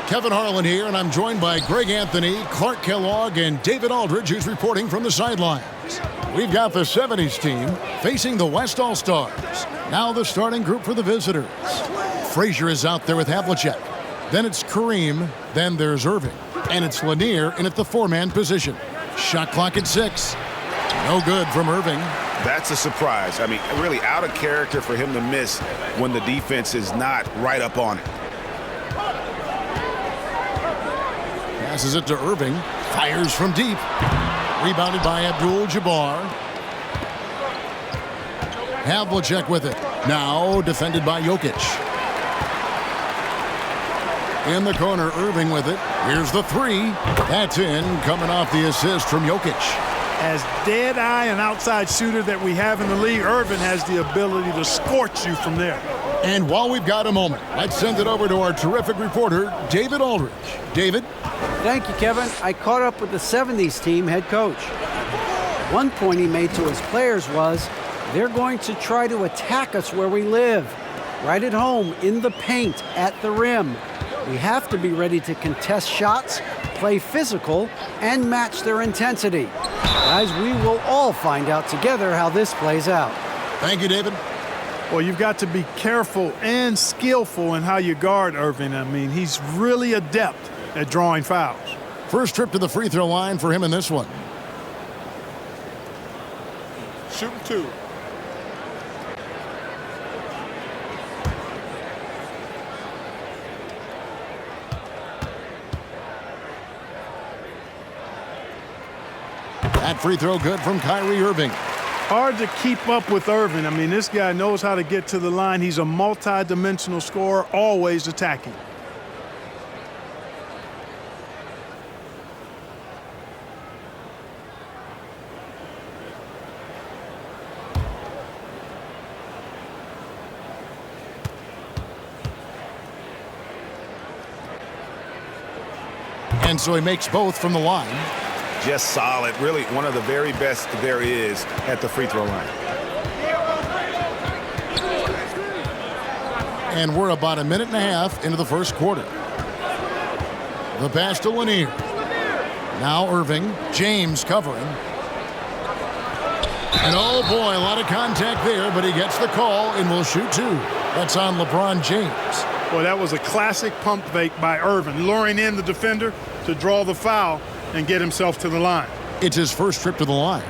Kevin Harlan here, and I'm joined by Greg Anthony, Clark Kellogg, and David Aldridge, who's reporting from the sidelines. We've got the 70s team facing the West All-Stars. Now the starting group for the visitors. Frazier is out there with Havlicek. Then it's Kareem. Then there's Irving. And it's Lanier in at the four-man position. Shot clock at 6. No good from Irving. That's a surprise. I mean, really out of character for him to miss when the defense is not right up on it. Passes it to Irving. Fires from deep. Rebounded by Abdul-Jabbar. Havlicek with it. Now defended by Jokic. In the corner, Irving with it. Here's the three. That's in, coming off the assist from Jokic. As dead-eye and outside shooter that we have in the league, Irving has the ability to scorch you from there. And while we've got a moment, let's send it over to our terrific reporter, David Aldridge. David? Thank you, Kevin. I caught up with the 70s team head coach. One point he made to his players was, they're going to try to attack us where we live, right at home, in the paint, at the rim. We have to be ready to contest shots, play physical, and match their intensity. Guys, we will all find out together how this plays out. Thank you, David. Well, you've got to be careful and skillful in how you guard Irving. I mean, he's really adept at drawing fouls. First trip to the free throw line for him in this one. Shooting 2. That free throw good from Kyrie Irving. Hard to keep up with Irving. I mean, this guy knows how to get to the line. He's a multi-dimensional scorer, always attacking. And so he makes both from the line. Just solid. Really one of the very best there is at the free throw line. And we're about a minute and a half into the first quarter. The pass to Lanier. Now Irving. James covering. And oh boy, a lot of contact there, but he gets the call and will shoot 2. That's on LeBron James. Well, that was a classic pump fake by Irving, luring in the defender to draw the foul and get himself to the line. It's his first trip to the line.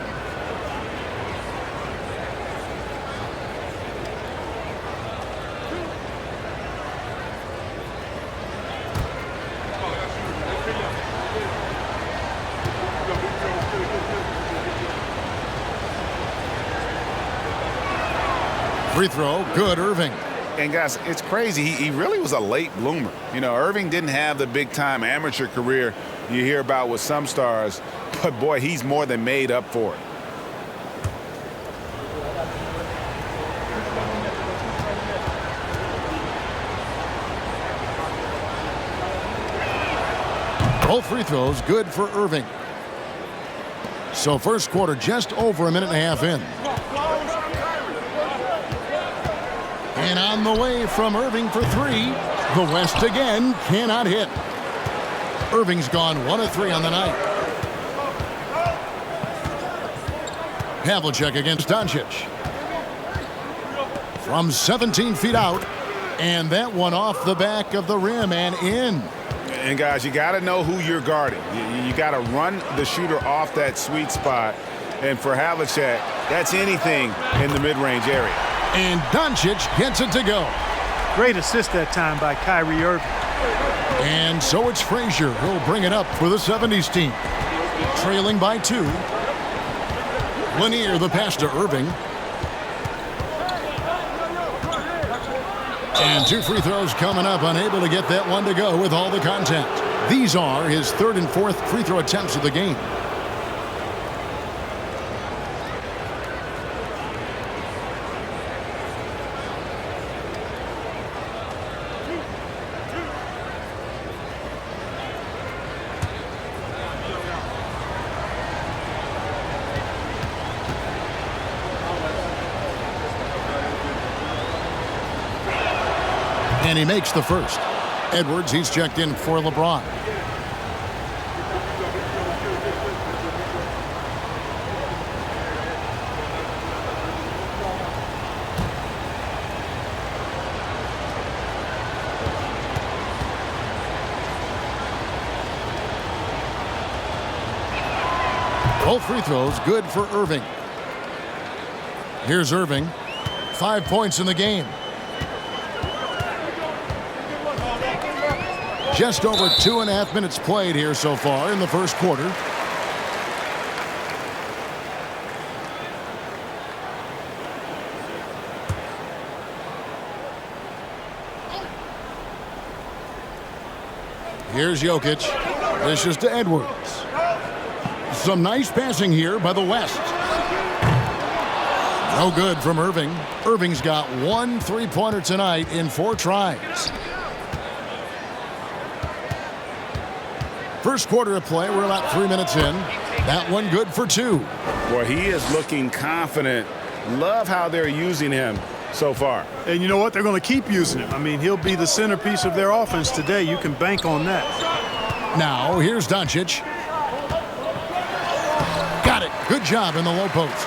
Free throw, good, Irving. And guys, it's crazy. He really was a late bloomer. You know, Irving didn't have the big-time amateur career you hear about with some stars, but boy, he's more than made up for it. Both free throws good for Irving. So first quarter just over a minute and a half in. And on the way from Irving for 3. The West again cannot hit. Irving's gone 1 of 3 on the night. Havlicek against Doncic. From 17 feet out. And that one off the back of the rim and in. And guys, you got to know who you're guarding. You got to run the shooter off that sweet spot. And for Havlicek, that's anything in the mid-range area. And Doncic gets it to go. Great assist that time by Kyrie Irving. And so it's Frazier who'll bring it up for the 70s team. Trailing by 2. Lanier the pass to Irving. And 2 free throws coming up, unable to get that one to go with all the contact. These are his 3rd and 4th free throw attempts of the game. And he makes the first. Edwards, he's checked in for LeBron. Both free throws good for Irving. Here's Irving. 5 points in the game. Just over 2.5 minutes played here so far in the first quarter. Here's Jokic. Dishes to Edwards. Some nice passing here by the West. No good from Irving. Irving's got 1 3-pointer tonight in 4 tries. First quarter of play, we're about 3 minutes in. That one good for 2. Boy, he is looking confident. Love how they're using him so far. And you know what? They're going to keep using him. I mean, he'll be the centerpiece of their offense today. You can bank on that. Now, here's Doncic. Got it. Good job in the low post.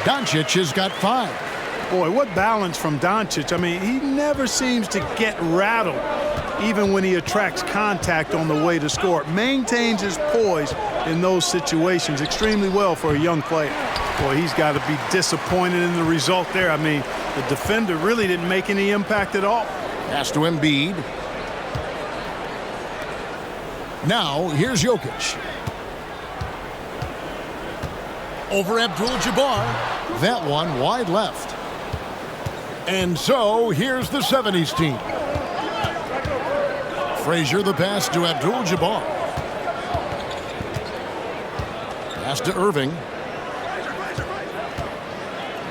Doncic has got 5. Boy, what balance from Doncic. I mean, he never seems to get rattled, even when he attracts contact on the way to score. Maintains his poise in those situations extremely well for a young player. Boy, he's got to be disappointed in the result there. I mean, the defender really didn't make any impact at all. Pass to Embiid. Now, here's Jokic. Over Abdul-Jabbar. That one wide left. And so, here's the 70s team. Frazier the pass to Abdul-Jabbar. Pass to Irving.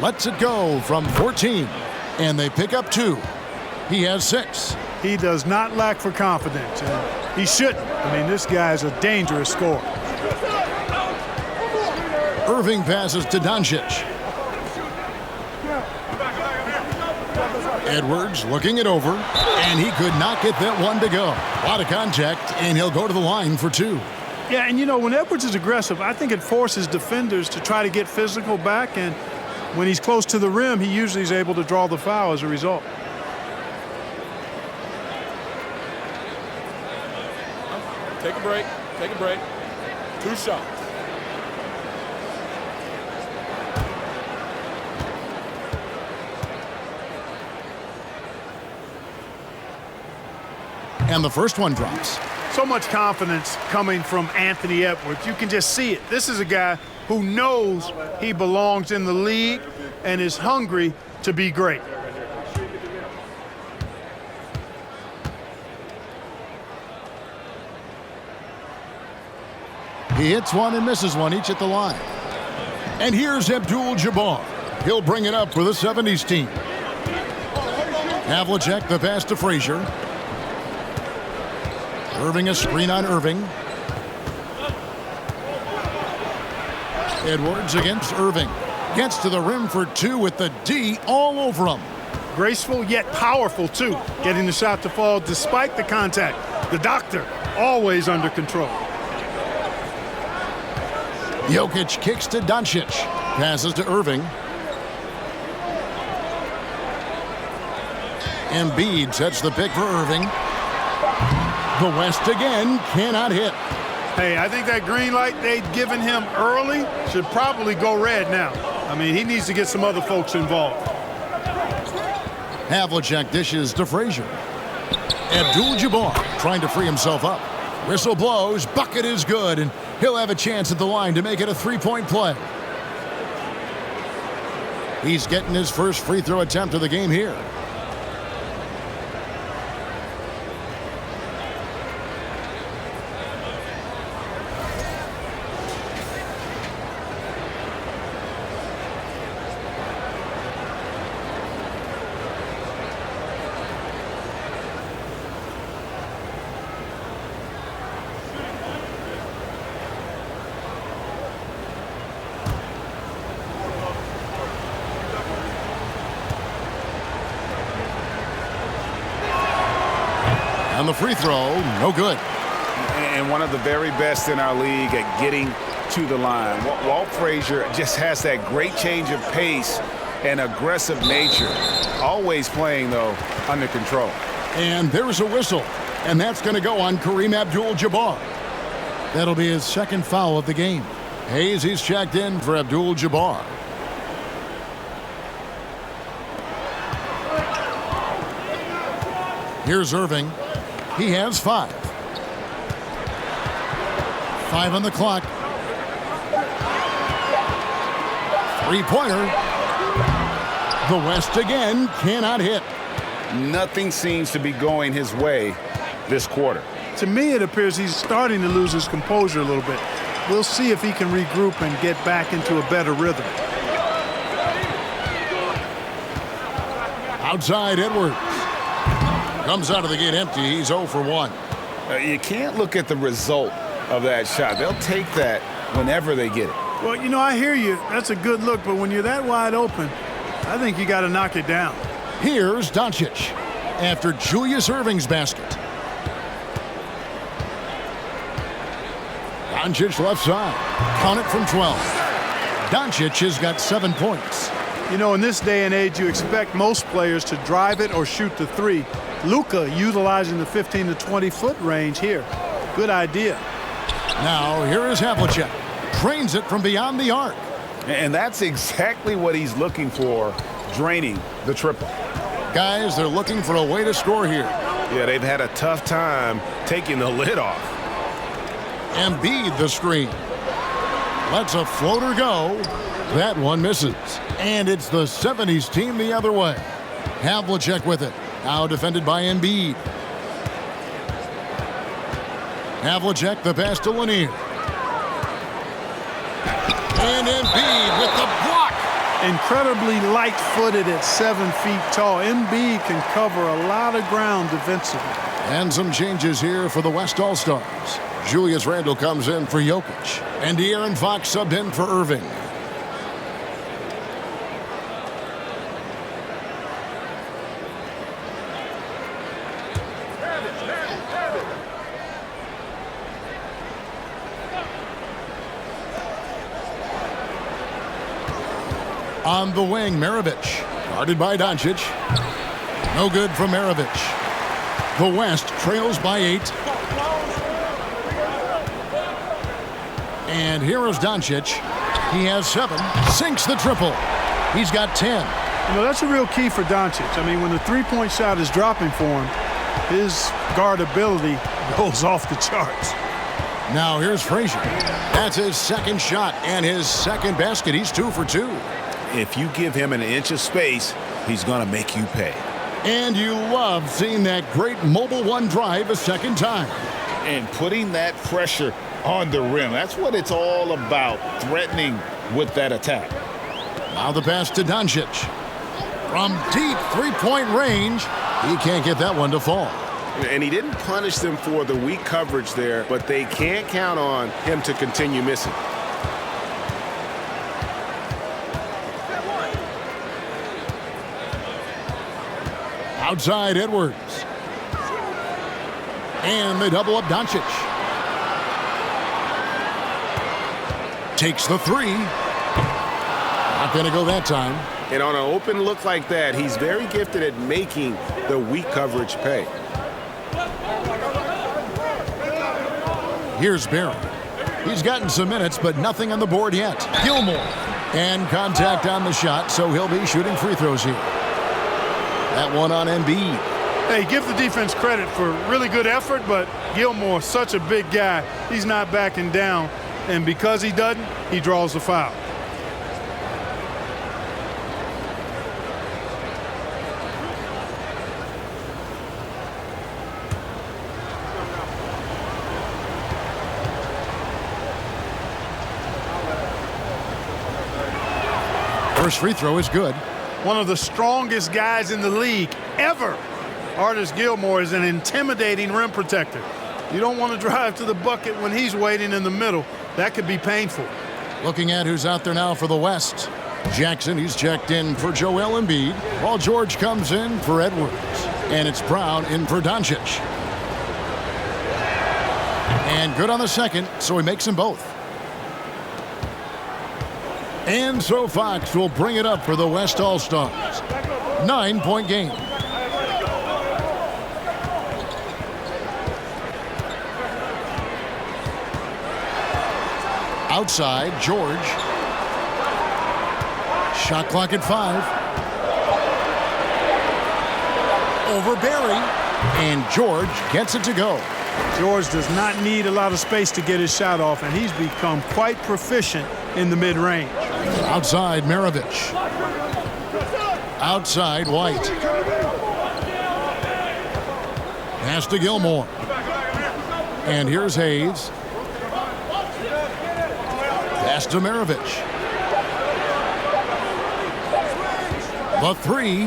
Lets it go from 14. And they pick up 2. He has 6. He does not lack for confidence. And he shouldn't. I mean, this guy's a dangerous scorer. Irving passes to Doncic. Edwards looking it over, and he could not get that one to go. A lot of contact, and he'll go to the line for 2. Yeah, and you know, when Edwards is aggressive, I think it forces defenders to try to get physical back, and when he's close to the rim, he usually is able to draw the foul as a result. Take a break. Take a break. 2 shots. And the first one drops. So much confidence coming from Anthony Edwards. You can just see it. This is a guy who knows he belongs in the league and is hungry to be great. He hits one and misses one, each at the line. And here's Abdul-Jabbar. He'll bring it up for the 70s team. Havlicek the pass to Frazier. Irving a screen on Irving. Edwards against Irving. Gets to the rim for 2 with the D all over him. Graceful yet powerful, too. Getting the shot to fall despite the contact. The doctor always under control. Jokic kicks to Doncic. Passes to Irving. Embiid sets the pick for Irving. The West again cannot hit. Hey, I think that green light they'd given him early should probably go red now. I mean, he needs to get some other folks involved. Havlicek dishes to Frazier. Abdul-Jabbar trying to free himself up. Whistle blows, bucket is good, and he'll have a chance at the line to make it a 3-point play. He's getting his first free throw attempt of the game here. And the free throw, no good. And one of the very best in our league at getting to the line. Walt Frazier just has that great change of pace and aggressive nature. Always playing, though, under control. And there's a whistle. And that's going to go on Kareem Abdul-Jabbar. That'll be his second foul of the game. Hayes, he's checked in for Abdul-Jabbar. Here's Irving. He has 5. 5 on the clock. Three-pointer. The West again cannot hit. Nothing seems to be going his way this quarter. To me, it appears he's starting to lose his composure a little bit. We'll see if he can regroup and get back into a better rhythm. Outside Edwards. Comes out of the gate empty. He's 0 for 1. You can't look at the result of that shot. They'll take that whenever they get it. Well, you know, I hear you. That's a good look, but when you're that wide open, I think you got to knock it down. Here's Doncic after Julius Irving's basket. Doncic left side. Count it from 12. Doncic has got 7 points. You know, in this day and age, you expect most players to drive it or shoot the three. Luka utilizing the 15 to 20-foot range here. Good idea. Now, here is Havlicek. Drains it from beyond the arc. And that's exactly what he's looking for, draining the triple. Guys, they're looking for a way to score here. Yeah, they've had a tough time taking the lid off. Embiid the screen. Lets a floater go. That one misses. And it's the 70s team the other way. Havlicek with it. Now defended by Embiid. Havlicek the pass to Lanier. And Embiid with the block. Incredibly light-footed at 7 feet tall. Embiid can cover a lot of ground defensively. And some changes here for the West All-Stars. Julius Randle comes in for Jokic. And De'Aaron Fox subbed in for Irving. On the wing, Maravich. Guarded by Doncic. No good from Maravich. The West trails by 8. And here is Doncic. He has 7. Sinks the triple. He's got 10. You know, that's a real key for Doncic. I mean, when the three-point shot is dropping for him, his guardability goes off the charts. Now here's Frazier. That's his second shot and his second basket. He's 2 for 2. If you give him an inch of space, he's going to make you pay. And you love seeing that great mobile one drive a second time. And putting that pressure on the rim. That's what it's all about, threatening with that attack. Now the pass to Doncic. From deep three-point range, he can't get that one to fall. And he didn't punish them for the weak coverage there, but they can't count on him to continue missing. Outside Edwards. And they double up Doncic. Takes the 3. Not going to go that time. And on an open look like that, he's very gifted at making the weak coverage pay. Here's Barry. He's gotten some minutes, but nothing on the board yet. Gilmore. And contact on the shot, so he'll be shooting free throws here. That one on Embiid. Hey, give the defense credit for really good effort, but Gilmore, such a big guy, he's not backing down. And because he doesn't, he draws the foul. First free throw is good. One of the strongest guys in the league ever. Artis Gilmore is an intimidating rim protector. You don't want to drive to the bucket when he's waiting in the middle. That could be painful. Looking at who's out there now for the West. Jackson, he's checked in for Joel Embiid, while George comes in for Edwards. And it's Brown in for Doncic. And good on the second, so he makes them both. And so Fox will bring it up for the West All-Stars. 9-point game. Outside, George. Shot clock at 5. Over Barry. And George gets it to go. George does not need a lot of space to get his shot off, and he's become quite proficient in the mid-range. Outside, Maravich. Outside, White. Pass to Gilmore. And here's Hayes. Pass to Maravich. The three.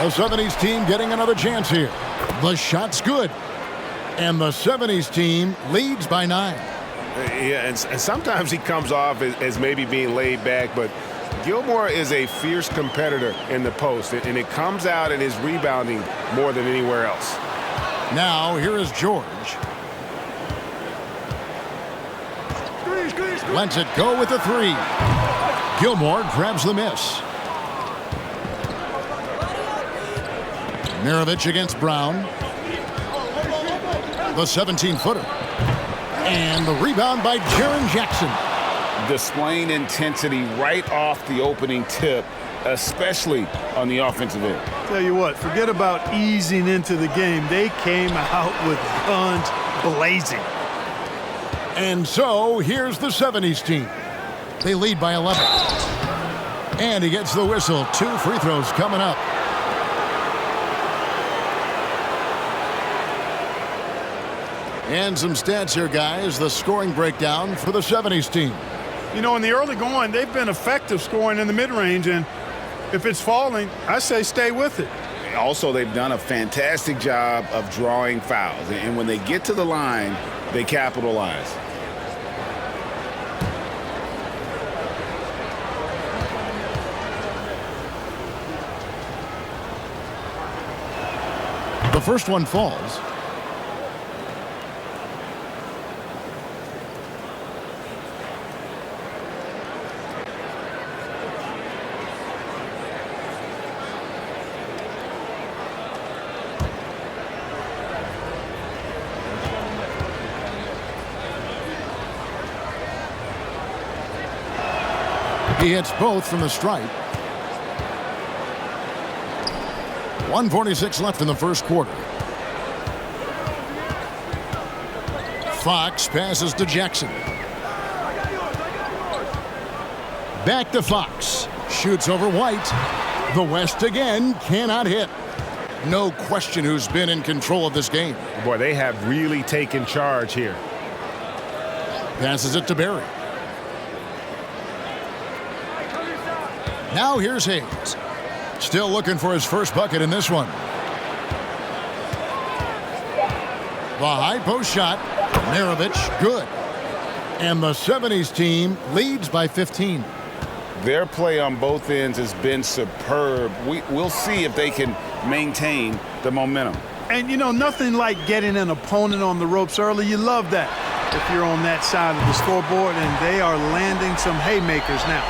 The 70s team getting another chance here. The shot's good. And the 70s team leads by 9. Yeah, and sometimes he comes off as maybe being laid back, but Gilmore is a fierce competitor in the post, and it comes out in his rebounding more than anywhere else. Now, here is George. Lets it go with the 3. Gilmore grabs the miss. Maravich against Brown. The 17-footer. And the rebound by Jaren Jackson. Displaying intensity right off the opening tip, especially on the offensive end. Tell you what, forget about easing into the game. They came out with guns blazing. And so, here's the 70s team. They lead by 11. And he gets the whistle. 2 free throws coming up. And some stats here, guys. The scoring breakdown for the 70s team. You know, in the early going, they've been effective scoring in the mid-range, and if it's falling, I say stay with it. Also, they've done a fantastic job of drawing fouls, and when they get to the line, they capitalize. The first one falls. He hits both from the stripe. 1:46 left in the first quarter. Fox passes to Jackson. Back to Fox. Shoots over White. The West again cannot hit. No question who's been in control of this game. Boy, they have really taken charge here. Passes it to Barry. Now here's Hayes. Still looking for his first bucket in this one. The high post shot. Maravich, good. And the 70s team leads by 15. Their play on both ends has been superb. We'll see if they can maintain the momentum. And, you know, nothing like getting an opponent on the ropes early. You love that if you're on that side of the scoreboard, and they are landing some haymakers now.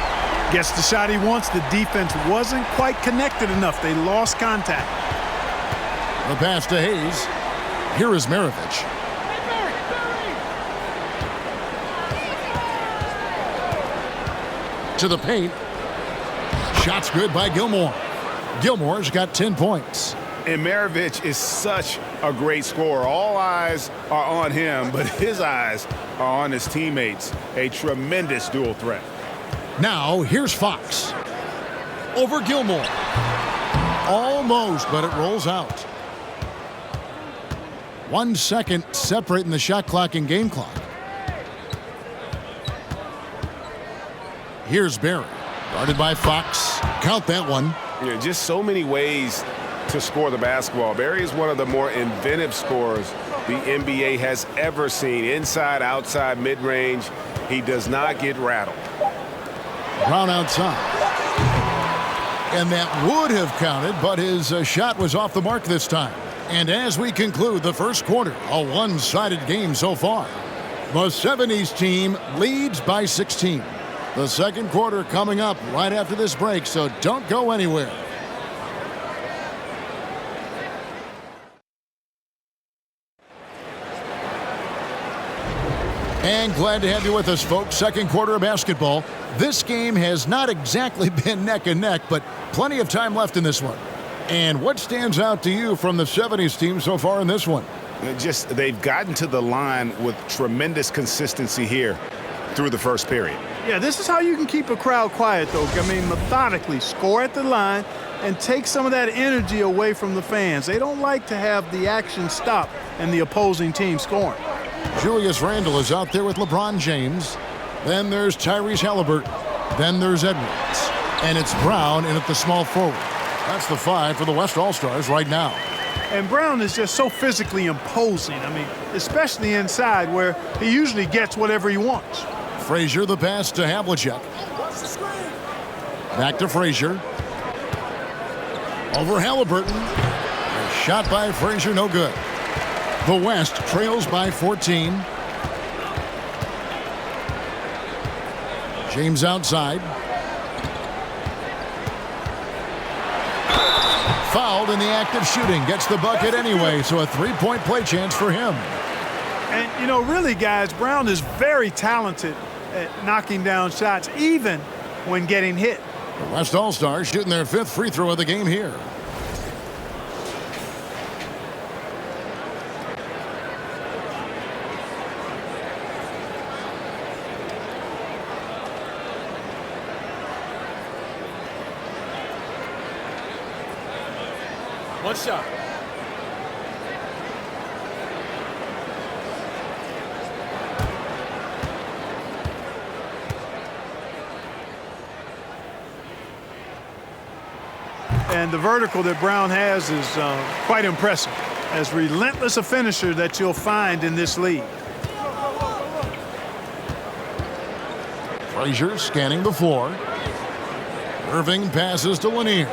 Gets the shot he wants. The defense wasn't quite connected enough. They lost contact. The pass to Hayes. Here is Maravich. To the paint. Shots good by Gilmore. Gilmore's got 10 points. And Maravich is such a great scorer. All eyes are on him, but his eyes are on his teammates. A tremendous dual threat. Now, here's Fox. Over Gilmore. Almost, but it rolls out. 1 second separating the shot clock and game clock. Here's Barry. Guarded by Fox. Count that one. Yeah, just so many ways to score the basketball. Barry is one of the more inventive scorers the NBA has ever seen. Inside, outside, mid-range. He does not get rattled. Brown outside. And that would have counted, but his shot was off the mark this time. And as we conclude the first quarter, a one-sided game so far. The 70s team leads by 16. The second quarter coming up right after this break, so don't go anywhere. And glad to have you with us, folks. Second quarter of basketball. This game has not exactly been neck and neck, but plenty of time left in this one. And what stands out to you from the 70s team so far in this one? They've gotten to the line with tremendous consistency here through the first period. Yeah, this is how you can keep a crowd quiet, though. I mean, methodically score at the line and take some of that energy away from the fans. They don't like to have the action stop and the opposing team scoring. Julius Randle is out there with LeBron James. Then there's Tyrese Halliburton. Then there's Edwards. And it's Brown in at the small forward. That's the 5 for the West All-Stars right now. And Brown is just so physically imposing. I mean, especially inside where he usually gets whatever he wants. Frazier, the pass to Havlicek. Back to Frazier. Over Halliburton. A shot by Frazier, no good. The West trails by 14. James outside. Fouled in the act of shooting. Gets the bucket anyway, so a three-point play chance for him. And, you know, really, guys, Brown is very talented at knocking down shots, even when getting hit. The West All-Stars shooting their 5th free throw of the game here. One shot. And the vertical that Brown has is quite impressive. As relentless a finisher that you'll find in this league. Frazier scanning the floor. Irving passes to Lanier.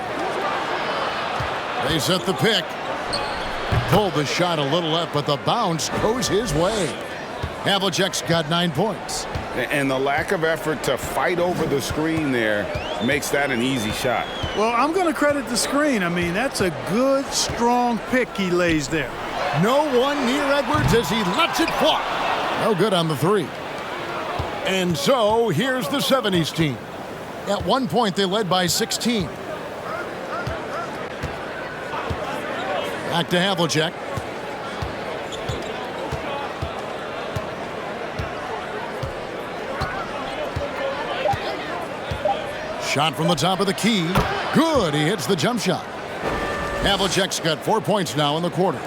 They set the pick. Pulled the shot a little left, but the bounce goes his way. Havlicek's got 9 points. And the lack of effort to fight over the screen there makes that an easy shot. Well, I'm going to credit the screen. I mean, that's a good, strong pick he lays there. No one near Edwards as he lets it fly. No good on the 3. And so here's the 70s team. At one point, they led by 16. Back to Havlicek. Shot from the top of the key. Good. He hits the jump shot. Havlicek's got 4 points now in the quarter.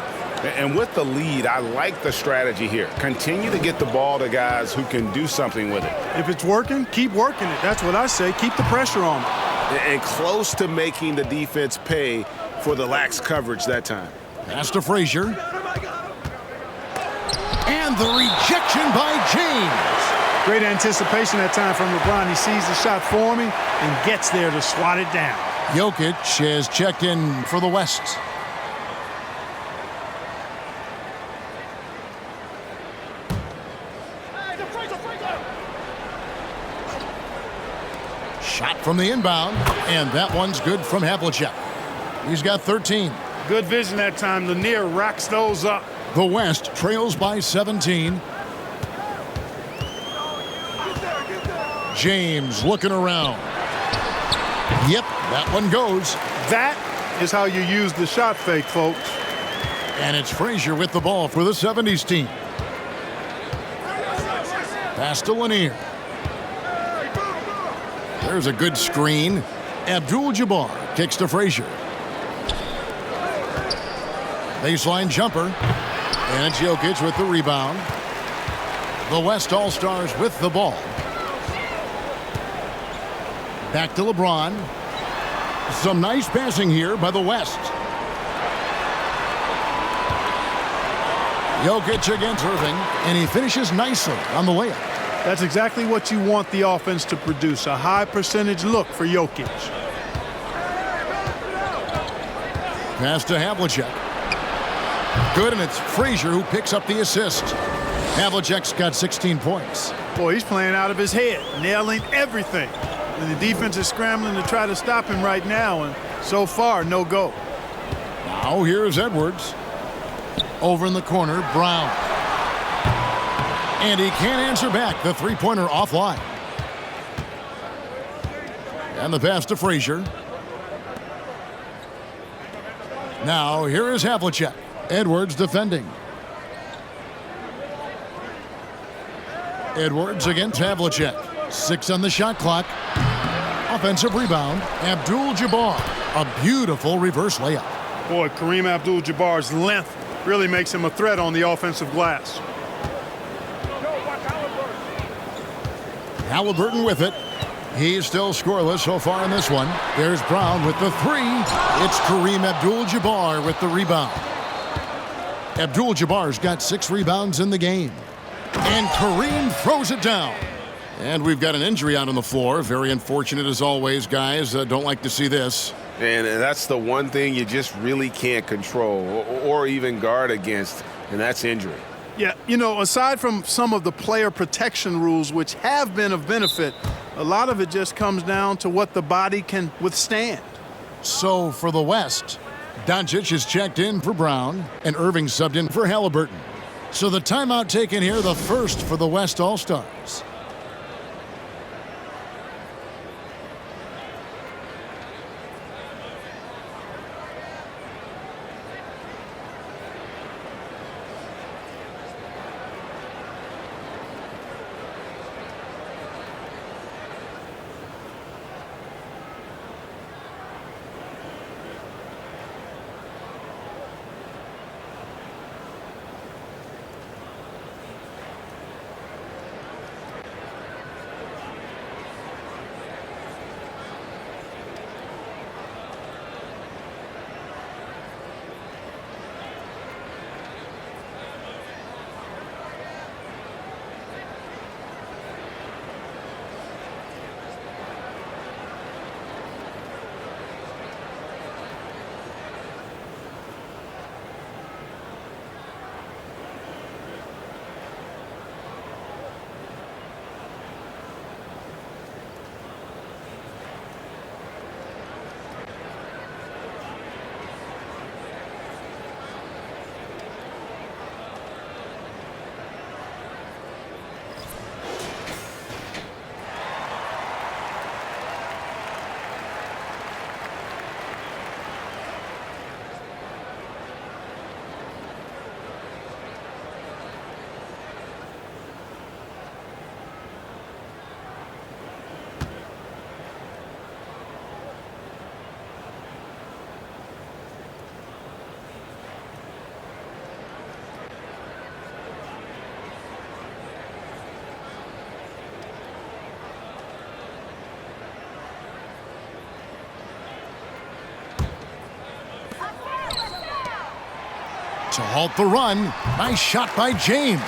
And with the lead, I like the strategy here. Continue to get the ball to guys who can do something with it. If it's working, keep working it. That's what I say. Keep the pressure on them. And close to making the defense pay for the lax coverage that time. Pass to Frazier. And the rejection by James. Great anticipation that time from LeBron. He sees the shot forming and gets there to swat it down. Jokic has checked in for the West. Shot from the inbound, and that one's good from Havlicek. He's got 13. Good vision that time. Lanier racks those up. The West trails by 17. James looking around. Yep, that one goes. That is how you use the shot fake, folks. And it's Frazier with the ball for the 70s team. Pass to Lanier. There's a good screen. Abdul-Jabbar kicks to Frazier. Baseline jumper. And it's Jokic with the rebound. The West All-Stars with the ball. Back to LeBron. Some nice passing here by the West. Jokic against Irving, and he finishes nicely on the layup. That's exactly what you want the offense to produce, a high percentage look for Jokic. Pass to Havlicek. Good, and it's Frazier who picks up the assist. Havlicek's got 16 points. Boy, he's playing out of his head, nailing everything. And the defense is scrambling to try to stop him right now, and so far, no go. Now here's Edwards. Over in the corner, Brown. And he can't answer back. The three-pointer offline. And the pass to Frazier. Now here is Havlicek. Edwards defending. Edwards against Havlicek. 6 on the shot clock. Offensive rebound. Abdul-Jabbar. A beautiful reverse layup. Boy, Kareem Abdul-Jabbar's length really makes him a threat on the offensive glass. Halliburton with it. He's still scoreless so far in this one. There's Brown with the three. It's Kareem Abdul-Jabbar with the rebound. Abdul-Jabbar's got 6 rebounds in the game. And Kareem throws it down. And we've got an injury out on the floor. Very unfortunate as always, guys. Don't like to see this. And that's the one thing you just really can't control or even guard against, and that's injury. Yeah, you know, aside from some of the player protection rules, which have been of benefit, a lot of it just comes down to what the body can withstand. So for the West, Doncic is checked in for Brown, and Irving subbed in for Halliburton. So the timeout taken here, the first for the West All-Stars. To halt the run, nice shot by James.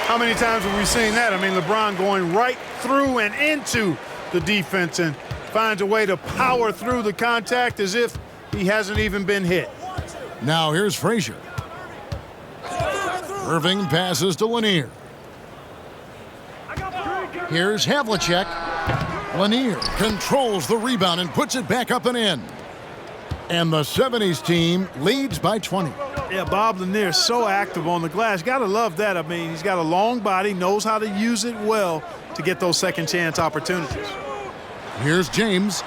How many times have we seen that? I mean, LeBron going right through and into the defense and finds a way to power through the contact as if he hasn't even been hit. Now here's Frazier. Irving passes to Lanier. Here's Havlicek. Lanier controls the rebound and puts it back up and in. And the 70s team leads by 20. Yeah, Bob Lanier is so active on the glass. Got to love that. I mean, he's got a long body, knows how to use it well to get those second chance opportunities. Here's James.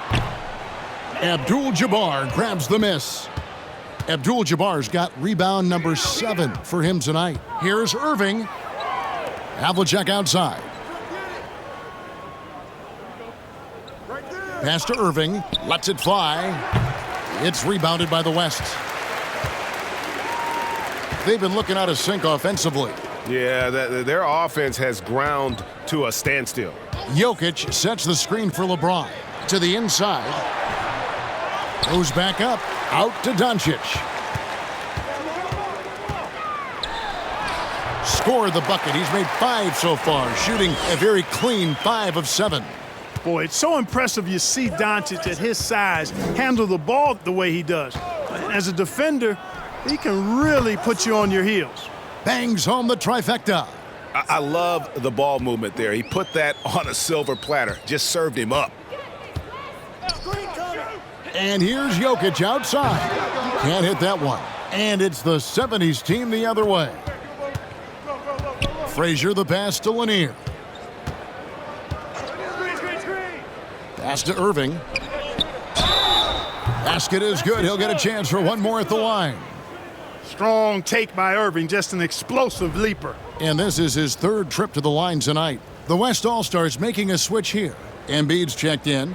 Abdul-Jabbar grabs the miss. Abdul-Jabbar's got rebound number 7 for him tonight. Here's Irving. Havlicek outside. Pass to Irving. Lets it fly. It's rebounded by the West. They've been looking out of sync offensively. Yeah, their offense has ground to a standstill. Jokic sets the screen for LeBron. To the inside. Goes back up. Out to Doncic. Scored the bucket. He's made 5 so far, shooting a very clean 5 of 7. Boy, it's so impressive you see Doncic at his size handle the ball the way he does. As a defender, He can really put you on your heels. Bangs home the trifecta. I love the ball movement there. He put that on a silver platter. Just served him up. And here's Jokic outside. Can't hit that one. And it's the 70s team the other way. Frazier the pass to Lanier. Pass to Irving. Basket is good. He'll get a chance for one more at the line. Strong take by Irving, just an explosive leaper. And this is his third trip to the line tonight. The West All-Stars making a switch here. Embiid's checked in.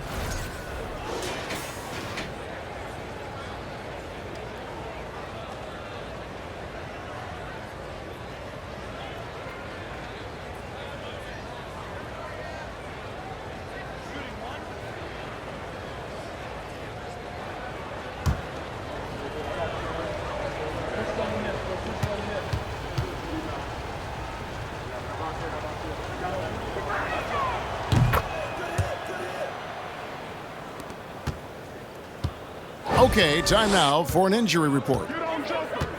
Okay, time now for an injury report.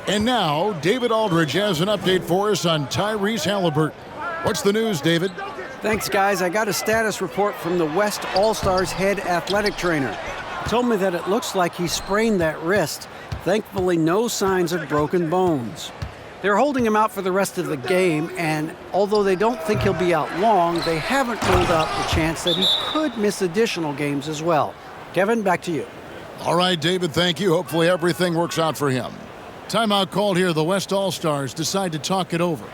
And now, David Aldridge has an update for us on Tyrese Halliburton. What's the news, David? Thanks, guys. I got a status report from the West All-Stars head athletic trainer. He told me that it looks like he sprained that wrist. Thankfully, no signs of broken bones. They're holding him out for the rest of the game, and although they don't think he'll be out long, they haven't ruled out the chance that he could miss additional games as well. Kevin, back to you. All right, David, thank you. Hopefully everything works out for him. Timeout called here. The West All-Stars decide to talk it over.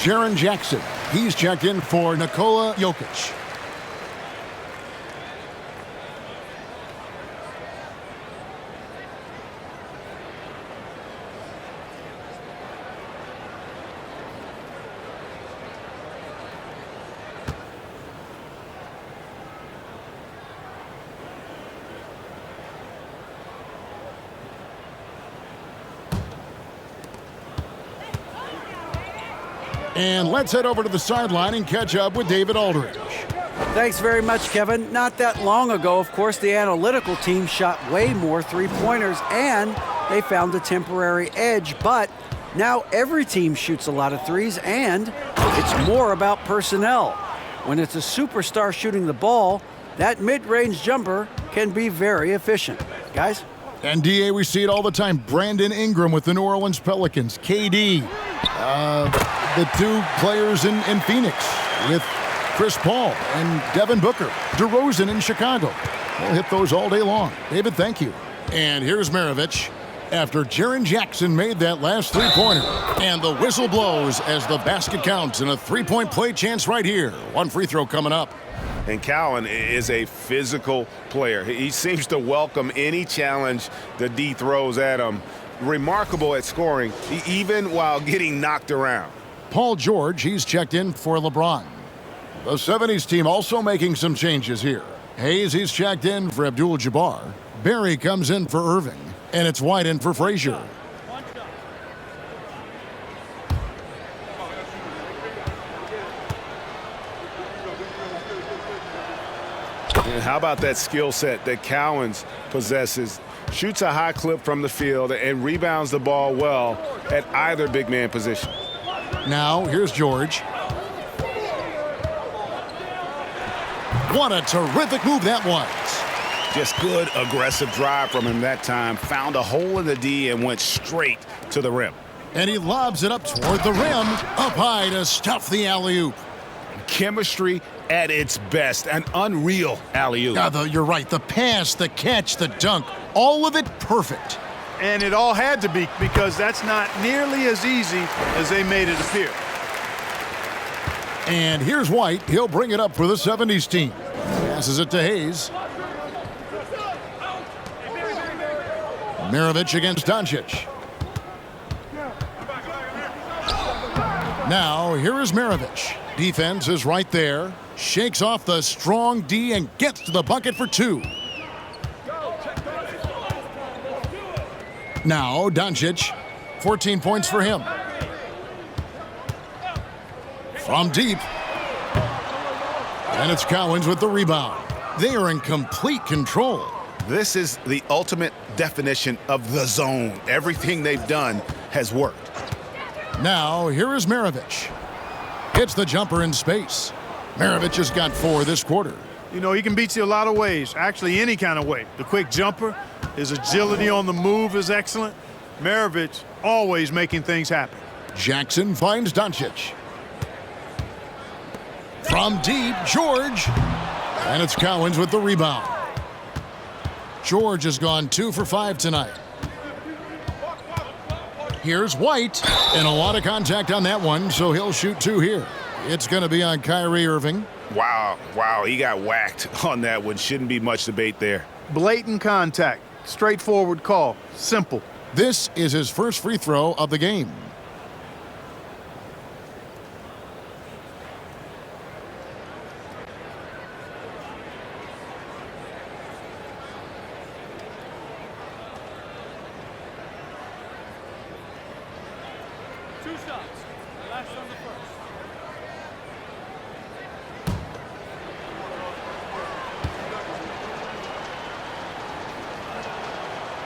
Jaren Jackson. He's checked in for Nikola Jokic. And let's head over to the sideline and catch up with David Aldridge. Thanks very much, Kevin. Not that long ago, of course, the analytical team shot way more three-pointers, and they found a temporary edge. But now every team shoots a lot of threes, and it's more about personnel. When it's a superstar shooting the ball, that mid-range jumper can be very efficient. Guys? And, D.A., we see it all the time. Brandon Ingram with the New Orleans Pelicans. KD. The two players in Phoenix with Chris Paul and Devin Booker. DeRozan in Chicago. We'll hit those all day long. David, thank you. And here's Maravich after Jaren Jackson made that last three-pointer. And the whistle blows as the basket counts and a three-point play chance right here. One free throw coming up. And Cowan is a physical player. He seems to welcome any challenge the D throws at him. Remarkable at scoring, even while getting knocked around. Paul George, he's checked in for LeBron. The 70s team also making some changes here. Hayes, he's checked in for Abdul-Jabbar. Barry comes in for Irving. And it's White in for Frazier. And how about that skill set that Cowens possesses? Shoots a high clip from the field and rebounds the ball well at either big man position. Now, here's George. What a terrific move that was. Just good, aggressive drive from him that time. Found a hole in the D and went straight to the rim. And he lobs it up toward the rim, up high to stuff the alley-oop. Chemistry at its best. An unreal alley-oop. You're right. The pass, the catch, the dunk, all of it perfect. And it all had to be, because that's not nearly as easy as they made it appear. And here's White. He'll bring it up for the 70s team. Passes it to Hayes. Maravich against Doncic. Now, here is Maravich. Defense is right there. Shakes off the strong D and gets to the bucket for two. Now, Doncic. 14 points for him. From deep. And it's Cowens with the rebound. They are in complete control. This is the ultimate definition of the zone. Everything they've done has worked. Now, here is Maravich. Hits the jumper in space. Maravich has got 4 this quarter. You know, he can beat you a lot of ways, actually any kind of way. The quick jumper, his agility on the move is excellent. Maravich always making things happen. Jackson finds Doncic. From deep, George. And it's Cowens with the rebound. George has gone 2 for 5 tonight. Here's White. And a lot of contact on that one, so he'll shoot 2 here. It's going to be on Kyrie Irving. Wow, he got whacked on that one. Shouldn't be much debate there. Blatant contact. Straightforward call. Simple. This is his first free throw of the game.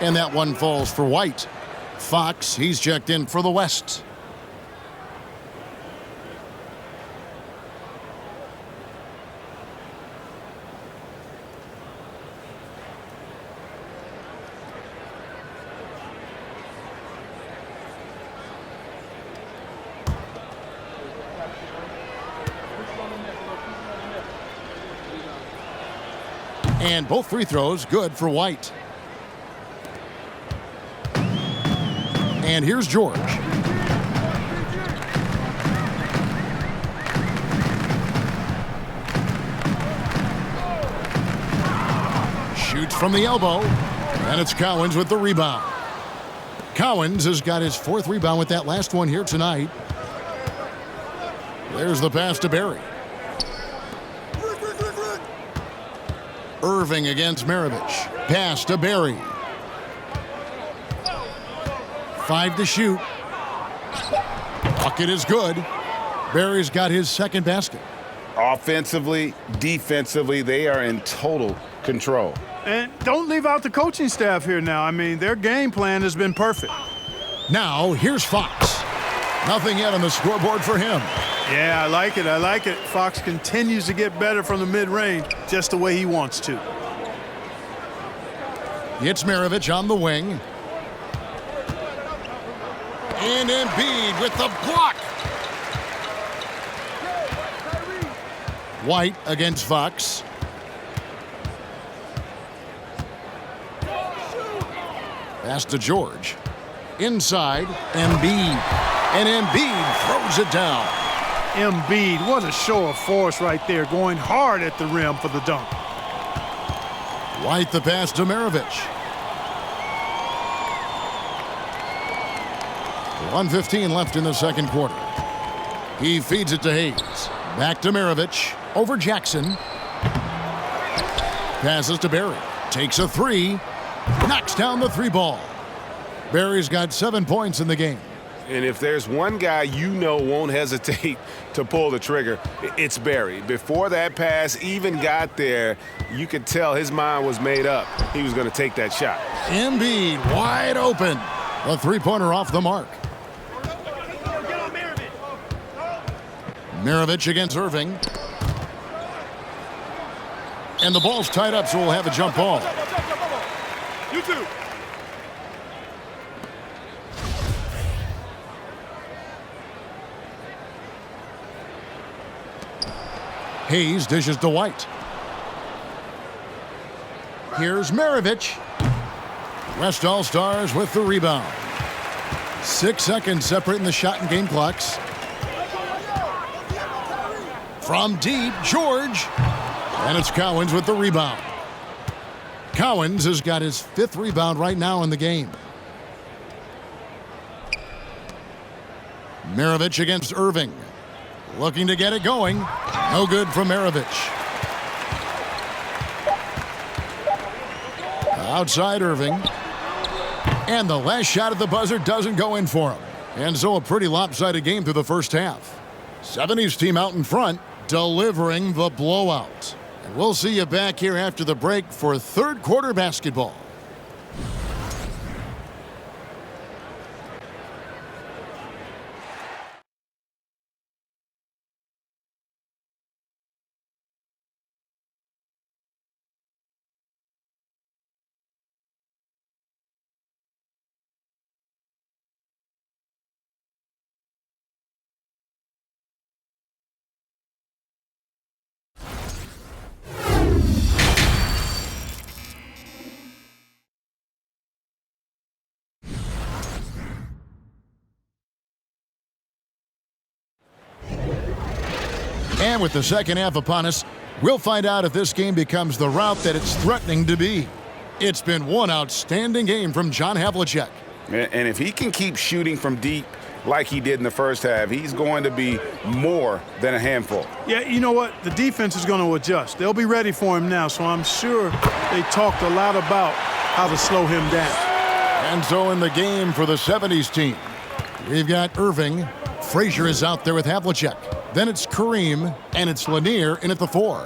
And that one falls for White. Fox, he's checked in for the West. And both free throws good for White. And here's George. Shoots from the elbow. And it's Cowens with the rebound. Cowens has got his 4th rebound with that last one here tonight. There's the pass to Barry. Irving against Maravich. Pass to Barry. 5 to shoot. Bucket is good. Barry's got his 2nd basket. Offensively, defensively, they are in total control. And don't leave out the coaching staff here now. I mean, their game plan has been perfect. Now, here's Fox. Nothing yet on the scoreboard for him. Yeah, I like it. Fox continues to get better from the mid-range, just the way he wants to. It's Maravich on the wing. And Embiid with the block. White against Fox. Pass to George. Inside, Embiid. And Embiid throws it down. Embiid, what a show of force right there, going hard at the rim for the dunk. White the pass to Maravich. 1:15 left in the second quarter. He feeds it to Hayes. Back to Maravich. Over Jackson. Passes to Barry. Takes a 3. Knocks down the 3 ball. Barry's got 7 points in the game. And if there's one guy you know won't hesitate to pull the trigger, it's Barry. Before that pass even got there, you could tell his mind was made up. He was going to take that shot. Embiid wide open. A three-pointer off the mark. Maravich against Irving. And the ball's tied up, so we'll have a jump ball. You too. Hayes dishes to White. Here's Maravich. West All-Stars with the rebound. 6 seconds separating the shot and game clocks. From deep, George. And it's Cowens with the rebound. Cowens has got his 5th rebound right now in the game. Maravich against Irving. Looking to get it going. No good from Maravich. Outside Irving. And the last shot at the buzzer doesn't go in for him. And so a pretty lopsided game through the first half. 70s team out in front, delivering the blowout. And we'll see you back here after the break for third quarter basketball. And with the second half upon us, we'll find out if this game becomes the route that it's threatening to be. It's been one outstanding game from John Havlicek. And if he can keep shooting from deep like he did in the first half, he's going to be more than a handful. Yeah, you know what? The defense is going to adjust. They'll be ready for him now, so I'm sure they talked a lot about how to slow him down. And so in the game for the 70s team, we've got Irving. Frazier is out there with Havlicek. Then it's Kareem, and it's Lanier in at the 4.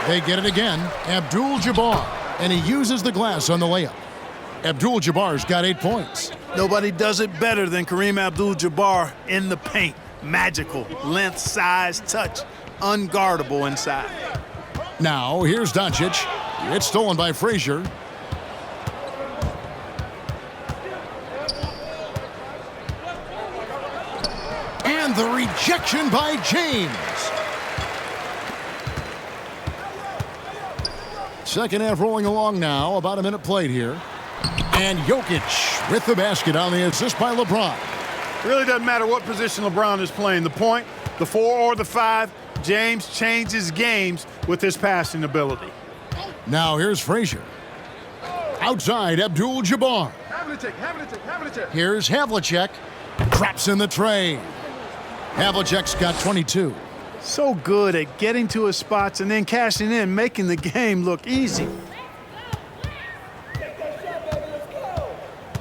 They get it again. Abdul-Jabbar, and he uses the glass on the layup. Abdul-Jabbar's got 8 points. Nobody does it better than Kareem Abdul-Jabbar in the paint. Magical, length, size, touch, unguardable inside. Now, here's Doncic. It's stolen by Frazier. And the rejection by James. Second half rolling along now. About a minute played here. And Jokic with the basket on the assist by LeBron. Really doesn't matter what position LeBron is playing, the point, the 4 or the 5, James changes games with his passing ability. Now here's Frazier. Outside, Abdul-Jabbar. Here's Havlicek. Drops in the tray. Havlicek's got 22. So good at getting to his spots and then cashing in, making the game look easy.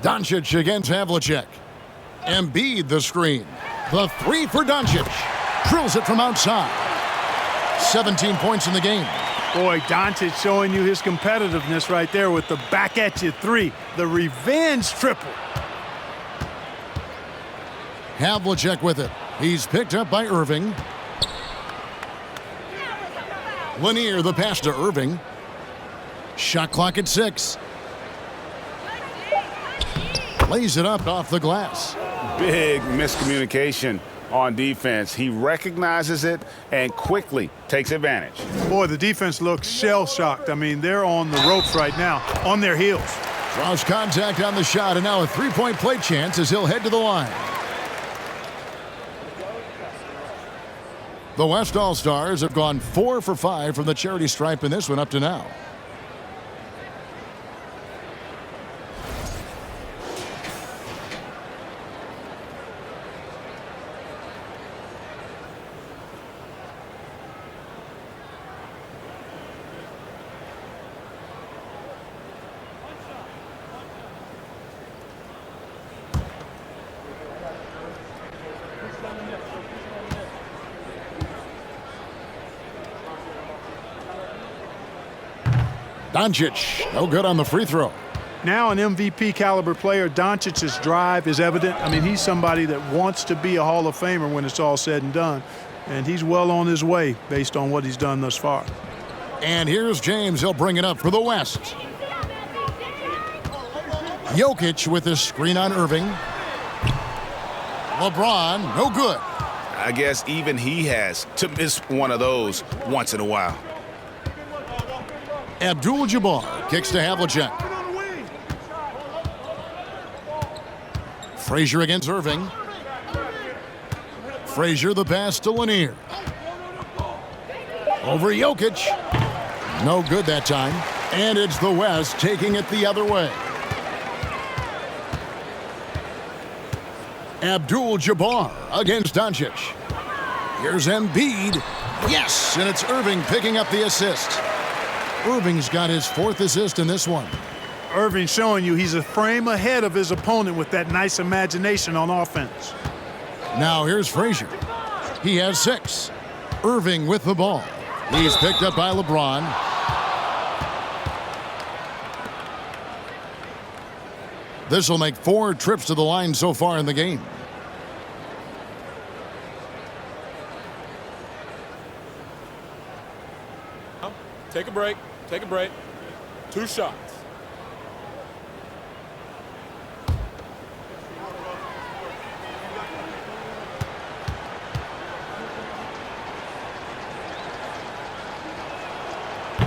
Doncic against Havlicek. Embiid the screen. The 3 for Doncic. Drills it from outside. 17 points in the game. Boy, Doncic showing you his competitiveness right there with the back-at-you 3. The revenge triple. Havlicek with it. He's picked up by Irving. Lanier the pass to Irving. Shot clock at 6. Lays it up off the glass. Big miscommunication on defense. He recognizes it and quickly takes advantage. Boy, the defense looks shell-shocked. I mean, they're on the ropes right now, on their heels. Draws contact on the shot, and now a three-point play chance as he'll head to the line. The West All-Stars have gone 4 for 5 from the charity stripe in this one up to now. Doncic, no good on the free throw. Now an MVP caliber player, Doncic's drive is evident. I mean, he's somebody that wants to be a Hall of Famer when it's all said and done. And he's well on his way based on what he's done thus far. And here's James. He'll bring it up for the West. Jokic with his screen on Irving. LeBron, no good. I guess even he has to miss one of those once in a while. Abdul-Jabbar kicks to Havlicek. Frazier against Irving. Frazier the pass to Lanier. Over Jokic. No good that time. And it's the West taking it the other way. Abdul-Jabbar against Doncic. Here's Embiid. Yes, and it's Irving picking up the assist. Irving's got his 4th assist in this one. Irving showing you he's a frame ahead of his opponent with that nice imagination on offense. Now here's Frazier. He has 6. Irving with the ball. He's picked up by LeBron. This will make 4 trips to the line so far in the game. Take a break. Take a break. 2 shots.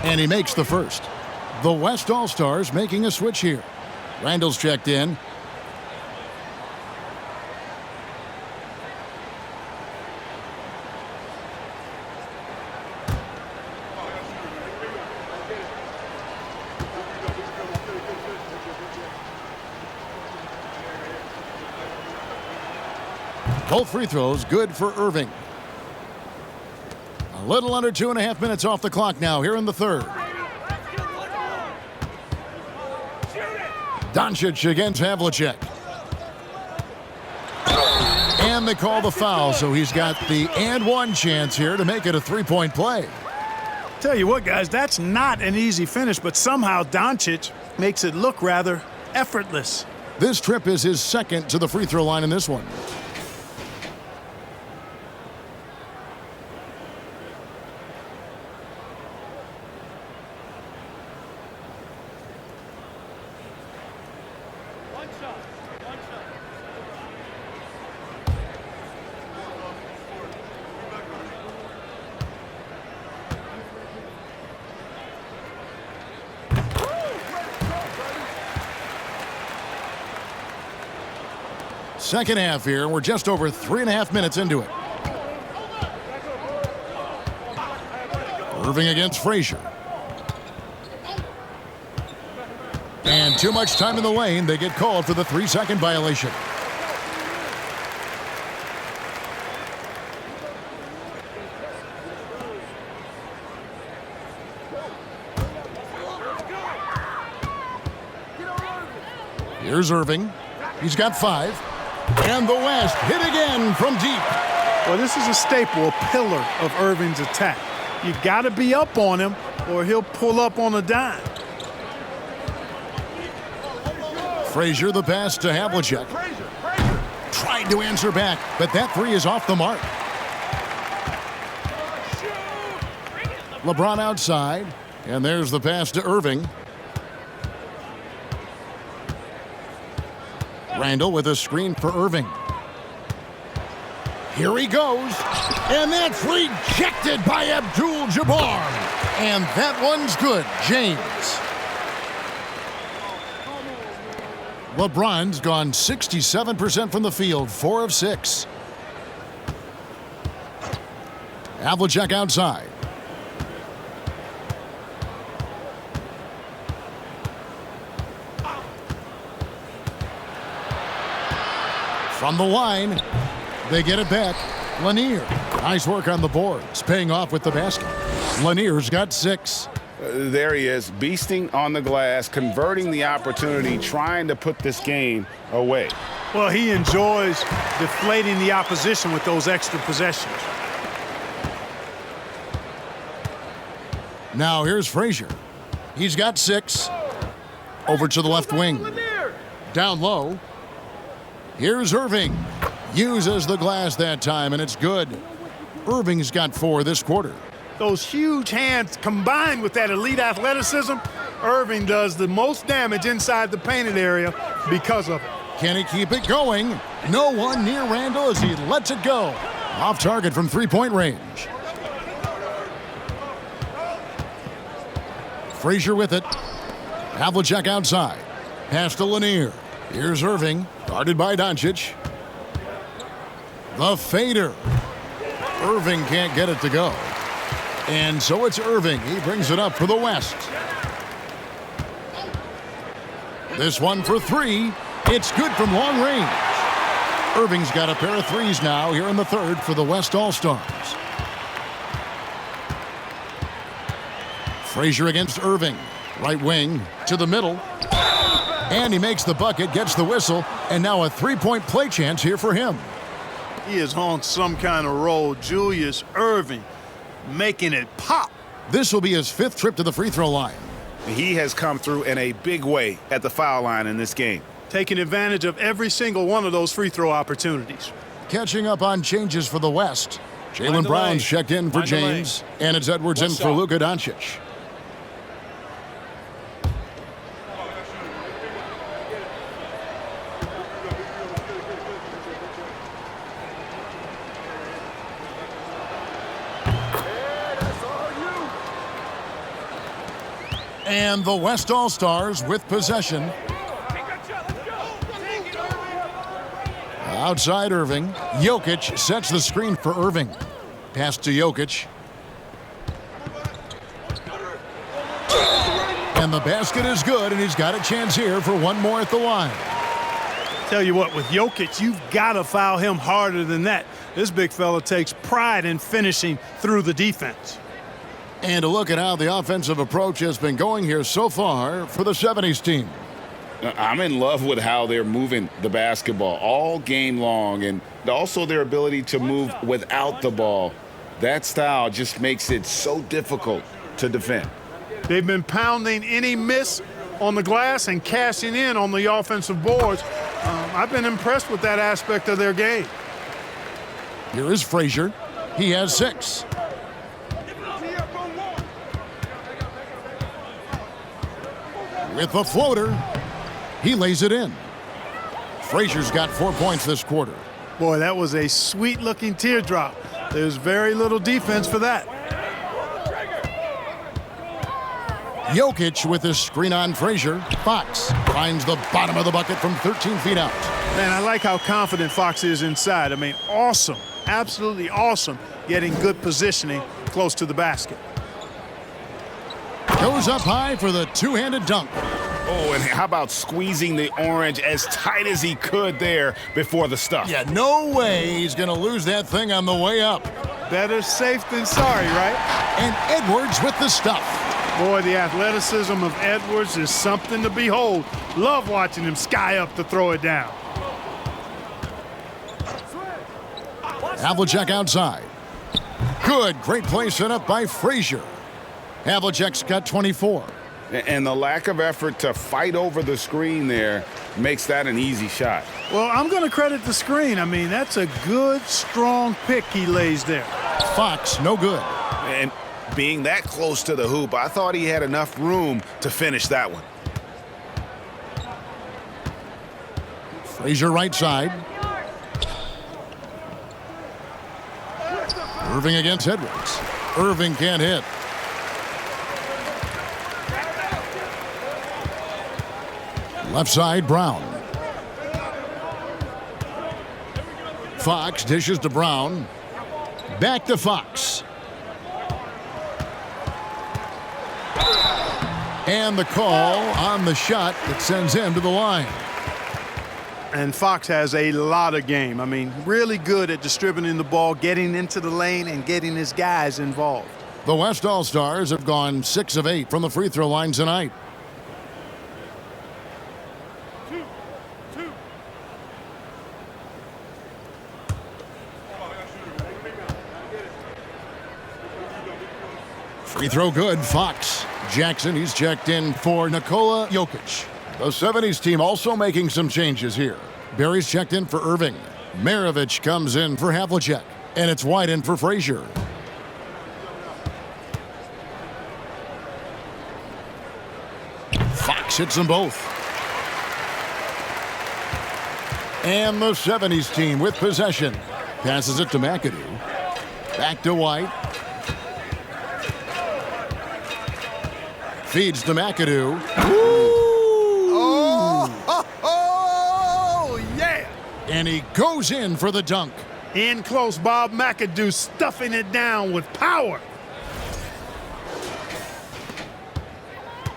And he makes the first. The West All-Stars making a switch here. Randall's checked in. Both free throws good for Irving. A little under 2.5 minutes off the clock now here in the third. Doncic against Havlicek. And they call the foul, so he's got the and-one chance here to make it a 3-point play. Tell you what, guys, that's not an easy finish, but somehow Doncic makes it look rather effortless. This trip is his 2nd to the free throw line in this one. Second half here. We're just over 3.5 minutes into it. Irving against Frazier. And too much time in the lane. They get called for the 3-second violation. Here's Irving. He's got 5. And the West hit again from deep. Well, this is a staple, a pillar of Irving's attack. You got to be up on him or he'll pull up on a dime. Frazier the pass to Havlicek. Tried to answer back, but that 3 is off the mark. LeBron outside, and there's the pass to Irving. Randall with a screen for Irving. Here he goes, and that's rejected by Abdul-Jabbar. And that one's good, James. LeBron's gone 67% from the field, 4 of 6. Havlicek outside. From the line, they get it back. Lanier, nice work on the boards, paying off with the basket. Lanier's got 6. There he is, beasting on the glass, converting the opportunity, trying to put this game away. Well, he enjoys deflating the opposition with those extra possessions. Now here's Frazier. He's got 6. Over to the left wing. Down low. Here's Irving. Uses the glass that time, and it's good. Irving's got 4 this quarter. Those huge hands combined with that elite athleticism, Irving does the most damage inside the painted area because of it. Can he keep it going? No one near Randall as he lets it go. Off target from three-point range. Frazier with it. Havlicek outside. Pass to Lanier. Here's Irving, guarded by Doncic. The fader. Irving can't get it to go. And so it's Irving. He brings it up for the West. This one for 3. It's good from long range. Irving's got a pair of 3s now here in the third for the West All-Stars. Frazier against Irving. Right wing to the middle. And he makes the bucket, gets the whistle, and now a 3-point play chance here for him. He is on some kind of roll. Julius Irving making it pop. This will be his 5th trip to the free throw line. He has come through in a big way at the foul line in this game. Taking advantage of every single one of those free throw opportunities. Catching up on changes for the West. Jaylen Brown's checked in for James, and it's Edwards in for Luka Doncic. And the West All-Stars with possession. Outside Irving. Jokic sets the screen for Irving. Pass to Jokic. And the basket is good, and he's got a chance here for one more at the line. Tell you what, with Jokic, you've got to foul him harder than that. This big fella takes pride in finishing through the defense. And a look at how the offensive approach has been going here so far for the 70s team. I'm in love with how they're moving the basketball all game long, and also their ability to move without the ball. That style just makes it so difficult to defend. They've been pounding any miss on the glass and cashing in on the offensive boards. I've been impressed with that aspect of their game. Here is Frazier. He has 6. With the floater, he lays it in. Frazier's got 4 points this quarter. Boy, that was a sweet-looking teardrop. There's very little defense for that. Jokic with his screen on Frazier. Fox finds the bottom of the bucket from 13 feet out. Man, I like how confident Fox is inside. I mean, awesome, absolutely awesome, getting good positioning close to the basket. Goes up high for the two-handed dunk. Oh, and how about squeezing the orange as tight as he could there before the stuff? Yeah, no way he's going to lose that thing on the way up. Better safe than sorry, right? And Edwards with the stuff. Boy, the athleticism of Edwards is something to behold. Love watching him sky up to throw it down. Havlicek outside. Good, great play set up by Frazier. Havlicek's got 24. And the lack of effort to fight over the screen there makes that an easy shot. Well, I'm going to credit the screen. I mean, that's a good, strong pick he lays there. Fox, no good. And being that close to the hoop, I thought he had enough room to finish that one. Frazier right side. Irving against Edwards. Irving can't hit. Left side, Brown. Fox dishes to Brown. Back to Fox. And the call on the shot that sends him to the line. And Fox has a lot of game. I mean, really good at distributing the ball, getting into the lane, and getting his guys involved. The West All-Stars have gone 6 of 8 from the free throw line tonight. Free throw good. Fox Jackson, he's checked in for Nikola Jokic. The 70s team also making some changes here. Barry's checked in for Irving. Maravich comes in for Havlicek. And it's White in for Frazier. Fox hits them both. And the 70s team with possession. Passes it to McAdoo. Back to White. Feeds to McAdoo. Oh, yeah! And he goes in for the dunk. In close, Bob McAdoo stuffing it down with power.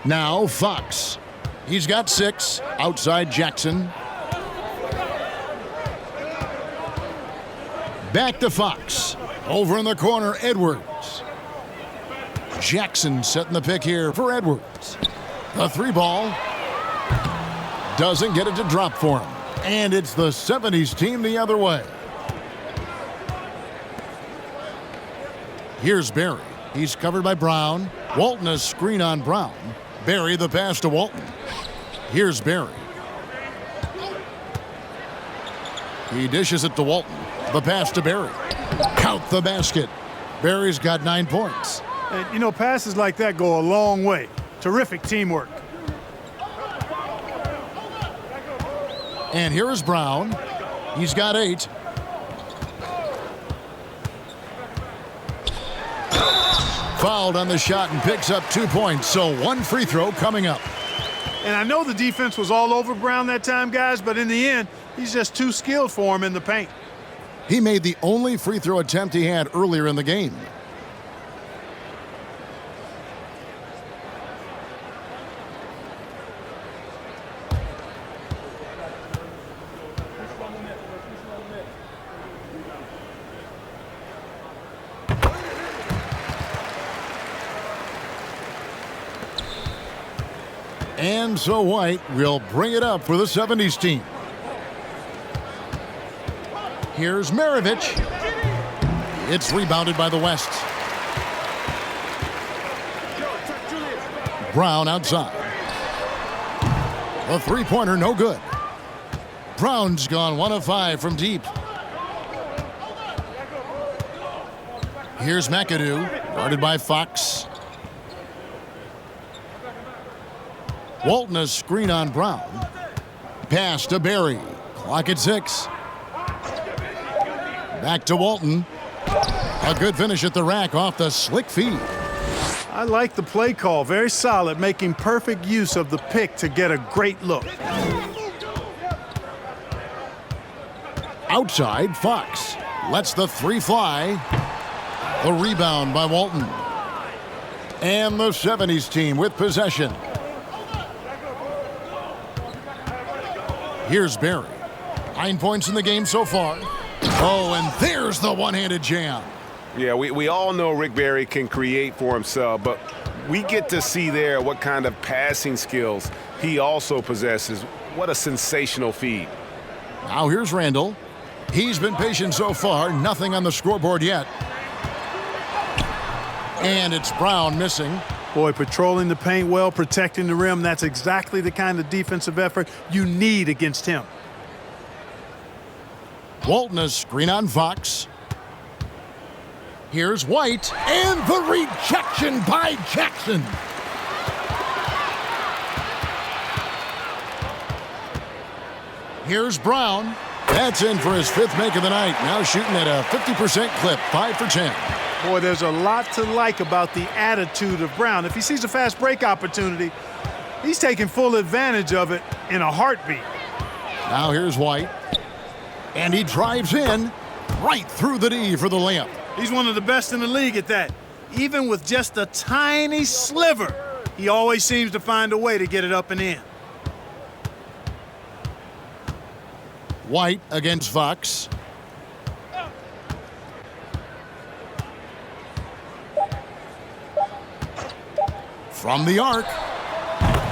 Now Fox. He's got 6 outside Jackson. Back to Fox. Over in the corner, Edwards. Jackson setting the pick here for Edwards. The 3 ball. Doesn't get it to drop for him. And it's the 70s team the other way. Here's Barry. He's covered by Brown. Walton a screen on Brown. Barry the pass to Walton. Here's Barry. He dishes it to Walton. The pass to Barry. Count the basket. Barry's got 9 points. And, you know, passes like that go a long way. Terrific teamwork. And here is Brown. He's got 8. Fouled on the shot and picks up 2 points. So 1 free throw coming up. And I know the defense was all over Brown that time, guys, but in the end, he's just too skilled for him in the paint. He made the only free throw attempt he had earlier in the game. And so White will bring it up for the 70s team. Here's Maravich. It's rebounded by the West. Brown outside. The three-pointer no good. Brown's gone 1 of 5 from deep. Here's McAdoo, guarded by Fox. Walton a screen on Brown. Pass to Barry. Clock at 6. Back to Walton. A good finish at the rack off the slick feed. I like the play call. Very solid, making perfect use of the pick to get a great look. Outside, Fox lets the 3 fly. The rebound by Walton. And the 70s team with possession. Here's Barry. 9 points in the game so far. Oh, and there's the one-handed jam. Yeah, we all know Rick Barry can create for himself, but we get to see there what kind of passing skills he also possesses. What a sensational feed. Now here's Randall. He's been patient so far. Nothing on the scoreboard yet. And it's Brown missing. Boy, patrolling the paint well, protecting the rim. That's exactly the kind of defensive effort you need against him. Walton a screen on Fox. Here's White, and the rejection by Jackson. Here's Brown. That's in for his 5th make of the night. Now shooting at a 50% clip, 5 for 10. Boy, there's a lot to like about the attitude of Brown. If he sees a fast break opportunity, he's taking full advantage of it in a heartbeat. Now here's White. And he drives in right through the D for the layup. He's one of the best in the league at that. Even with just a tiny sliver, he always seems to find a way to get it up and in. White against Fox. From the arc.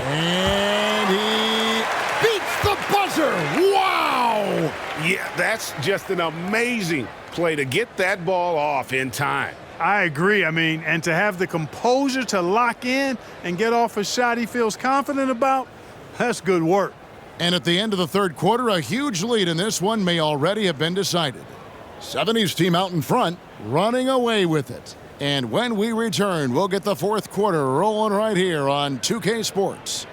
And he beats the buzzer. Wow! Yeah, that's just an amazing play to get that ball off in time. I agree. I mean, and to have the composure to lock in and get off a shot he feels confident about, that's good work. And at the end of the third quarter, a huge lead in this one may already have been decided. 70s team out in front, running away with it. And when we return, we'll get the fourth quarter rolling right here on 2K Sports.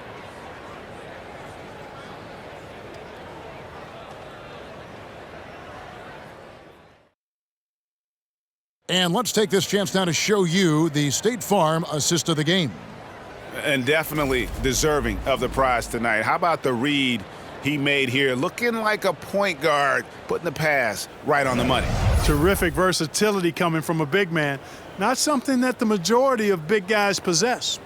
And let's take this chance now to show you the State Farm assist of the game. And definitely deserving of the prize tonight. How about the read he made here? Looking like a point guard, putting the pass right on the money. Terrific versatility coming from a big man. Not something that the majority of big guys possess.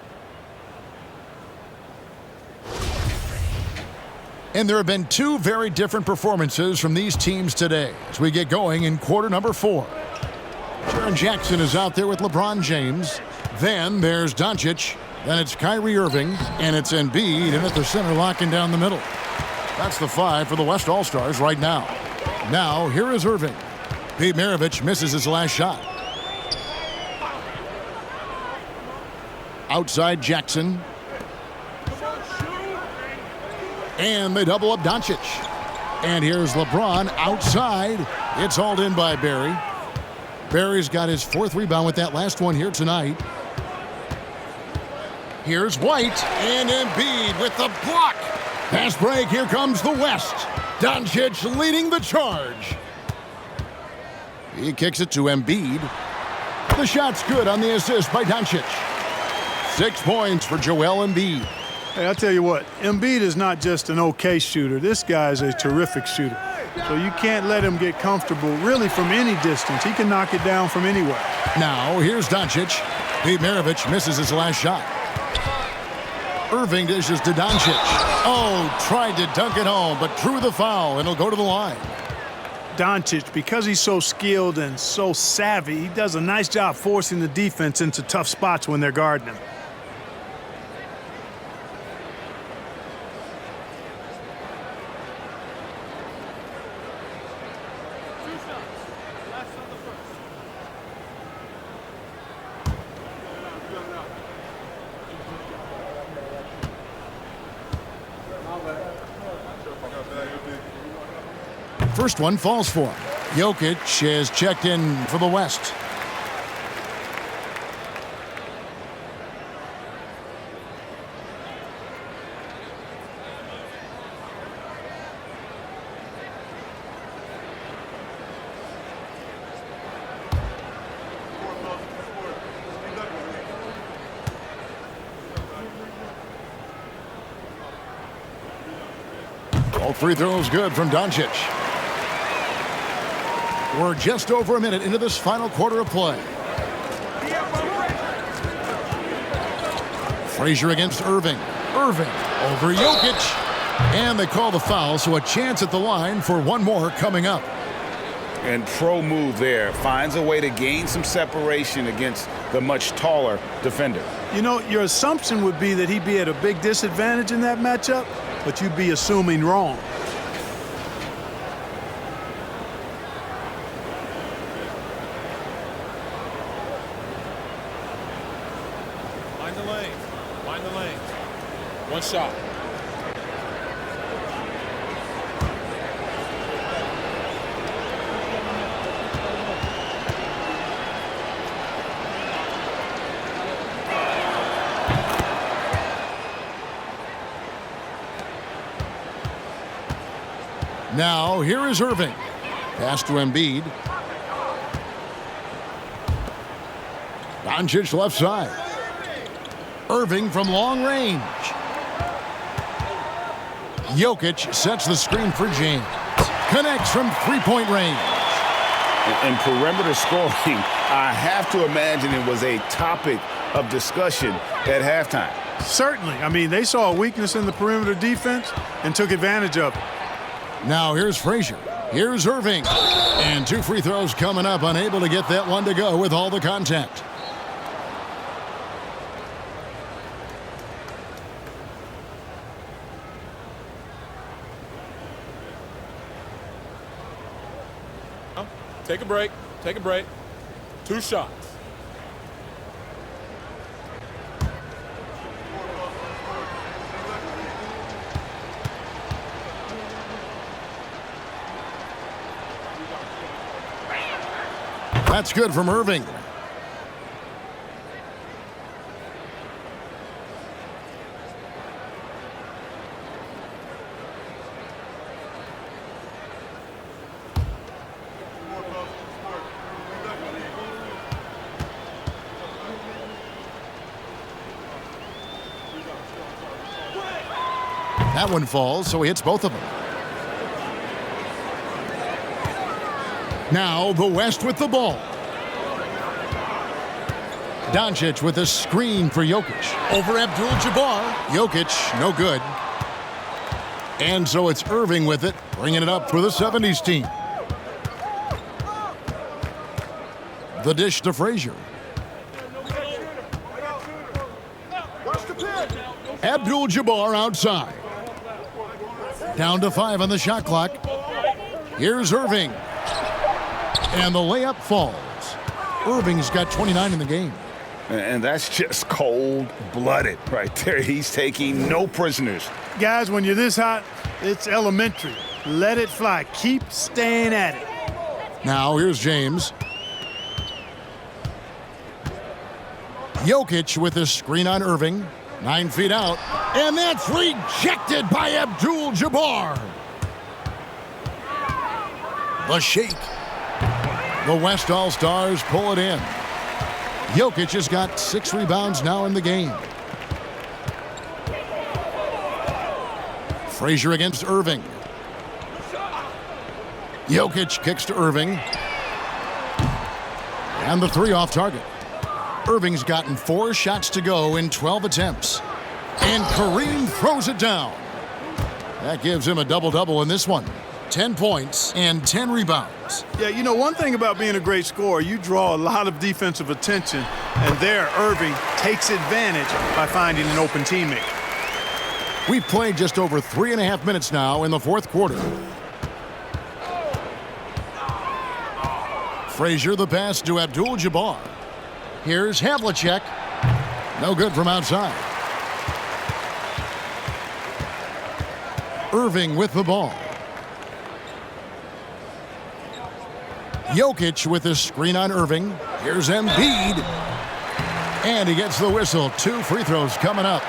And there have been two very different performances from these teams today as we get going in quarter number 4. Jaren Jackson is out there with LeBron James. Then there's Doncic. Then it's Kyrie Irving. And it's Embiid in at the center, locking down the middle. That's the 5 for the West All-Stars right now. Now, here is Irving. Pete Maravich misses his last shot. Outside Jackson. And they double up Doncic. And here's LeBron outside. It's hauled in by Barry. Barry's got his 4th rebound with that last one here tonight. Here's White and Embiid with the block. Pass break, here comes the West. Doncic leading the charge. He kicks it to Embiid. The shot's good on the assist by Doncic. 6 points for Joel Embiid. Hey, I'll tell you what, Embiid is not just an okay shooter. This guy is a terrific shooter. So you can't let him get comfortable really from any distance. He can knock it down from anywhere. Now, here's Doncic. Pete Maravich misses his last shot. Irving dishes to Doncic. Oh, tried to dunk it home, but drew the foul, and he'll go to the line. Doncic, because he's so skilled and so savvy, he does a nice job forcing the defense into tough spots when they're guarding him. First one falls for him. Jokic is checked in for the West. All free throws good from Doncic. We're just over a minute into this final quarter of play. Frazier against Irving. Irving over Jokic. And they call the foul, so a chance at the line for one more coming up. And pro move there. Finds a way to gain some separation against the much taller defender. You know, your assumption would be that he'd be at a big disadvantage in that matchup, but you'd be assuming wrong. Find the lane. One shot. Now, here is Irving. Pass to Embiid. Doncic left side. Irving from long range. Jokic sets the screen for James. Connects from three-point range. In perimeter scoring, I have to imagine it was a topic of discussion at halftime. Certainly. I mean, they saw a weakness in the perimeter defense and took advantage of it. Now here's Frazier. Here's Irving. And 2 free throws coming up, unable to get that one to go with all the contact. Take a break. 2 shots. That's good from Irving. That one falls, so he hits both of them. Now the West with the ball. Doncic with a screen for Jokic. Over Abdul-Jabbar. Jokic, no good. And so it's Irving with it, bringing it up for the 70s team. The dish to Frazier. Abdul-Jabbar outside. Down to 5 on the shot clock. Here's Irving. And the layup falls. Irving's got 29 in the game. And that's just cold-blooded right there. He's taking no prisoners. Guys, when you're this hot, it's elementary. Let it fly. Keep staying at it. Now here's James. Jokic with a screen on Irving. 9 feet out. And that's rejected by Abdul-Jabbar. The shake. The West All-Stars pull it in. Jokic has got 6 rebounds now in the game. Frazier against Irving. Jokic kicks to Irving. And the 3 off target. Irving's gotten 4 shots to go in 12 attempts. And Kareem throws it down. That gives him a double-double in this one. 10 points and 10 rebounds. Yeah, you know, one thing about being a great scorer, you draw a lot of defensive attention. And there, Irving takes advantage by finding an open teammate. We've played just over 3.5 minutes now in the 4th quarter. Frazier the pass to Abdul-Jabbar. Here's Havlicek. No good from outside. Irving with the ball. Jokic with a screen on Irving. Here's Embiid. And he gets the whistle. 2 free throws coming up.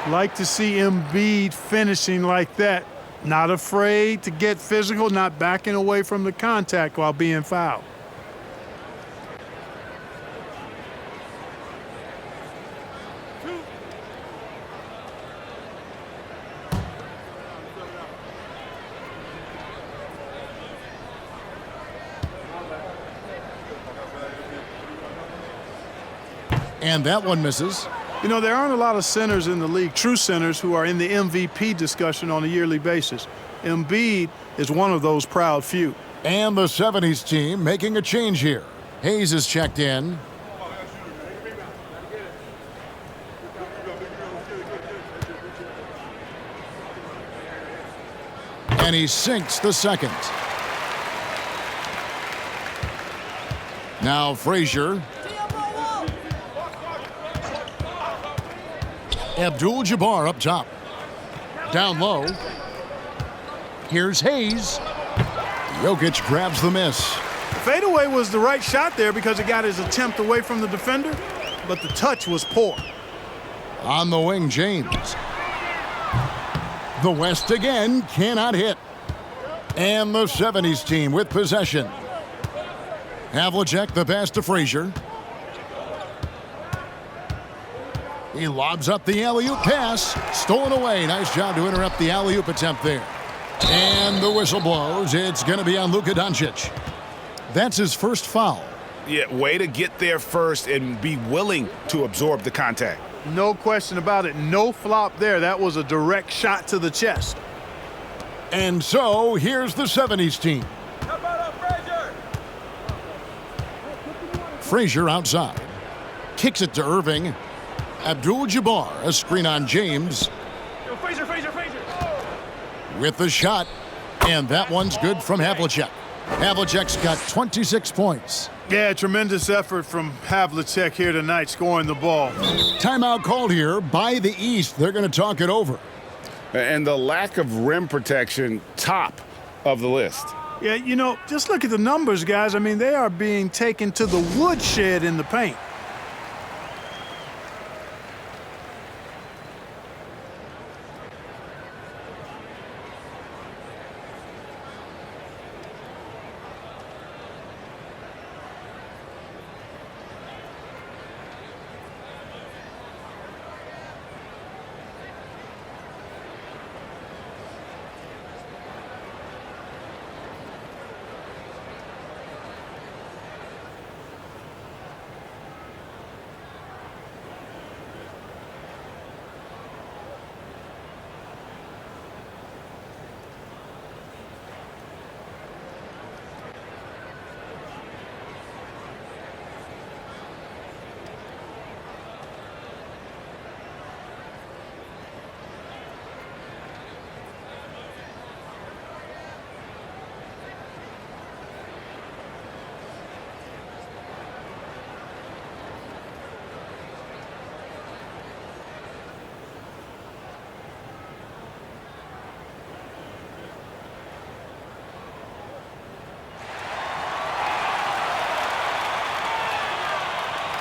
Like to see Embiid finishing like that. Not afraid to get physical, not backing away from the contact while being fouled. And that one misses. You know, there aren't a lot of centers in the league, true centers, who are in the MVP discussion on a yearly basis. Embiid is one of those proud few. And the 70s team making a change here. Hayes is checked in. And he sinks the second. Now Frazier. Abdul-Jabbar up top. Down low. Here's Hayes. Jokic grabs the miss. Fadeaway was the right shot there because it got his attempt away from the defender, but the touch was poor. On the wing, James. The West again cannot hit. And the 70s team with possession. Havlicek the pass to Frazier. He lobs up the alley-oop pass. Stolen away. Nice job to interrupt the alley-oop attempt there. And the whistle blows. It's going to be on Luka Doncic. That's his first foul. Yeah, way to get there first and be willing to absorb the contact. No question about it. No flop there. That was a direct shot to the chest. And so here's the 70s team. Frazier outside. Kicks it to Irving. Abdul-Jabbar, a screen on James. Frazier. With the shot. And that one's good from Havlicek. Havlicek's got 26 points. Yeah, tremendous effort from Havlicek here tonight, scoring the ball. Timeout called here by the East. They're going to talk it over. And the lack of rim protection, top of the list. Yeah, you know, just look at the numbers, guys. I mean, they are being taken to the woodshed in the paint.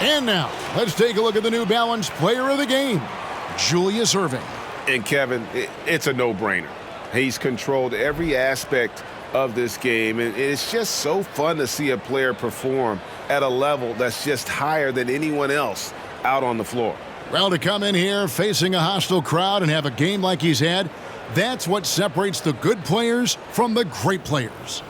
And now, let's take a look at the New Balance player of the game, Julius Erving. And Kevin, it's a no-brainer. He's controlled every aspect of this game, and it's just so fun to see a player perform at a level that's just higher than anyone else out on the floor. Well, to come in here facing a hostile crowd and have a game like he's had, that's what separates the good players from the great players.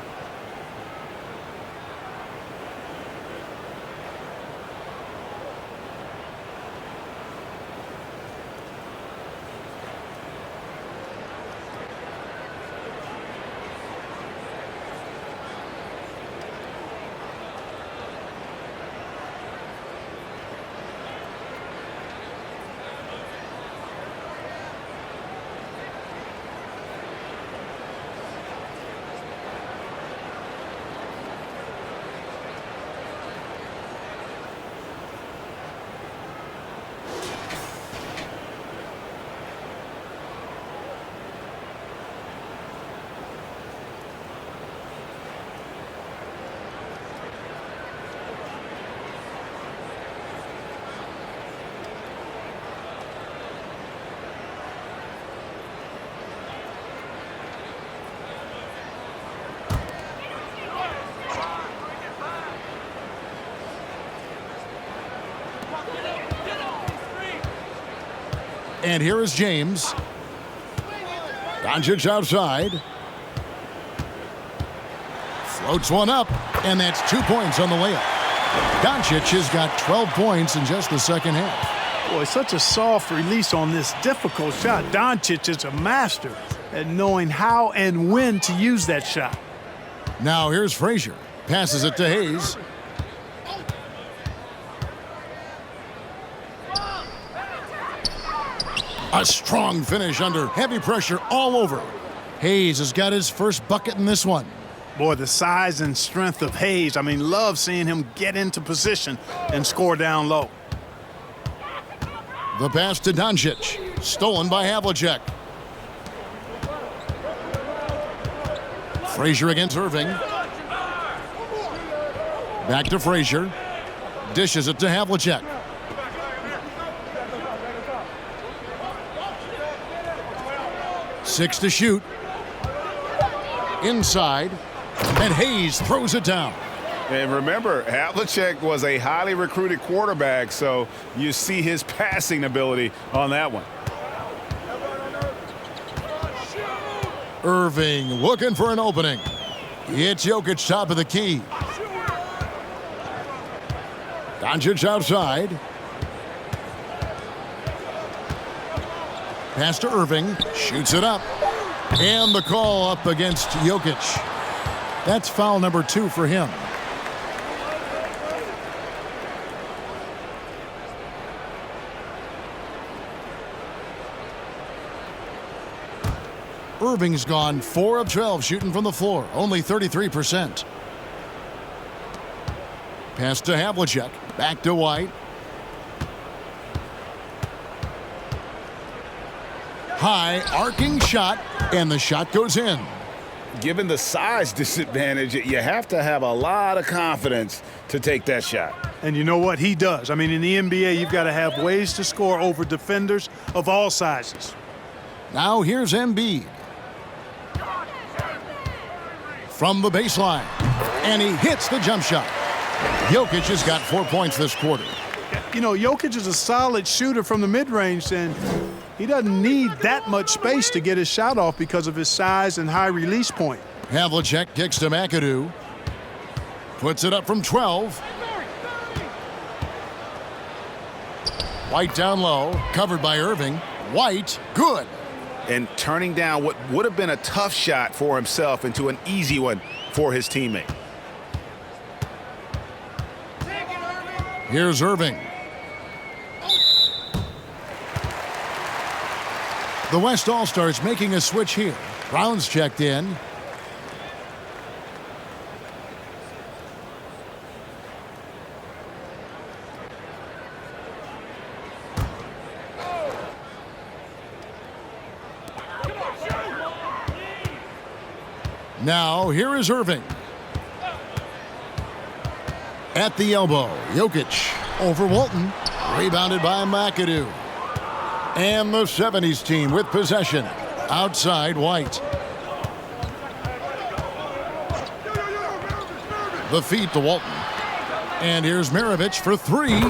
And here is James. Doncic outside. Floats one up, and that's 2 points on the layup. Doncic has got 12 points in just the second half. Boy, such a soft release on this difficult shot. Doncic is a master at knowing how and when to use that shot. Now here's Frazier. Passes it to Hayes. A strong finish under heavy pressure all over. Hayes has got his first bucket in this one. Boy, the size and strength of Hayes. I mean, love seeing him get into position and score down low. The pass to Doncic. Stolen by Havlicek. Frazier against Erving. Back to Frazier. Dishes it to Havlicek. Six to shoot. Inside. And Hayes throws it down. And remember, Havlicek was a highly recruited quarterback, so you see his passing ability on that one. Erving looking for an opening. It's Jokic top of the key. Doncic outside. Pass to Erving. Shoots it up. And the call up against Jokic. That's foul number 2 for him. Erving's gone 4 of 12 shooting from the floor, only 33%. Pass to Havlicek, back to White. High arcing shot, and the shot goes in. given the size disadvantage, you have to have a lot of confidence to take that shot. And you know what? He does. I mean, in the NBA, you've got to have ways to score over defenders of all sizes. Now here's Embiid. From the baseline. And he hits the jump shot. Jokic has got 4 points this quarter. You know, Jokic is a solid shooter from the mid-range, and he doesn't need that much space to get his shot off because of his size and high release point. Havlicek kicks to McAdoo. Puts it up from 12. White down low, covered by Irving. White, good. And turning down what would have been a tough shot for himself into an easy one for his teammate. Here's Irving. The West All-Stars making a switch here. Brown's checked in. Now, here is Irving. At the elbow, Jokic over Walton. Rebounded by McAdoo. And the 70s team with possession. Outside, White. The feed to Walton. And here's Maravich for three.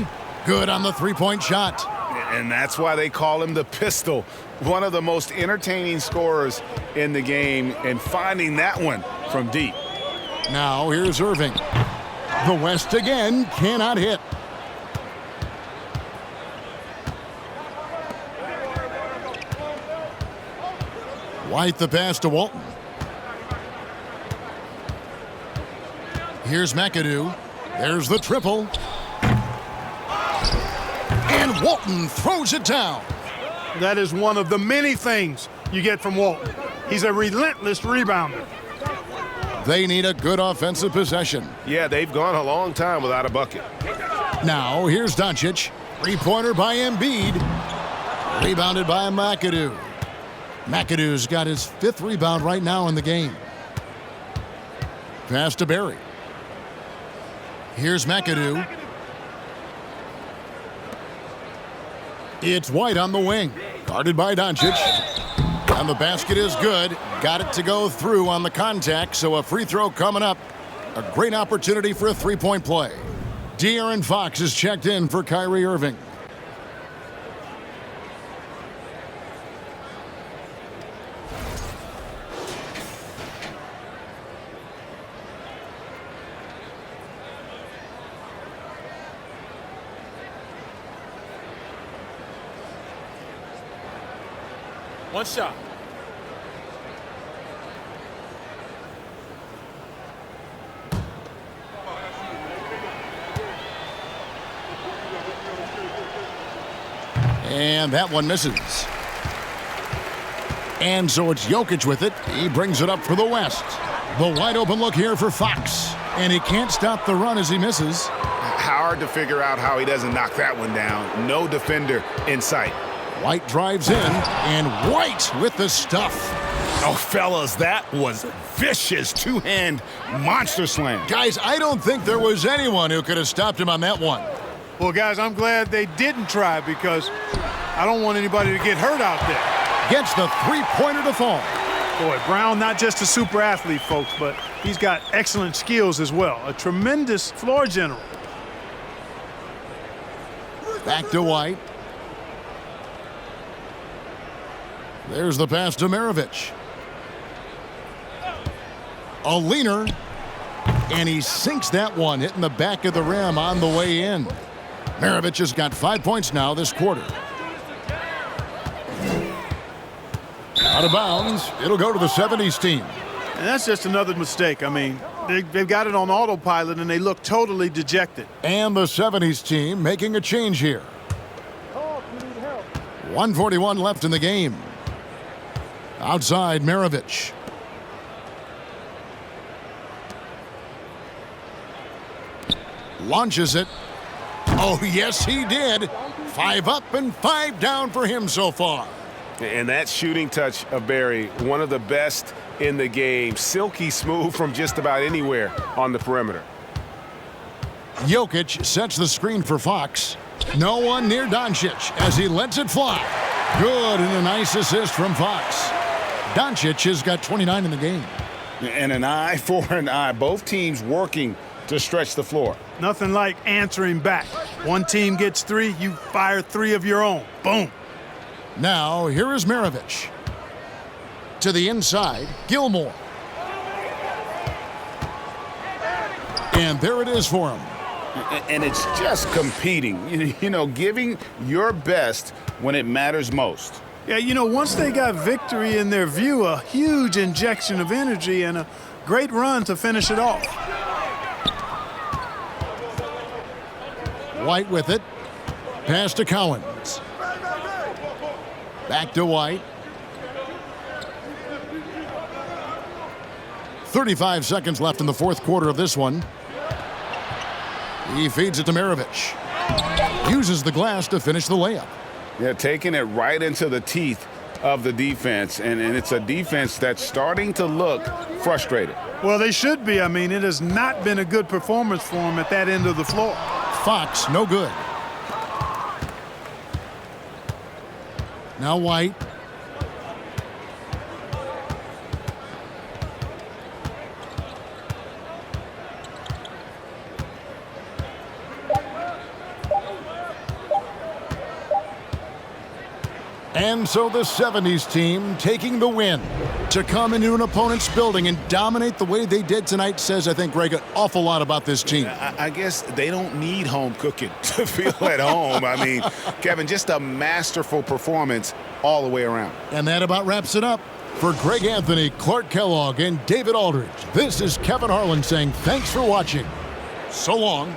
Good on the three-point shot. And that's why they call him the Pistol. One of the most entertaining scorers in the game, and finding that one from deep. Now here's Irving. The West again cannot hit. White the pass to Walton. Here's McAdoo. There's the triple. And Walton throws it down. That is one of the many things you get from Walton. He's a relentless rebounder. They need a good offensive possession. Yeah, they've gone a long time without a bucket. Now here's Doncic. Three-pointer by Embiid. Rebounded by McAdoo. McAdoo's got his fifth rebound right now in the game. Pass to Barry. Here's McAdoo. It's White on the wing. Guarded by Doncic. And the basket is good. Got it to go through on the contact, so a free throw coming up. A great opportunity for a three-point play. De'Aaron Fox is checked in for Kyrie Irving. One shot. And that one misses. And so it's Jokic with it. He brings it up for the West. The wide open look here for Fox. And he can't stop the run as he misses. Hard to figure out how he doesn't knock that one down. No defender in sight. White drives in, and White with the stuff. Oh, fellas, that was vicious two-hand monster slam. Guys, I don't think there was anyone who could have stopped him on that one. Well, guys, I'm glad they didn't try because I don't want anybody to get hurt out there. Gets the three-pointer to fall. Boy, Brown, not just a super athlete, folks, but he's got excellent skills as well. A tremendous floor general. Back to White. There's the pass to Maravich. A leaner. And he sinks that one, hitting the back of the rim on the way in. Maravich has got 5 points now this quarter. Out of bounds. It'll go to the 70s team. And that's just another mistake. I mean, they've got it on autopilot, and they look totally dejected. And the 70s team making a change here. 1:41 left in the game. Outside, Maravich. Launches it. Oh, yes, he did. 5 up and 5 down for him so far. And that shooting touch of Barry, one of the best in the game. Silky smooth from just about anywhere on the perimeter. Jokic sets the screen for Fox. No one near Doncic as he lets it fly. Good, and a nice assist from Fox. Doncic has got 29 in the game. And an eye for an eye. Both teams working to stretch the floor. Nothing like answering back. One team gets 3, you fire 3 of your own. Boom. Now, here is Maravich. To the inside, Gilmore. And there it is for him. And it's just competing, you know, giving your best when it matters most. Yeah, you know, once they got victory in their view, a huge injection of energy and a great run to finish it off. White with it. Pass to Collins. Back to White. 35 seconds left in the fourth quarter of this one. He feeds it to Maravich. Uses the glass to finish the layup. Yeah, taking it right into the teeth of the defense. And it's a defense that's starting to look frustrated. Well, they should be. I mean, it has not been a good performance for them at that end of the floor. Fox, no good. Now White. And so the 70s team taking the win. To come into an opponent's building and dominate the way they did tonight says, I think, Greg, an awful lot about this team. I guess they don't need home cooking to feel at home. I mean, Kevin, just a masterful performance all the way around. And that about wraps it up. For Greg Anthony, Clark Kellogg, and David Aldridge, this is Kevin Harlan saying thanks for watching. So long.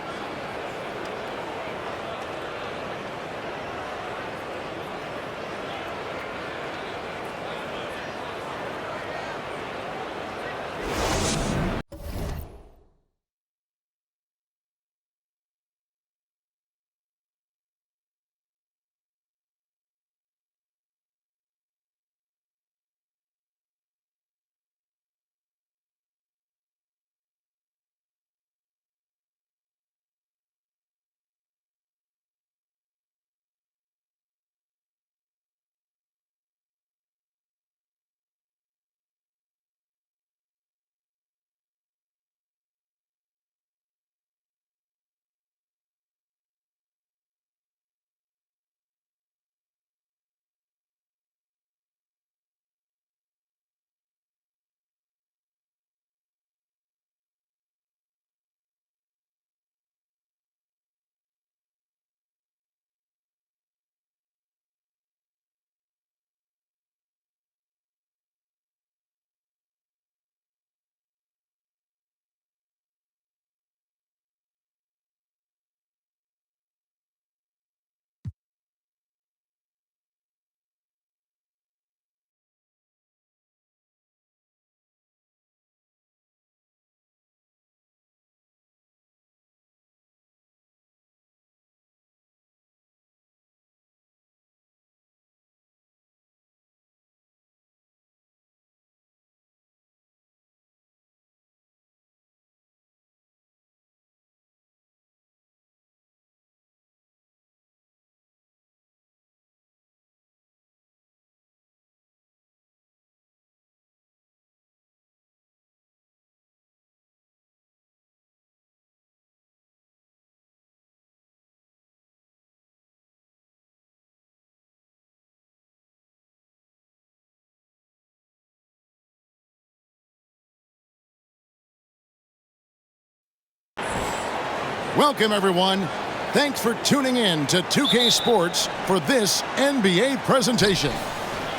Welcome, everyone. Thanks for tuning in to 2K Sports for this NBA presentation.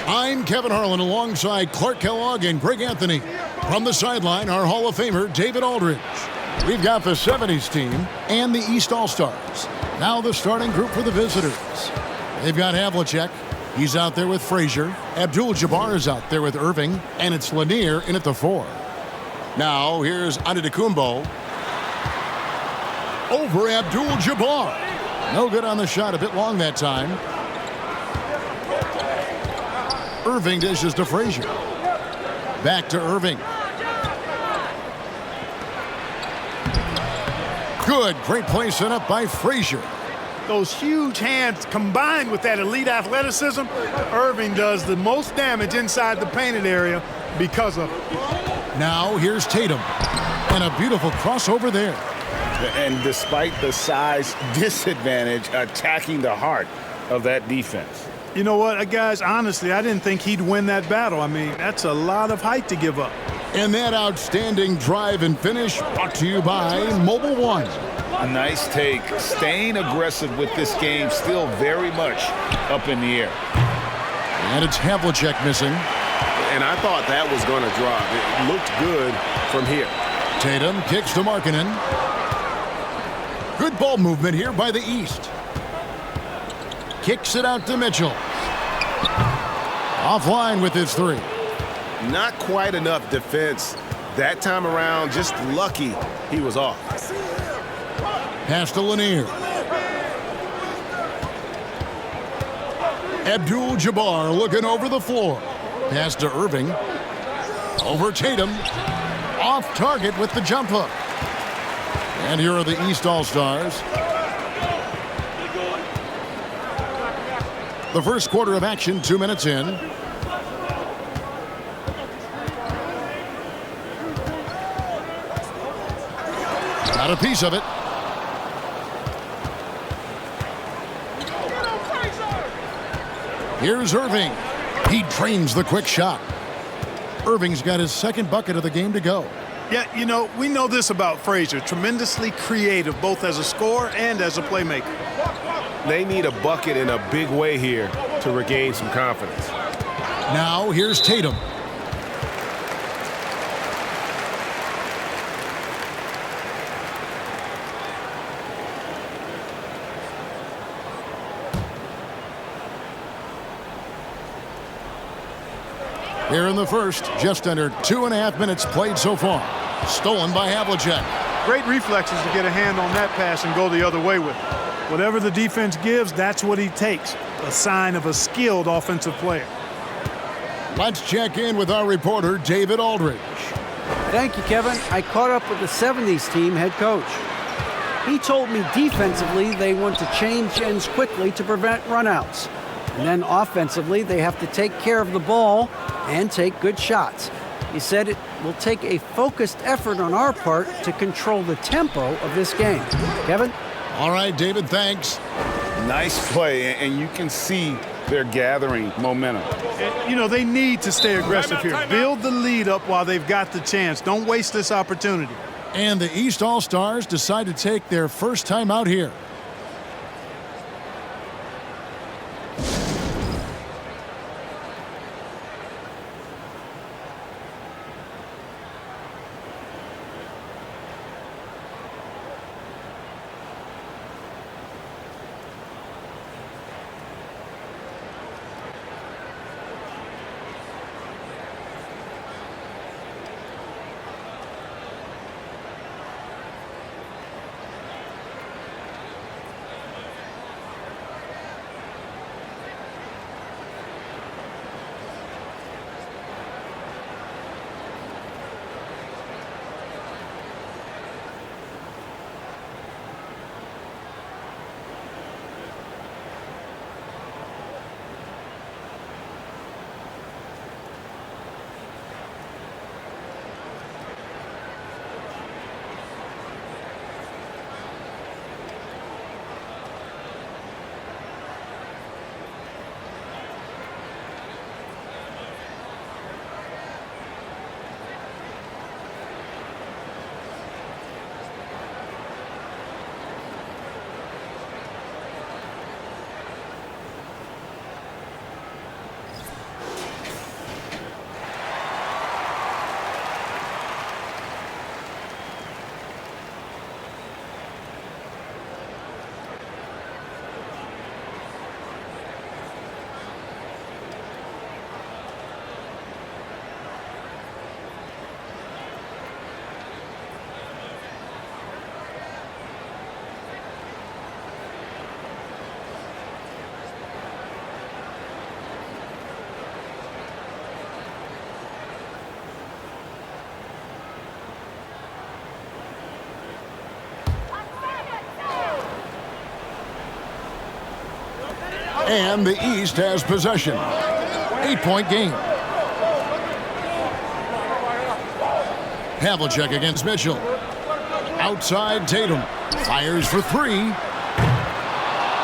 I'm Kevin Harlan alongside Clark Kellogg and Greg Anthony. From the sideline, our Hall of Famer, David Aldridge. We've got the 70s team and the East All-Stars. Now the starting group for the visitors. They've got Havlicek. He's out there with Frazier. Abdul-Jabbar is out there with Irving. And it's Lanier in at the 4. Now here's Antetokounmpo. Over Abdul-Jabbar. No good on the shot, a bit long that time. Irving dishes to Frazier. Back to Irving. Good. Great play set up by Frazier. Those huge hands combined with that elite athleticism, Irving does the most damage inside the painted area because of it. Now here's Tatum. And a beautiful crossover there. And despite the size disadvantage, attacking the heart of that defense. You know what, guys, honestly, I didn't think he'd win that battle. I mean, that's a lot of height to give up. And that outstanding drive and finish brought to you by Mobile One. A nice take. Staying aggressive with this game, still very much up in the air. And it's Havlicek missing. And I thought that was going to drop. It looked good from here. Tatum kicks to Markkanen. Good ball movement here by the East. Kicks it out to Mitchell. Offline with his three. Not quite enough defense that time around. Just lucky he was off. Pass to Lanier. Abdul-Jabbar looking over the floor. Pass to Irving. Over Tatum. Off target with the jump hook. And here are the East All-Stars. The first quarter of action, 2 minutes in. Got a piece of it. Here's Irving. He drains the quick shot. Irving's got his second bucket of the game to go. Yeah, you know, we know this about Frazier. Tremendously creative, both as a scorer and as a playmaker. They need a bucket in a big way here to regain some confidence. Now here's Tatum. Here in the first, just under 2.5 minutes played so far. Stolen by Havlicek. Great reflexes to get a hand on that pass and go the other way with it. Whatever the defense gives, that's what he takes. A sign of a skilled offensive player. Let's check in with our reporter, David Aldridge. Thank you, Kevin. I caught up with the 70s team head coach. He told me defensively they want to change ends quickly to prevent runouts. And then offensively, they have to take care of the ball and take good shots. He said it will take a focused effort on our part to control the tempo of this game. Kevin? All right, David, thanks. Nice play, and you can see they're gathering momentum. And, you know, they need to stay aggressive here. Build the lead up while they've got the chance. Don't waste this opportunity. And the East All-Stars decide to take their first time out here. And the East has possession. 8-point game. Havlicek against Mitchell. Outside Tatum. Fires for three.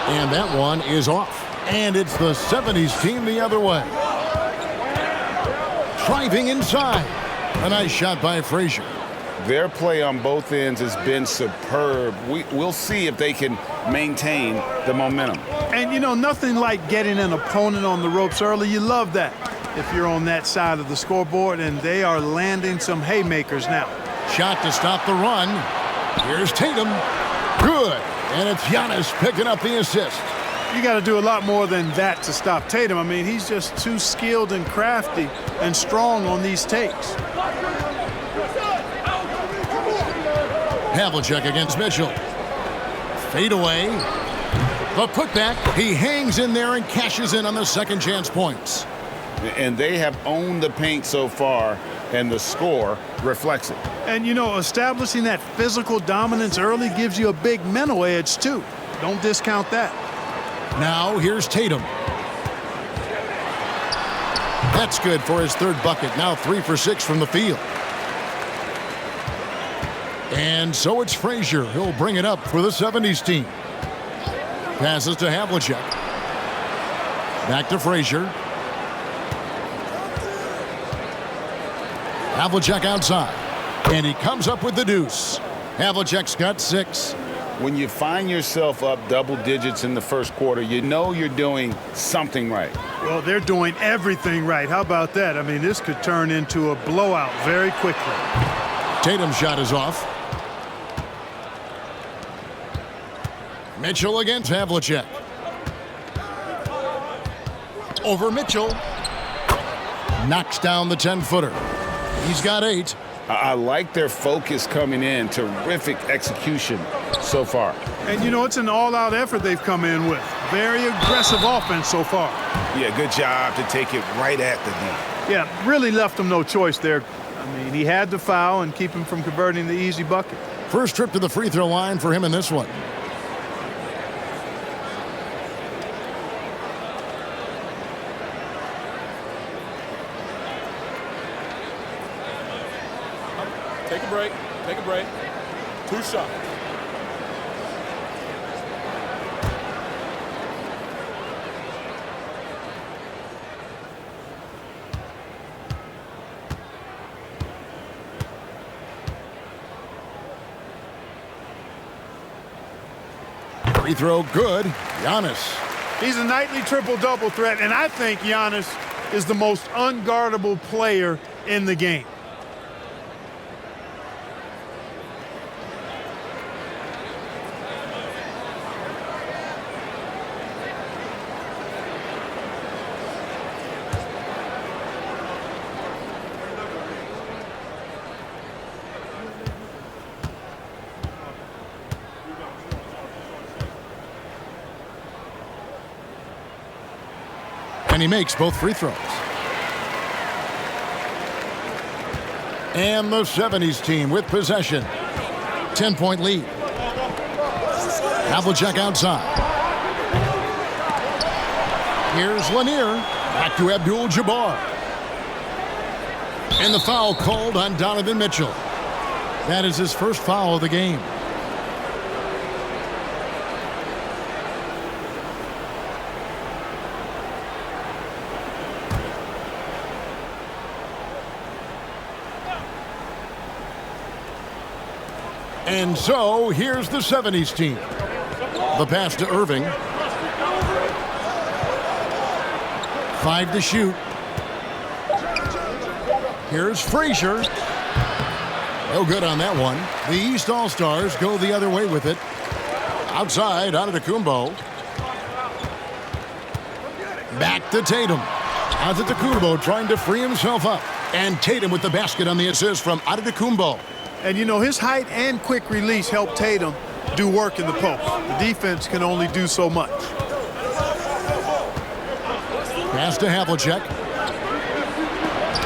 And that one is off. And it's the 70s team the other way. Driving inside. A nice shot by Frazier. Their play on both ends has been superb. We'll see if they can maintain the momentum. And, you know, nothing like getting an opponent on the ropes early. You love that if you're on that side of the scoreboard, and they are landing some haymakers now. Shot to stop the run. Here's Tatum. Good. And it's Giannis picking up the assist. You got to do a lot more than that to stop Tatum. I mean, he's just too skilled and crafty and strong on these takes. Havlicek against Mitchell. Fade away. The putback. He hangs in there and cashes in on the second chance points. And they have owned the paint so far, and the score reflects it. And, you know, establishing that physical dominance early gives you a big mental edge, too. Don't discount that. Now here's Tatum. That's good for his third bucket. Now 3 for 6 from the field. And so it's Frazier. He'll bring it up for the 70s team. Passes to Havlicek. Back to Frazier. Havlicek outside. And he comes up with the deuce. Havlicek's got 6. When you find yourself up double digits in the first quarter, you know you're doing something right. Well, they're doing everything right. How about that? I mean, this could turn into a blowout very quickly. Tatum's shot is off. Mitchell against Havlicek. Over Mitchell. Knocks down the 10-footer. He's got 8. I like their focus coming in. Terrific execution so far. And, you know, it's an all-out effort they've come in with. Very aggressive offense so far. Yeah, good job to take it right at the net. Yeah, really left him no choice there. I mean, he had to foul and keep him from converting the easy bucket. First trip to the free throw line for him in this one. Take a break. Take a break. 2 shots. Free throw good. Giannis. He's a nightly triple-double threat, and I think Giannis is the most unguardable player in the game. And he makes both free throws. And the 70s team with possession. 10-point lead. Havlicek outside. Here's Lanier. Back to Abdul-Jabbar. And the foul called on Donovan Mitchell. That is his first foul of the game. And so, here's the 70s team. The pass to Irving. 5 to shoot. Here's Frazier. No good on that one. The East All-Stars go the other way with it. Outside, Antetokounmpo. Back to Tatum. Antetokounmpo trying to free himself up. And Tatum with the basket on the assist from Antetokounmpo. And, you know, his height and quick release help Tatum do work in the post. The defense can only do so much. Pass to Havlicek.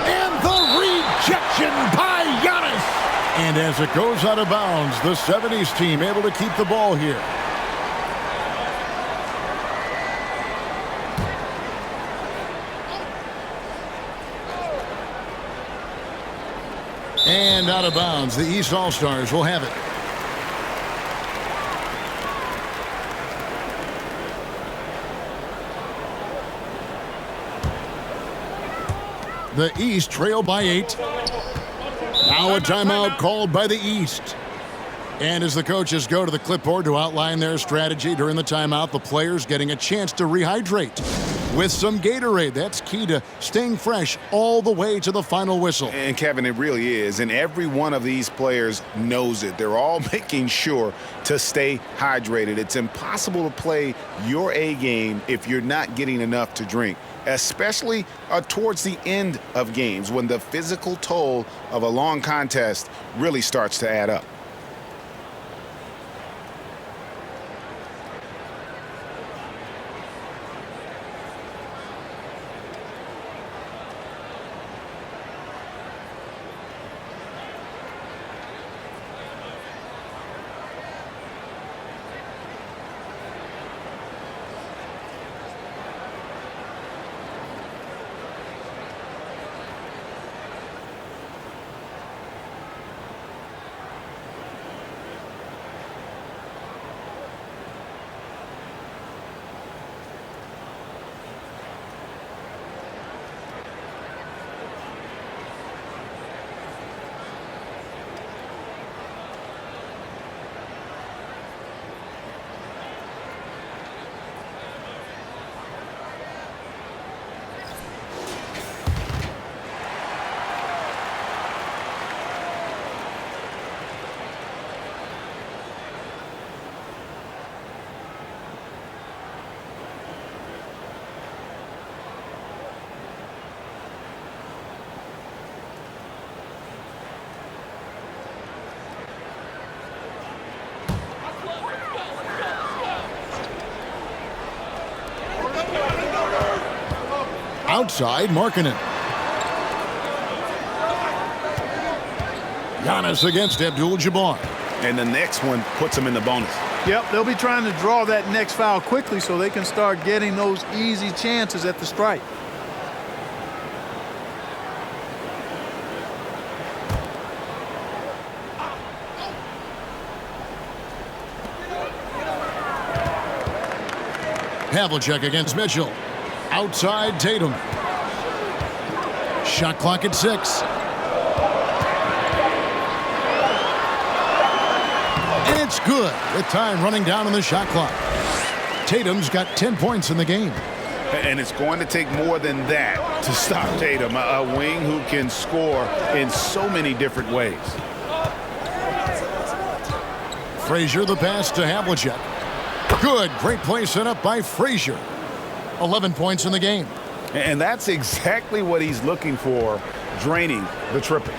And the rejection by Giannis. And as it goes out of bounds, the 70s team able to keep the ball here. And out of bounds. The East All-Stars will have it. The East trail by 8. Now a timeout called by the East. And as the coaches go to the clipboard to outline their strategy during the timeout, the players getting a chance to rehydrate with some Gatorade. That's key to staying fresh all the way to the final whistle. And Kevin, it really is. And every one of these players knows it. They're all making sure to stay hydrated. It's impossible to play your A game if you're not getting enough to drink, especially towards the end of games when the physical toll of a long contest really starts to add up. Outside, Markkanen. Giannis against Abdul-Jabbar. And the next one puts him in the bonus. Yep, they'll be trying to draw that next foul quickly so they can start getting those easy chances at the stripe. Havlicek against Mitchell. Outside, Tatum. Shot clock at 6. And it's good with time running down on the shot clock. Tatum's got 10 points in the game. And it's going to take more than that to stop Tatum, a wing who can score in so many different ways. Frazier, the pass to Havlicek. Good, great play set up by Frazier. 11 points in the game. And that's exactly what he's looking for, draining the triple.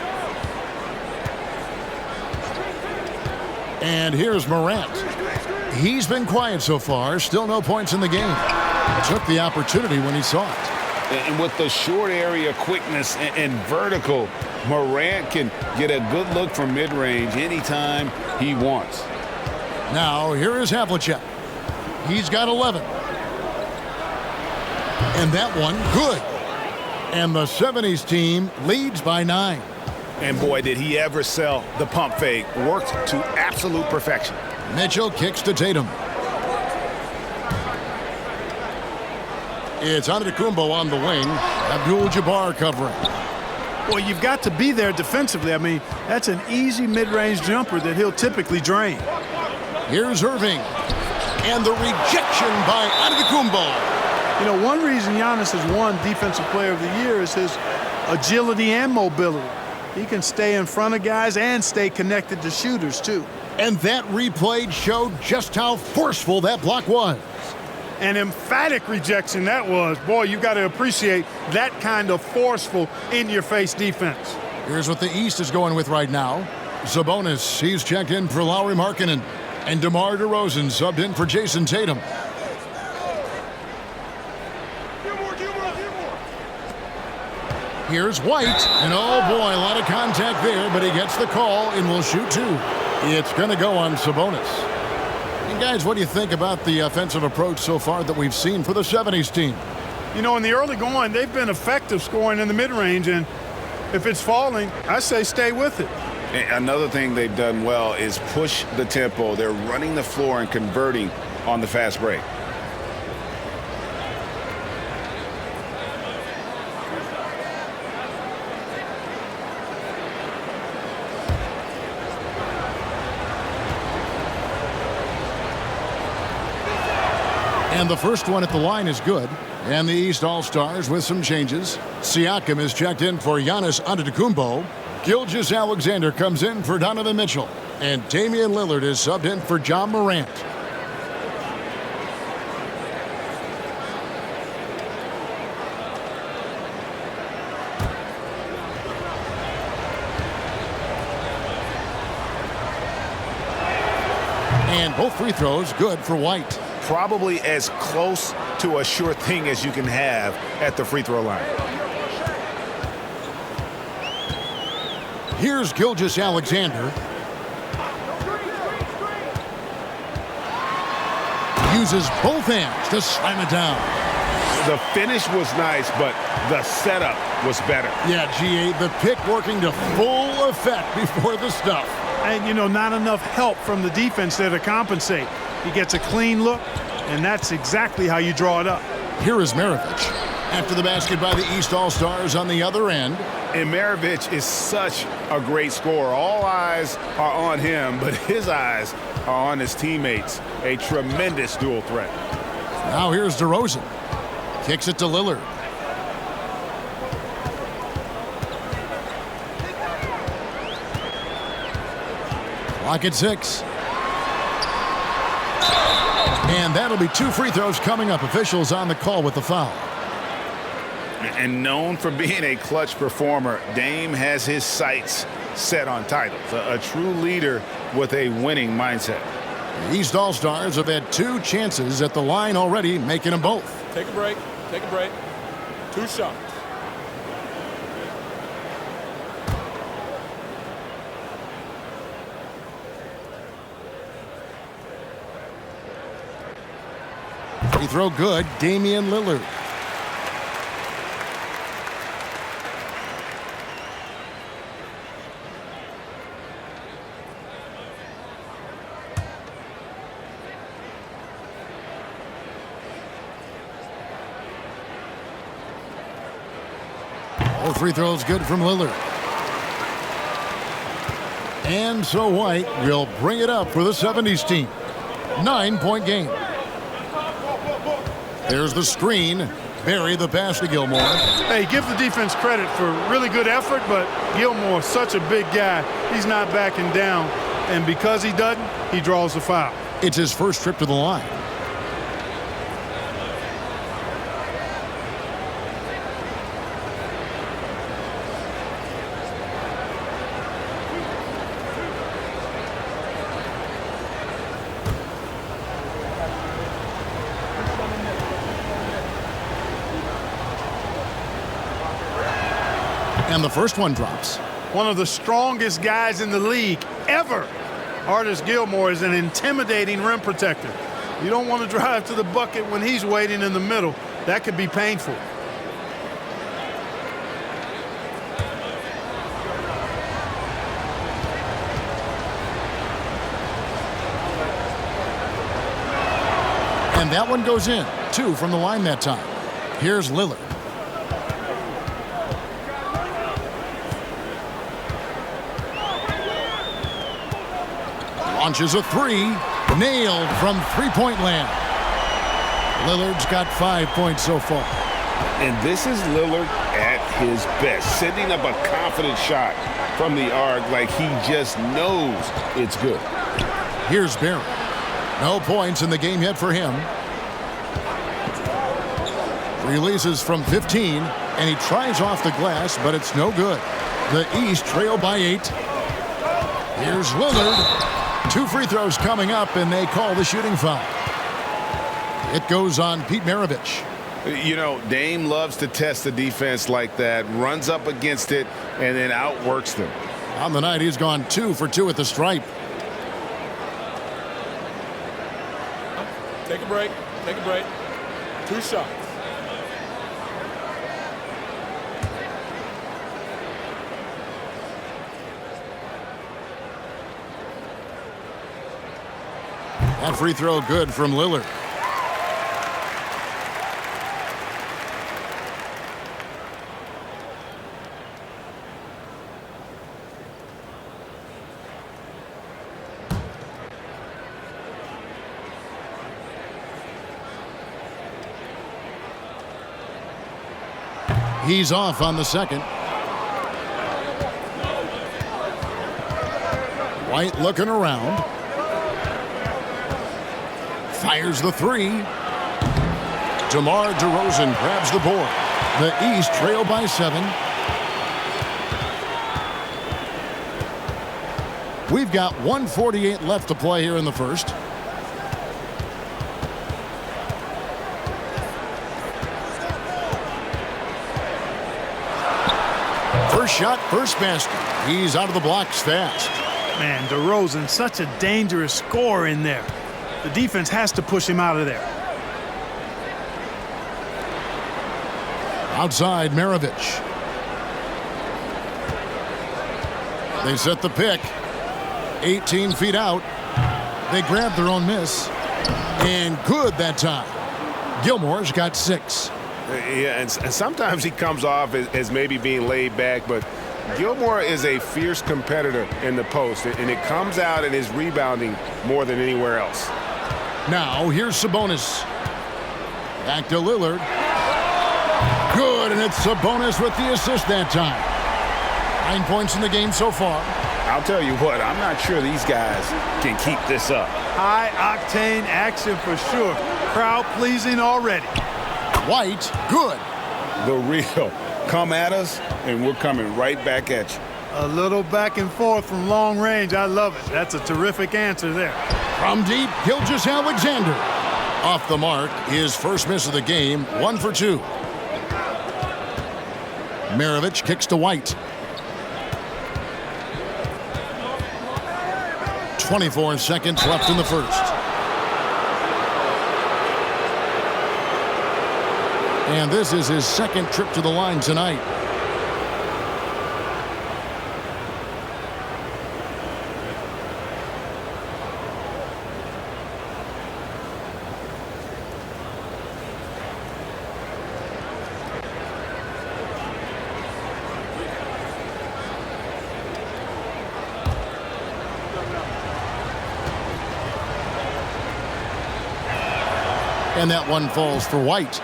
And here's Morant. He's been quiet so far, still no points in the game. Took the opportunity when he saw it. And with the short area quickness and vertical, Morant can get a good look from mid-range anytime he wants. Now, here is Havlicek. He's got 11. And that one, good. And the 70s team leads by 9. And boy, did he ever sell the pump fake. Worked to absolute perfection. Mitchell kicks to Tatum. It's Antetokounmpo on the wing. Abdul-Jabbar covering. Well, you've got to be there defensively. I mean, that's an easy mid-range jumper that he'll typically drain. Here's Irving. And the rejection by Antetokounmpo. You know, one reason Giannis has won Defensive Player of the Year is his agility and mobility. He can stay in front of guys and stay connected to shooters, too. And that replay showed just how forceful that block was. An emphatic rejection that was. Boy, you got to appreciate that kind of forceful, in-your-face defense. Here's what the East is going with right now. Sabonis, he's checked in for Lauri Markkanen. And DeMar DeRozan subbed in for Jason Tatum. Here's White, and oh boy, a lot of contact there, but he gets the call and will shoot 2. It's going to go on Sabonis. And guys, what do you think about the offensive approach so far that we've seen for the 70s team? You know, in the early going, they've been effective scoring in the mid-range, and if it's falling, I say stay with it. Another thing they've done well is push the tempo. They're running the floor and converting on the fast break. And the first one at the line is good. And the East All-Stars with some changes. Siakam is checked in for Giannis Antetokounmpo. Gilgeous-Alexander comes in for Donovan Mitchell. And Damian Lillard is subbed in for John Morant. And both free throws good for White. Probably as close to a sure thing as you can have at the free throw line. Here's Gilgeous-Alexander. Uses both hands to slam it down. The finish was nice, but the setup was better. Yeah, G.A., the pick working to full effect before the stuff. And, you know, not enough help from the defense there to compensate. He gets a clean look, and that's exactly how you draw it up. Here is Maravich. After the basket by the East All-Stars on the other end. And Maravich is such a great scorer. All eyes are on him, but his eyes are on his teammates. A tremendous dual threat. Now here's DeRozan. Kicks it to Lillard. Clock at 6. And that'll be 2 free throws coming up. Officials on the call with the foul. And known for being a clutch performer, Dame has his sights set on titles. A true leader with a winning mindset. The East All-Stars have had 2 chances at the line already, making them both. Take a break. Take a break. 2 shots. Free throw good, Damian Lillard. All free throws good from Lillard. And so White will bring it up for the 70s team. 9-point game. There's the screen. Barry the pass to Gilmore. Hey, give the defense credit for really good effort, but Gilmore, such a big guy, he's not backing down. And because he doesn't, he draws the foul. It's his first trip to the line. And the first one drops. One of the strongest guys in the league ever. Artis Gilmore is an intimidating rim protector. You don't want to drive to the bucket when he's waiting in the middle. That could be painful. And that one goes in. 2 from the line that time. Here's Lillard. Launches a 3. Nailed from three-point land. Lillard's got 5 points so far. And this is Lillard at his best. Sending up a confident shot from the arc like he just knows it's good. Here's Barry. No points in the game yet for him. Releases from 15, and he tries off the glass, but it's no good. The East trail by 8. Here's Lillard. 2 free throws coming up, and they call the shooting foul. It goes on Pete Maravich. You know, Dame loves to test the defense like that, runs up against it, and then outworks them. On the night, he's gone 2 for 2 at the stripe. Take a break. Take a break. 2 shots. That free throw good from Lillard. He's off on the second. White looking around. Fires the three. DeMar DeRozan grabs the board. The East trail by 7. We've got 1:48 left to play here in the first. First shot, first basket. He's out of the blocks fast. Man, DeRozan, such a dangerous scorer in there. The defense has to push him out of there. Outside, Maravich. They set the pick. 18 feet out. They grab their own miss. And good that time. Gilmore's got 6. Yeah, and sometimes he comes off as maybe being laid back, but Gilmore is a fierce competitor in the post, and it comes out in his rebounding more than anywhere else. Now, here's Sabonis. Back to Lillard. Good, and it's Sabonis with the assist that time. 9 points in the game so far. I'll tell you what, I'm not sure these guys can keep this up. High-octane action for sure. Crowd-pleasing already. White, good. The real. Come at us, and we're coming right back at you. A little back and forth from long range. I love it. That's a terrific answer there. From deep, Gilgeous-Alexander. Off the mark, his first miss of the game, 1 for 2. Maravich kicks to White. 24 seconds left in the first. And this is his second trip to the line tonight. And that one falls for White.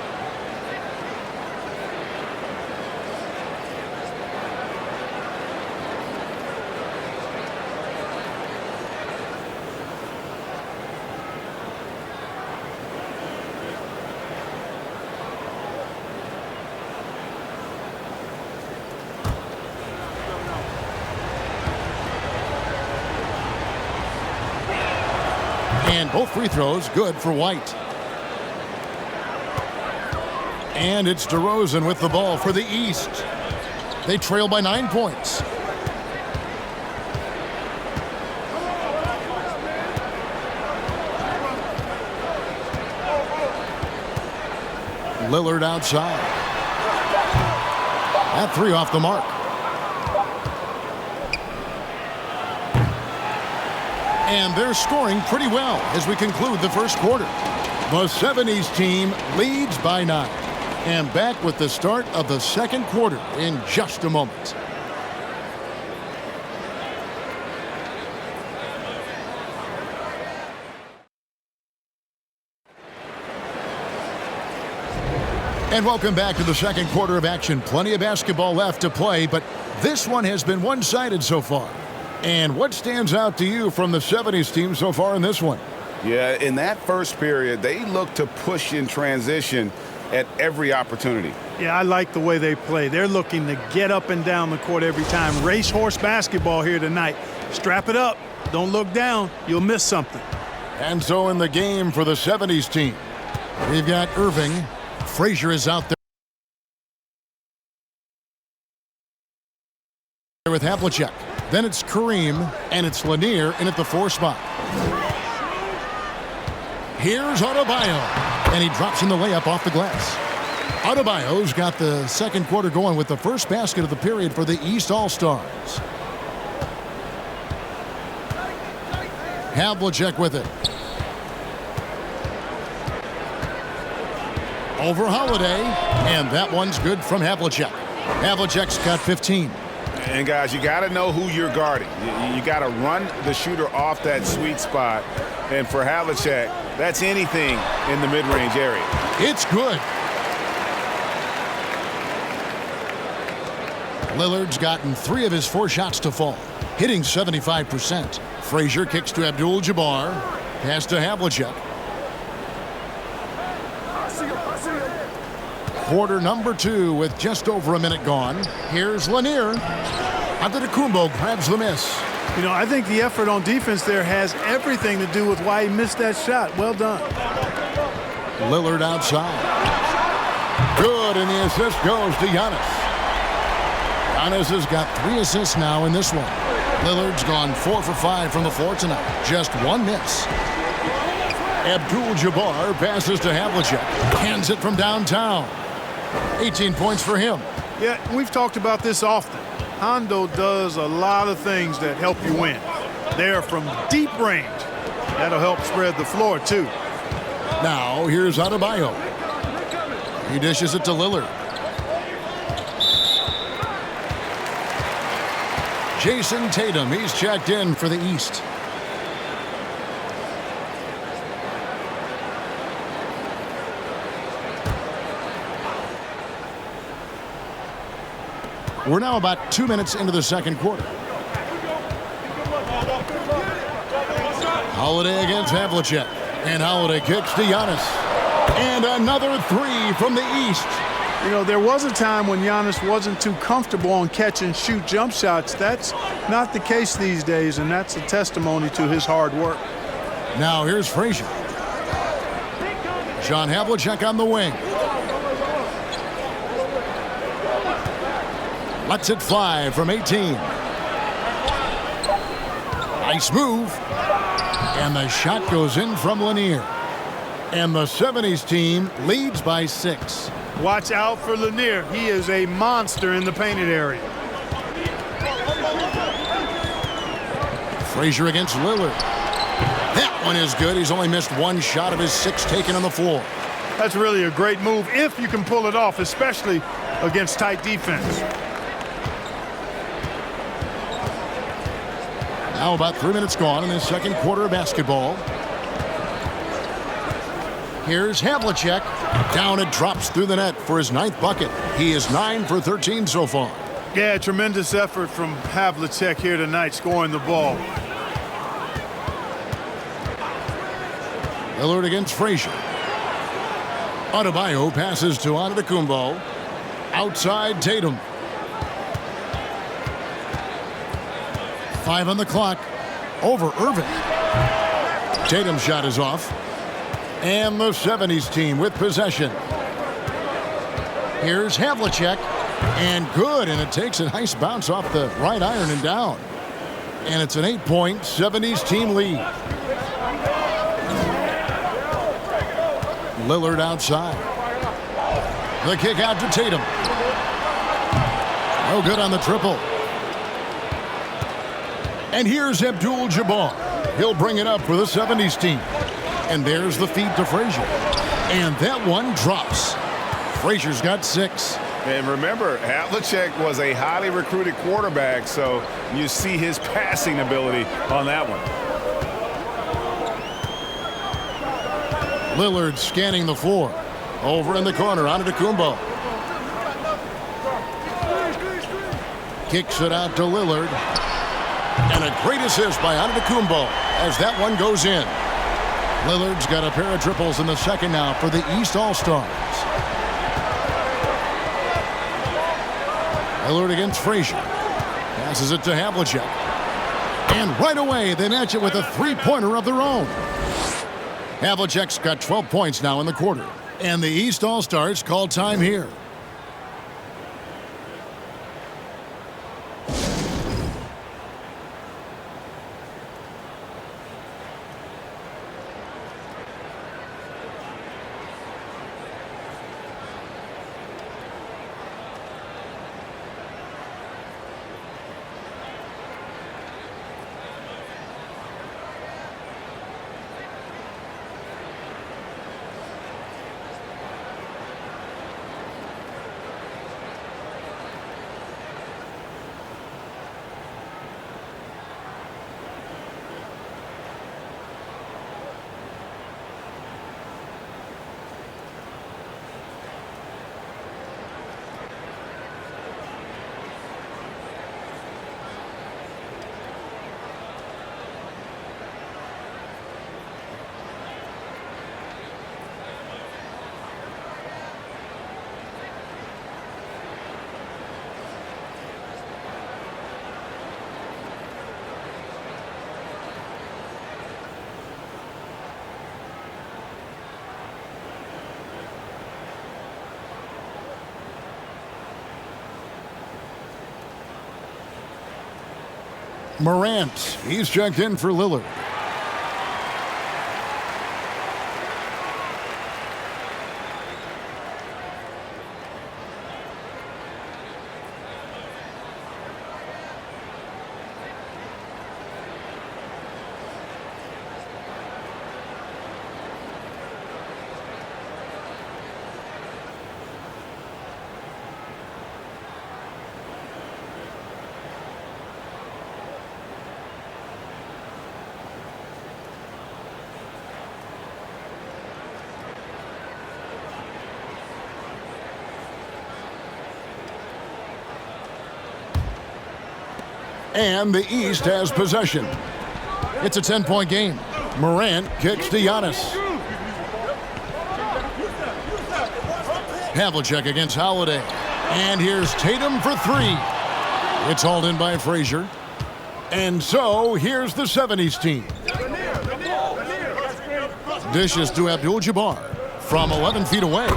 And both free throws good for White. And it's DeRozan with the ball for the East. They trail by 9 points. Lillard outside. That three off the mark. And they're scoring pretty well as we conclude the first quarter. The 70s team leads by 9. And back with the start of the second quarter in just a moment. And welcome back to the second quarter of action. Plenty of basketball left to play, but this one has been one-sided so far. And what stands out to you from the 70s team so far in this one? Yeah, in that first period, they looked to push in transition at every opportunity. Yeah, I like the way they play. They're looking to get up and down the court every time. Racehorse basketball here tonight. Strap it up. Don't look down. You'll miss something. And so in the game for the 70s team, we've got Irving. Frazier is out there with Havlicek. Then it's Kareem, and it's Lanier in at the 4 spot. Here's Adebayo, and he drops in the layup off the glass. Adebayo's got the second quarter going with the first basket of the period for the East All-Stars. Havlicek with it. over Holiday, and that one's good from Havlicek. Havlicek's got 15. And guys, you got to know who you're guarding. You got to run the shooter off that sweet spot. And for Havlicek, that's anything in the mid-range area. It's good. Lillard's gotten 3 of his 4 shots to fall, hitting 75%. Frazier kicks to Abdul-Jabbar. Pass to Havlicek. Quarter number 2 with just over a minute gone. Here's Lanier. Antetokounmpo grabs the miss. You know, I think the effort on defense there has everything to do with why he missed that shot. Well done. Lillard outside. Good, and the assist goes to Giannis. Giannis has got 3 assists now in this one. Lillard's gone 4 for 5 from the floor tonight. Just 1 miss. Abdul-Jabbar passes to Havlicek. Hands it from downtown. 18 points for him. Yeah, we've talked about this often. Hondo does a lot of things that help you win. They're from deep range. That'll help spread the floor, too. Now, here's Adebayo. He dishes it to Lillard. Jason Tatum, he's checked in for the East. We're now about 2 minutes into the second quarter. Holiday against Havlicek. And Holiday kicks to Giannis. And another 3 from the East. You know, there was a time when Giannis wasn't too comfortable on catch and shoot jump shots. That's not the case these days, and that's a testimony to his hard work. Now here's Frazier. John Havlicek on the wing. Lets it fly from 18. Nice move. And the shot goes in from Lanier. And the 70s team leads by 6. Watch out for Lanier. He is a monster in the painted area. Frazier against Lillard. That one is good. He's only missed 1 shot of his 6 taken on the floor. That's really a great move if you can pull it off, especially against tight defense. Now about 3 minutes gone in the second quarter of basketball. Here's Havlicek. Down it drops through the net for his 9th bucket. He is 9 for 13 so far. Yeah, tremendous effort from Havlicek here tonight, scoring the ball. Lillard against Frazier. Adebayo passes to Antetokounmpo. Outside Tatum. 5 on the clock. Over Irving. Tatum's shot is off. And the 70s team with possession. Here's Havlicek. And good. And it takes a nice bounce off the right iron and down. And it's an 8-point 70s team lead. Lillard outside. The kick out to Tatum. No good on the triple. And here's Abdul-Jabbar. He'll bring it up for the 70s team. And there's the feed to Frazier. And that one drops. Frazier's got 6. And remember, Havlicek was a highly recruited quarterback, so you see his passing ability on that one. Lillard scanning the floor. Over in the corner, Antetokounmpo. Kicks it out to Lillard. And a great assist by Antetokounmpo as that one goes in. Lillard's got a pair of triples in the second now for the East All-Stars. Lillard against Frazier. Passes it to Havlicek. And right away, they match it with a 3-pointer of their own. Havlicek's got 12 points now in the quarter. And the East All-Stars call time here. Morant, he's checked in for Lillard. And the East has possession. It's a 10-point game. Morant kicks to Giannis. Havlicek against Holiday. And here's Tatum for three. It's hauled in by Frazier. And so here's the 70s team. Dishes to Abdul-Jabbar from 11 feet away.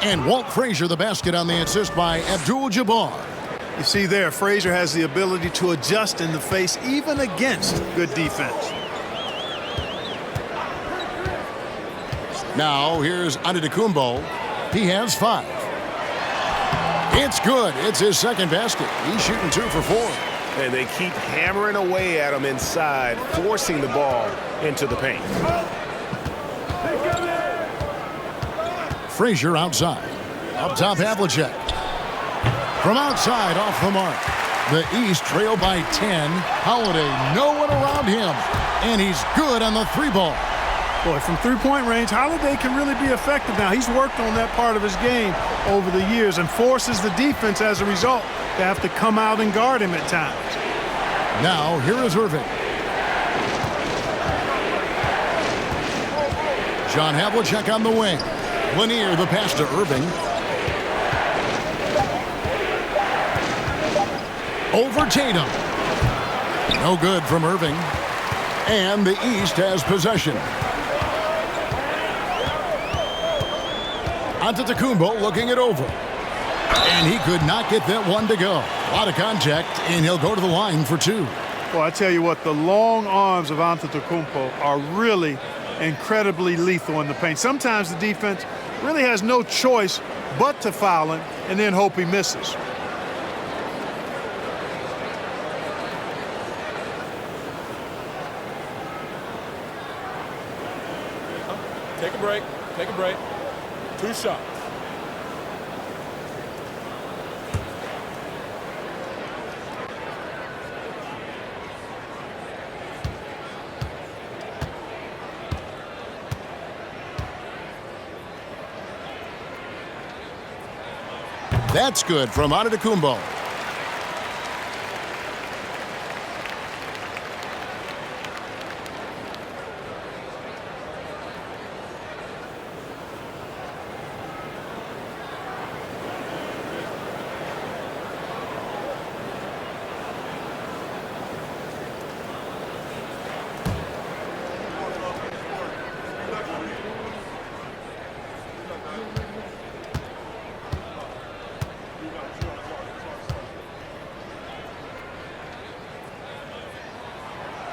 And Walt Frazier the basket on the assist by Abdul-Jabbar. You see there, Frazier has the ability to adjust in the face even against good defense. Now here's Antetokounmpo. He has 5. It's good. It's his second basket. He's shooting 2 for 4. And they keep hammering away at him inside, forcing the ball into the paint. Frazier outside. Up top, Havlicek. From outside, off the mark. The East trail by 10. Holiday, no one around him. And he's good on the 3-ball. Boy, from three-point range, Holiday can really be effective now. He's worked on that part of his game over the years and forces the defense as a result to have to come out and guard him at times. Now, here is Irving. John Havlicek on the wing. Lanier, the pass to Irving. Over Tatum. No good from Irving. And the East has possession. Antetokounmpo looking it over. And he could not get that one to go. A lot of contact, and he'll go to the line for 2. Well, I tell you what, the long arms of Antetokounmpo are really incredibly lethal in the paint. Sometimes the defense really has no choice but to foul him and then hope he misses. Take a break. Take a break. 2 shots. That's good from Antetokounmpo.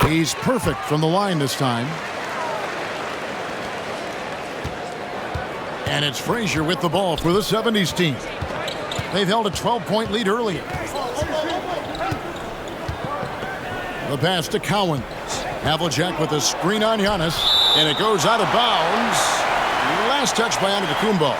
He's perfect from the line this time. And it's Frazier with the ball for the 70s team. They've held a 12-point lead earlier. The pass to Cowens. Havlicek with a screen on Giannis. And it goes out of bounds. Last touch by Antetokounmpo.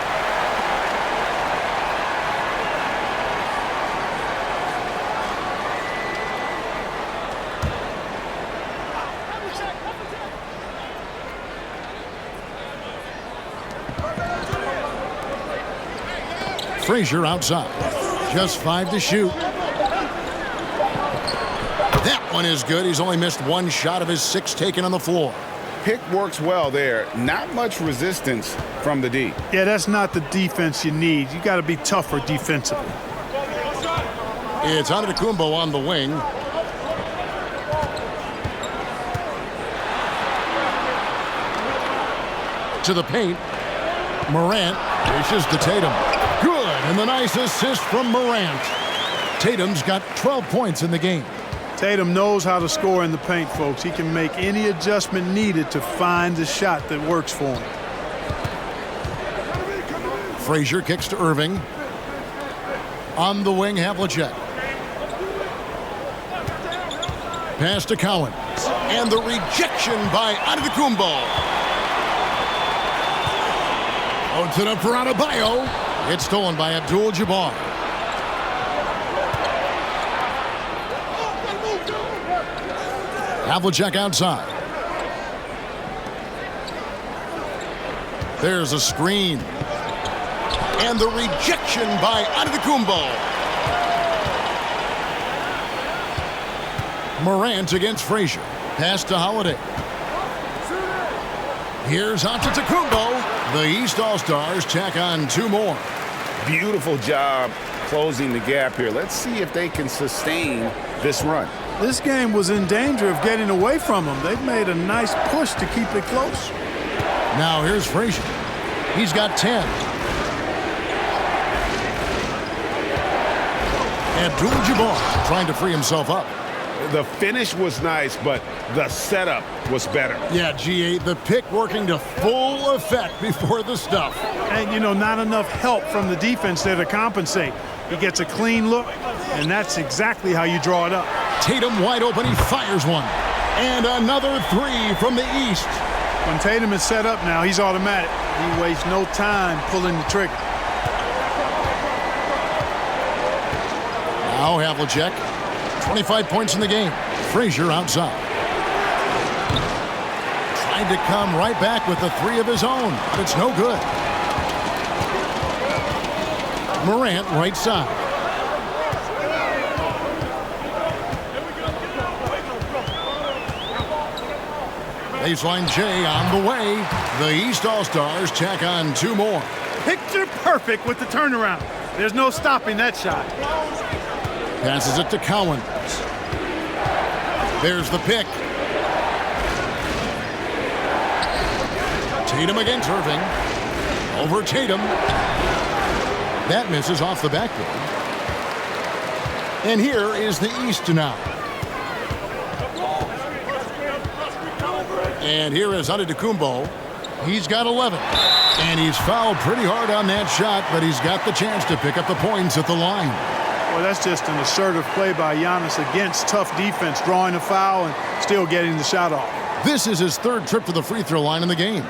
Frazier outside. Just 5 to shoot. That one is good. He's only missed 1 shot of his 6 taken on the floor. Pick works well there. Not much resistance from the D. Yeah, that's not the defense you need. You got to be tougher defensively. It's Antetokounmpo on the wing. To the paint. Morant dishes to Tatum. Good, and the nice assist from Morant. Tatum's got 12 points in the game. Tatum knows how to score in the paint, folks. He can make any adjustment needed to find the shot that works for him. Frazier kicks to Irving. On the wing, Havlicek. Pass to Collins. And the rejection by Antetokounmpo. Loads it up for Adebayo. It's stolen by Abdul-Jabbar. Havlicek outside. There's a screen. And the rejection by Antetokounmpo. Morant against Frazier. Pass to Holiday. Here's Antetokounmpo. The East All-Stars tack on 2 more. Beautiful job closing the gap here. Let's see if they can sustain this run. This game was in danger of getting away from them. They've made a nice push to keep it close. Now here's Frazier. He's got 10. Abdul-Jabbar trying to free himself up. The finish was nice, but the setup was better. Yeah, GA, the pick working to full effect before the stuff. And, you know, not enough help from the defense there to compensate. He gets a clean look, and that's exactly how you draw it up. Tatum wide open, he fires one. And another 3 from the East. When Tatum is set up now, he's automatic. He wastes no time pulling the trigger. Now Havlicek, 25 points in the game. Frazier outside. Tried to come right back with the 3 of his own, but it's no good. Morant right side. Baseline J on the way. The East All-Stars tack on 2 more. Picture perfect with the turnaround. There's no stopping that shot. Passes it to Collins. There's the pick. Tatum against Irving. Over Tatum. That misses off the backboard. And here is the East now. And here is Antetokounmpo. He's got 11. And he's fouled pretty hard on that shot, but he's got the chance to pick up the points at the line. Well, that's just an assertive play by Giannis against tough defense, drawing a foul and still getting the shot off. This is his 3rd trip to the free throw line in the game.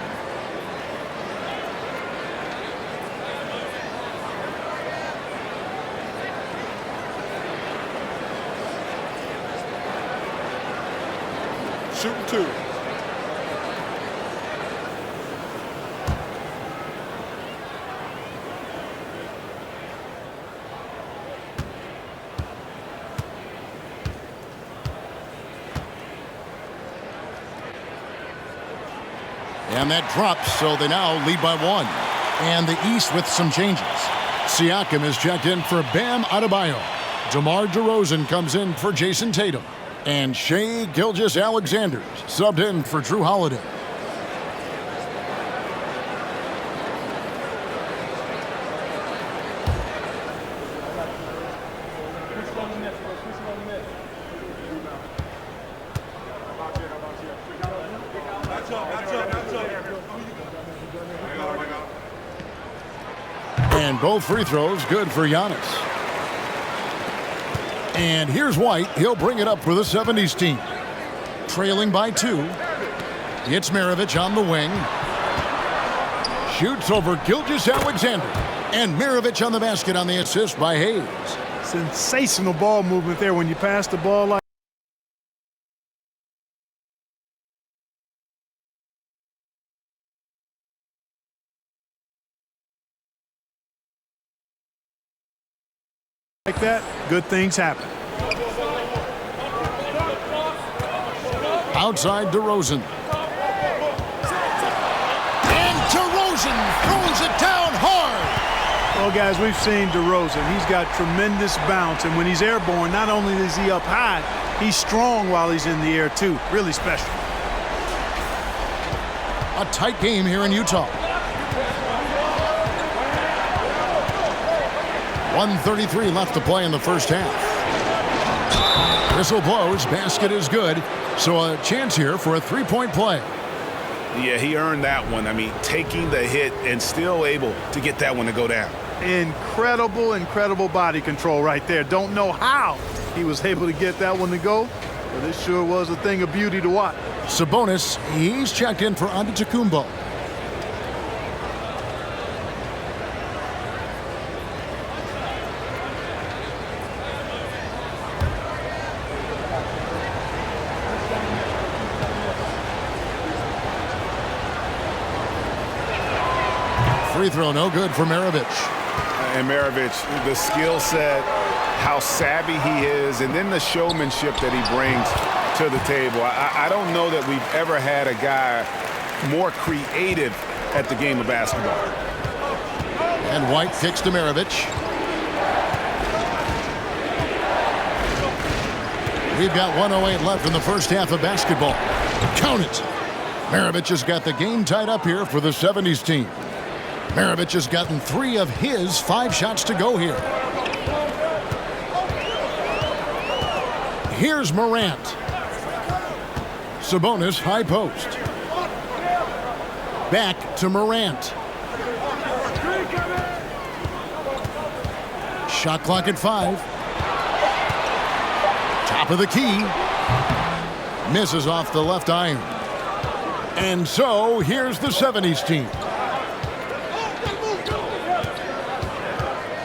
Shooting 2. And that drops, so they now lead by 1. And the East with some changes. Siakam is checked in for Bam Adebayo. DeMar DeRozan comes in for Jason Tatum. And Shai Gilgeous-Alexander subbed in for Drew Holiday. And both free throws good for Giannis. And here's White. He'll bring it up for the 70s team. Trailing by 2. It's Maravich on the wing. Shoots over Gilgeous-Alexander. And Maravich on the basket on the assist by Hayes. Sensational ball movement there when you pass the ball like that, good things happen. Outside DeRozan. And DeRozan throws it down hard. Well, guys, we've seen DeRozan. He's got tremendous bounce, and when he's airborne, not only is he up high, he's strong while he's in the air, too. Really special. A tight game here in Utah. 1:33 left to play in the first half. Whistle blows. Basket is good. So a chance here for a three-point play. Yeah, he earned that one. I mean, taking the hit and still able to get that one to go down. Incredible body control right there. Don't know how he was able to get that one to go, but this sure was a thing of beauty to watch. Sabonis, he's checked in for Antetokounmpo. Free throw no good for Maravich. And Maravich, the skill set, how savvy he is, and then the showmanship that he brings to the table. I don't know that we've ever had a guy more creative at the game of basketball. And White kicks to Maravich. We've got 1:08 left in the first half of basketball. Count it. Maravich has got the game tied up here for the 70s team. Maravich has gotten 3 of his 5 shots to go here. Here's Morant. Sabonis high post. Back to Morant. Shot clock at 5. Top of the key. Misses off the left iron. And so here's the 70s team.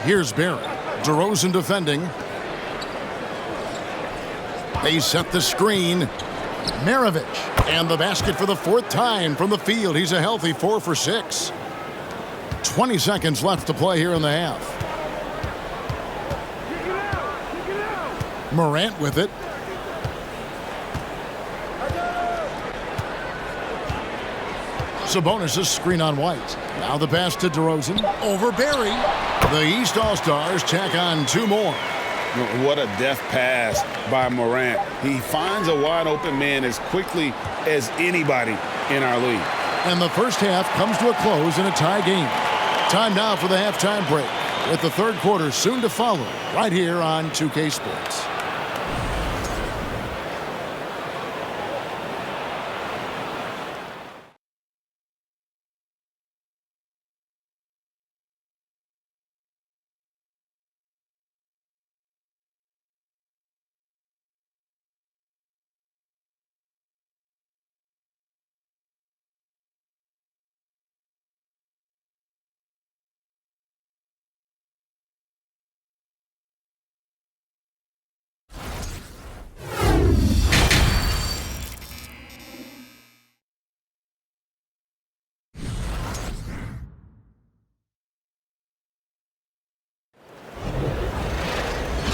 Here's Barrett. DeRozan defending. They set the screen. Maravich. And the basket for the 4th time from the field. He's a healthy 4 for 6. 20 seconds left to play here in the half. Morant with it. Sabonis' screen on White. Now the pass to DeRozan. Over Barry. The East All-Stars tack on 2 more. What a deft pass by Morant. He finds a wide-open man as quickly as anybody in our league. And the first half comes to a close in a tie game. Time now for the halftime break, with the third quarter soon to follow, right here on 2K Sports.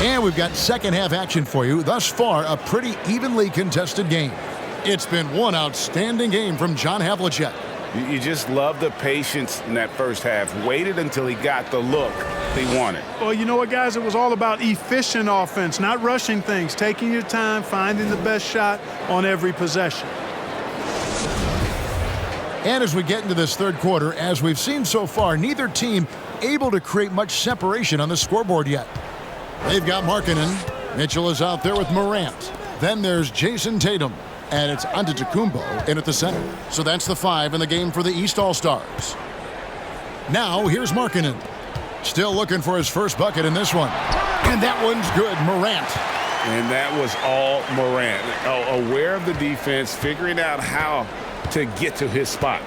And we've got second half action for you. Thus far, a pretty evenly contested game. It's been one outstanding game from John Havlicek. You just love the patience in that first half. Waited until he got the look he wanted. Well, you know what, guys? It was all about efficient offense, not rushing things, taking your time, finding the best shot on every possession. And as we get into this third quarter, as we've seen so far, neither team able to create much separation on the scoreboard yet. They've got Markkanen. Mitchell is out there with Morant. Then there's Jason Tatum. And it's Antetokounmpo in at the center. So that's the 5 in the game for the East All-Stars. Now here's Markkanen. Still looking for his first bucket in this one. And that one's good. Morant. And that was all Morant. Aware of the defense, figuring out how to get to his spot.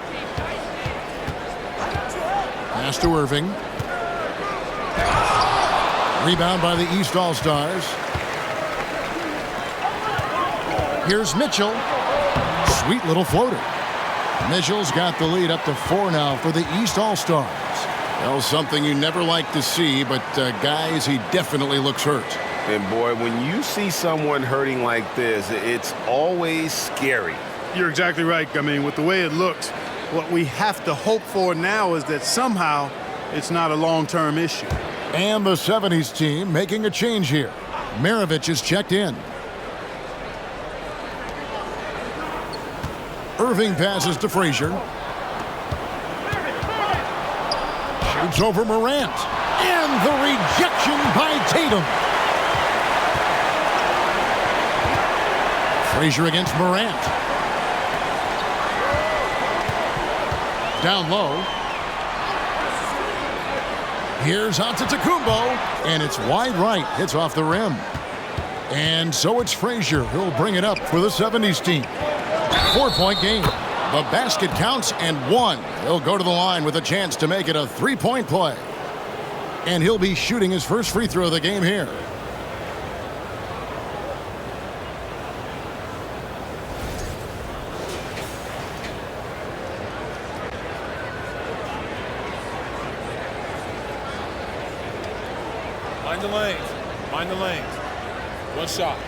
Pass to Irving. Rebound by the East All-Stars. Here's Mitchell. Sweet little floater. Mitchell's got the lead up to 4 now for the East All-Stars. Well, something you never like to see, but guys, he definitely looks hurt. And boy, when you see someone hurting like this, it's always scary. You're exactly right. I mean, with the way it looks, what we have to hope for now is that somehow it's not a long-term issue. And the 70s team making a change here. Maravich is checked in. Irving passes to Frazier. Shoots over Morant. And the rejection by Tatum. Frazier against Morant. Down low. Here's Antetokounmpo, and it's wide right. Hits off the rim. And so it's Frazier who'll bring it up for the 70s team. 4-point game. The basket counts and one. He'll go to the line with a chance to make it a 3-point play. And he'll be shooting his first free throw of the game here. Mind the lanes. Mind the lanes. One shot.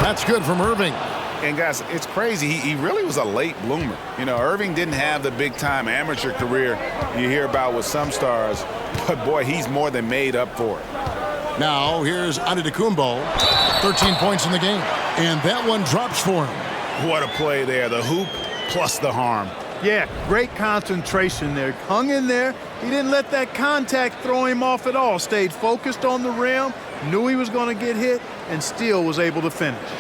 That's good from Irving. And guys, it's crazy. He really was a late bloomer. You know, Irving didn't have the big-time amateur career you hear about with some stars, but boy, he's more than made up for it. Now here's Antetokounmpo. 13 points in the game. And that one drops for him. What a play there. The hoop plus the harm. Yeah, great concentration there. Hung in there. He didn't let that contact throw him off at all. Stayed focused on the rim, knew he was going to get hit, and still was able to finish.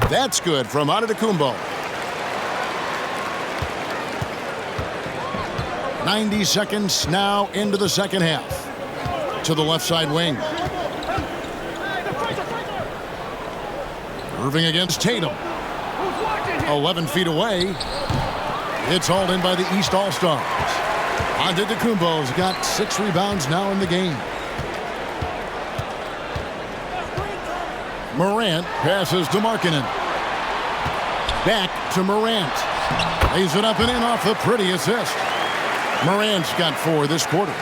That's good from Antetokounmpo. 90 seconds now into the second half. To the left side wing. Irving against Tatum. 11 feet away. It's hauled in by the East All-Stars. Antetokounmpo's got 6 rebounds now in the game. Morant passes to Markkanen. Back to Morant. Lays it up and in off the pretty assist. Morant's got 4 this quarter.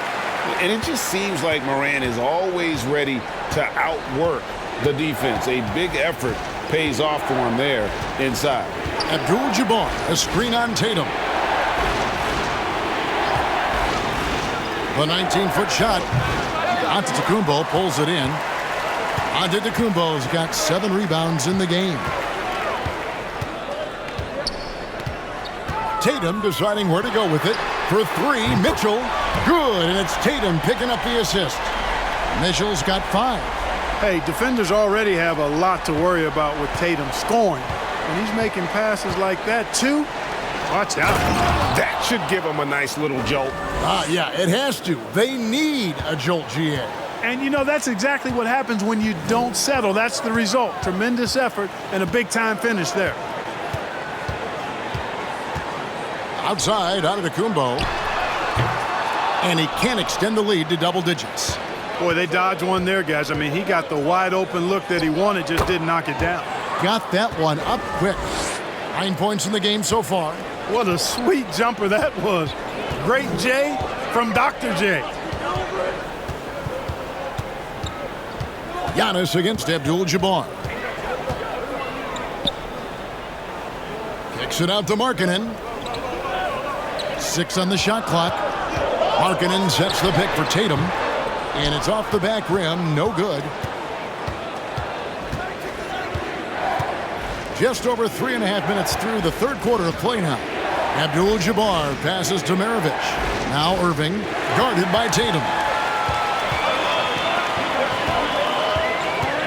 And it just seems like Morant is always ready to outwork the defense. A big effort pays off for him there inside. Abdul-Jabbar, a screen on Tatum. The 19-foot shot. Antetokounmpo pulls it in. Antetokounmpo's got 7 rebounds in the game. Tatum deciding where to go with it. For 3, Mitchell. Good, and it's Tatum picking up the assist. Mitchell's got 5. Hey, defenders already have a lot to worry about with Tatum scoring. And he's making passes like that, too. Watch out. That should give him a nice little jolt. Yeah, it has to. They need a jolt, GA. And, you know, that's exactly what happens when you don't settle. That's the result. Tremendous effort and a big-time finish there. Outside, Antetokounmpo. And he can't extend the lead to double digits. Boy, they dodged one there, guys. I mean, he got the wide-open look that he wanted, just didn't knock it down. Got that one up quick. 9 points in the game so far. What a sweet jumper that was. Great J from Dr. J. Giannis against Abdul-Jabbar. Kicks it out to Markkanen. 6 on the shot clock. Markkanen sets the pick for Tatum. And it's off the back rim. No good. Just over 3.5 minutes through the third quarter of play now. Abdul-Jabbar passes to Maravich. Now Irving, guarded by Tatum.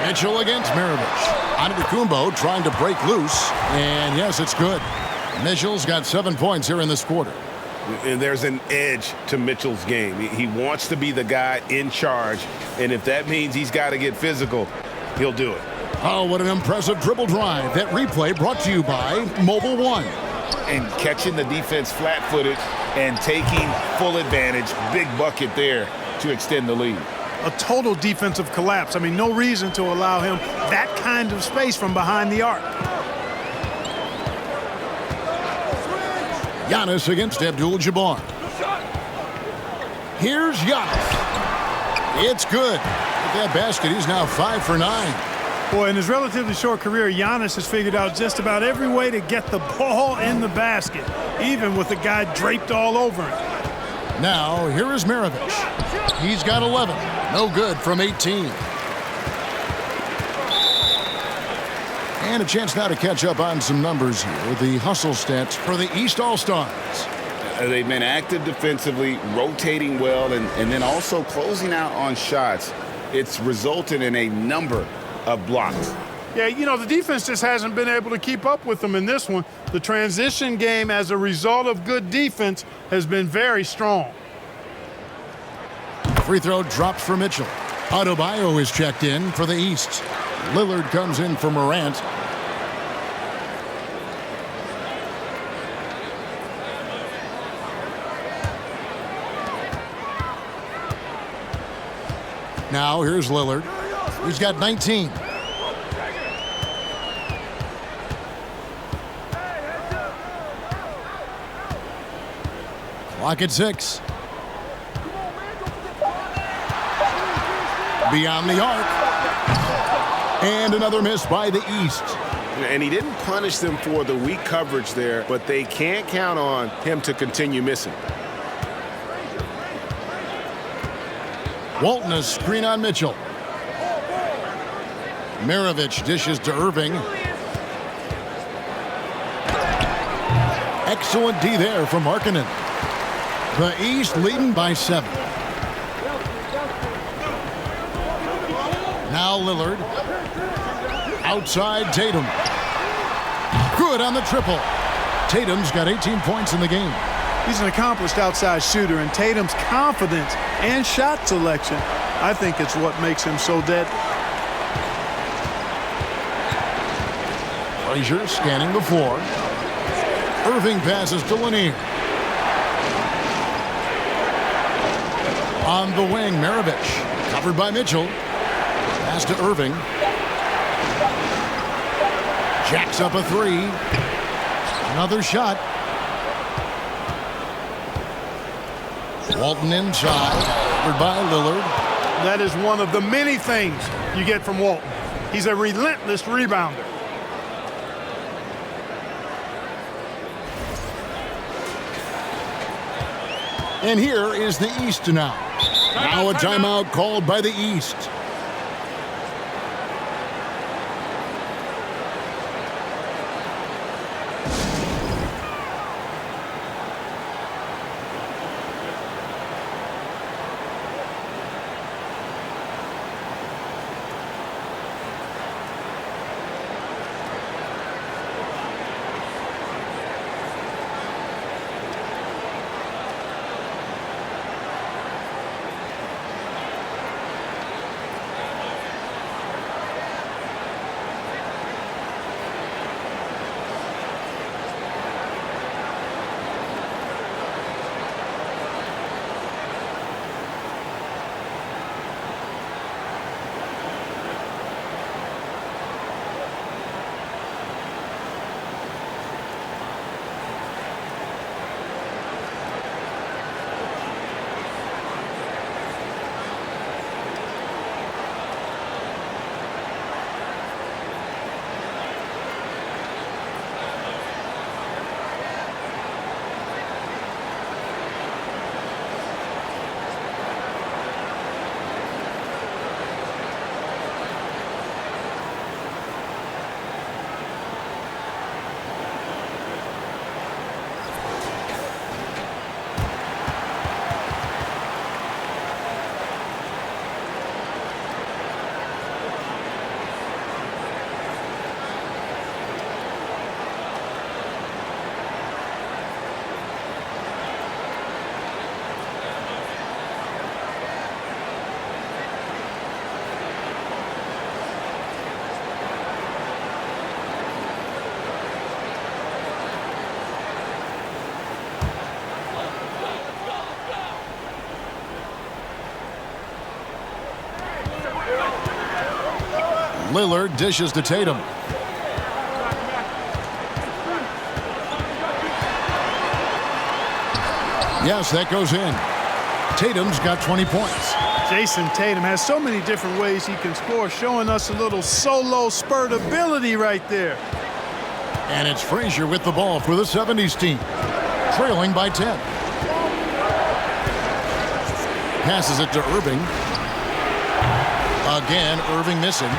Mitchell against Maravich. Antetokounmpo trying to break loose. And yes, it's good. Mitchell's got 7 points here in this quarter. And there's an edge to Mitchell's game. He wants to be the guy in charge. And if that means he's got to get physical, he'll do it. Oh, what an impressive dribble drive. That replay brought to you by Mobile One. And catching the defense flat-footed and taking full advantage. Big bucket there to extend the lead. a total defensive collapse. I mean, no reason to allow him that kind of space from behind the arc. Giannis against Abdul-Jabbar. Here's Giannis. It's good. With that basket, he's now 5 for 9. Boy, in his relatively short career, Giannis has figured out just about every way to get the ball in the basket, even with the guy draped all over him. Now, here is Maravich. He's got 11. No good from 18. And a chance now to catch up on some numbers here. The hustle stats for the East All-Stars. They've been active defensively, rotating well, and then also closing out on shots. It's resulted in a number of blocks. Yeah, you know, the defense just hasn't been able to keep up with them in this one. The transition game, as a result of good defense, has been very strong. Free throw drops for Mitchell. Adebayo is checked in for the East. Lillard comes in for Morant. Now here's Lillard. He's got 19. Clock at 6. Beyond the arc. And another miss by the East. And he didn't punish them for the weak coverage there, but they can't count on him to continue missing. Walton, a screen on Mitchell. Maravich dishes to Irving. Excellent D there from Markkanen. The East leading by 7. Now Lillard. Outside Tatum. Good on the triple. Tatum's got 18 points in the game. He's an accomplished outside shooter, and Tatum's confidence and shot selection, I think it's what makes him so deadly. Frazier scanning the floor. Irving passes to Lanier. On the wing, Maravich. Covered by Mitchell. Pass to Irving. Jacks up a 3. Another shot. Walton inside. Covered by Lillard. That is one of the many things you get from Walton. He's a relentless rebounder. And here is the East now. Now a timeout called by the East. Lillard dishes to Tatum. Yes, that goes in. Tatum's got 20 points. Jason Tatum has so many different ways he can score, showing us a little solo spurt ability right there. And it's Frazier with the ball for the 70s team, trailing by 10. Passes it to Irving. Again, Irving missing.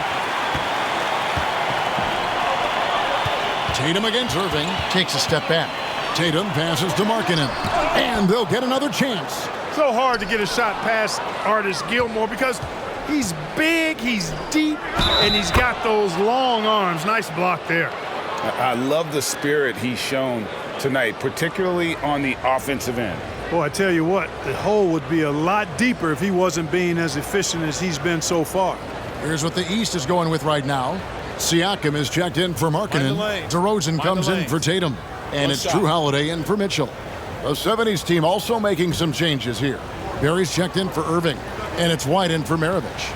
Tatum against Irving. Takes a step back. Tatum passes to Markkanen. And they'll get another chance. So hard to get a shot past Artis Gilmore because he's big, he's deep, and he's got those long arms. Nice block there. I love the spirit he's shown tonight, particularly on the offensive end. Boy, I tell you what, the hole would be a lot deeper if he wasn't being as efficient as he's been so far. Here's what the East is going with right now. Siakam is checked in for Markkanen. DeRozan comes in for Tatum. And it's Drew Holiday in for Mitchell. The 70s team also making some changes here. Barry's checked in for Irving. And it's White in for Maravich.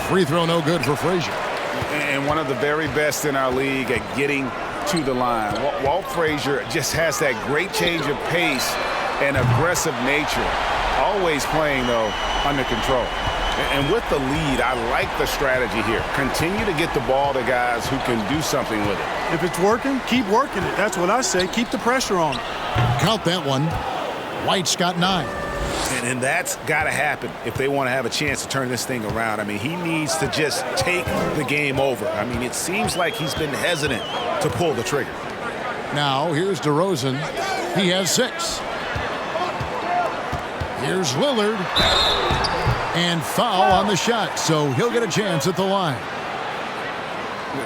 Free throw no good for Frazier. And one of the very best in our league at getting to the line. Walt Frazier just has that great change of pace and aggressive nature. Always playing, though, under control. And with the lead, I like the strategy here. Continue to get the ball to guys who can do something with it. If it's working, keep working it. That's what I say. Keep the pressure on. Count that one. White's got 9. And that's got to happen if they want to have a chance to turn this thing around. I mean, he needs to just take the game over. I mean, it seems like he's been hesitant to pull the trigger. Now, here's DeRozan. He has 6. Here's Lillard. And foul on the shot, so he'll get a chance at the line.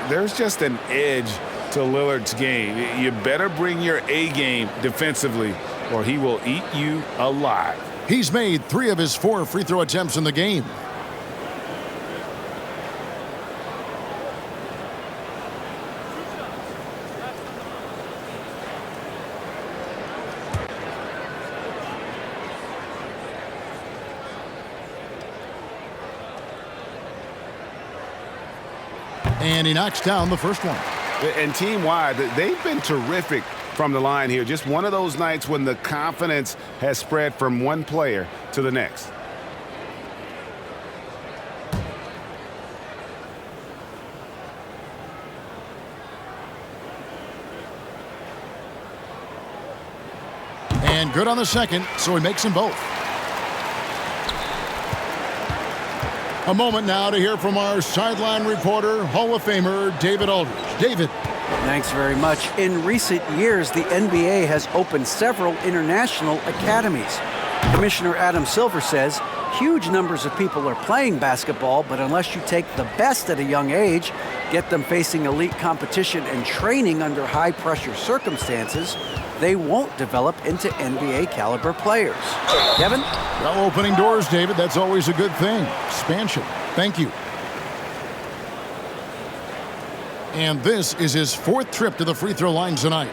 There's just an edge to Lillard's game. You better bring your A game defensively, or he will eat you alive. He's made 3 of his 4 free throw attempts in the game. And he knocks down the first one. And team-wide, they've been terrific from the line here. Just one of those nights when the confidence has spread from one player to the next. And good on the second, so he makes them both. A moment now to hear from our sideline reporter, Hall of Famer David Aldridge. David. Thanks very much. In recent years, the NBA has opened several international academies. Commissioner Adam Silver says huge numbers of people are playing basketball, but unless you take the best at a young age, get them facing elite competition and training under high-pressure circumstances, they won't develop into NBA caliber players. Kevin? Well, opening doors, David, that's always a good thing. Expansion. Thank you. And this is his 4th trip to the free throw line tonight.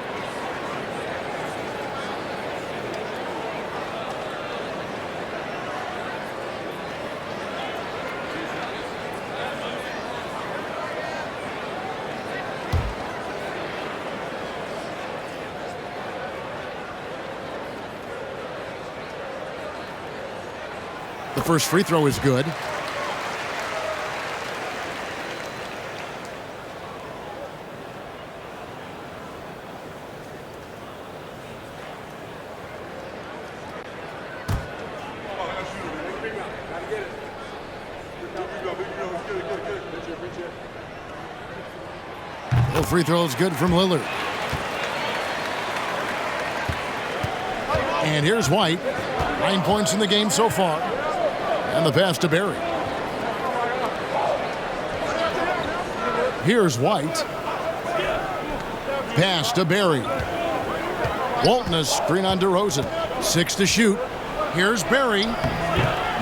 The first free throw is good. The free throw is good from Lillard. And here's White. 9 points in the game so far. And the pass to Barry. Here's White. Pass to Barry. Walton, a screen on DeRozan. 6 to shoot. Here's Barry.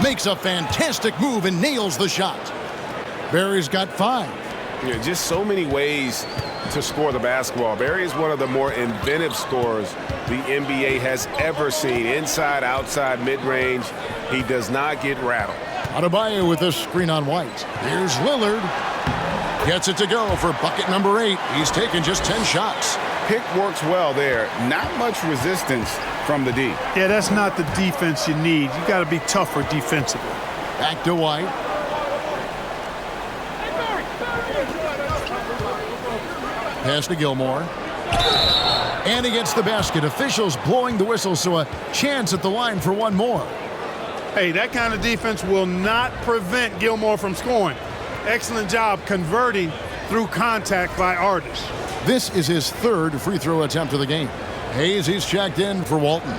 Makes a fantastic move and nails the shot. Barry's got 5. Just so many ways to score the basketball. Barry is one of the more inventive scorers the NBA has ever seen. Inside, outside, mid-range, he does not get rattled. Adebayo with this screen on White. Here's Lillard. Gets it to go for bucket number 8. He's taken just 10 shots. Pick works well there. Not much resistance from the D. Yeah, that's not the defense you need. You got to be tougher defensively. Back to White. Pass to Gilmore. And he gets the basket. Officials blowing the whistle, so a chance at the line for one more. Hey, that kind of defense will not prevent Gilmore from scoring. Excellent job converting through contact by Artis. This is his 3rd free throw attempt of the game. Hayes, he's checked in for Walton.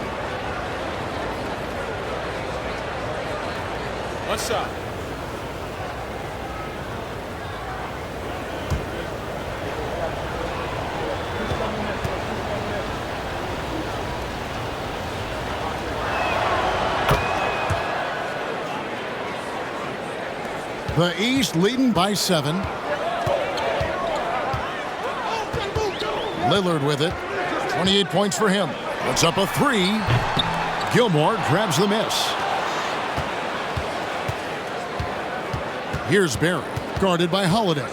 One shot. The East leading by 7. Lillard with it. 28 points for him. Puts up a 3. Gilmore grabs the miss. Here's Barry, guarded by Holiday.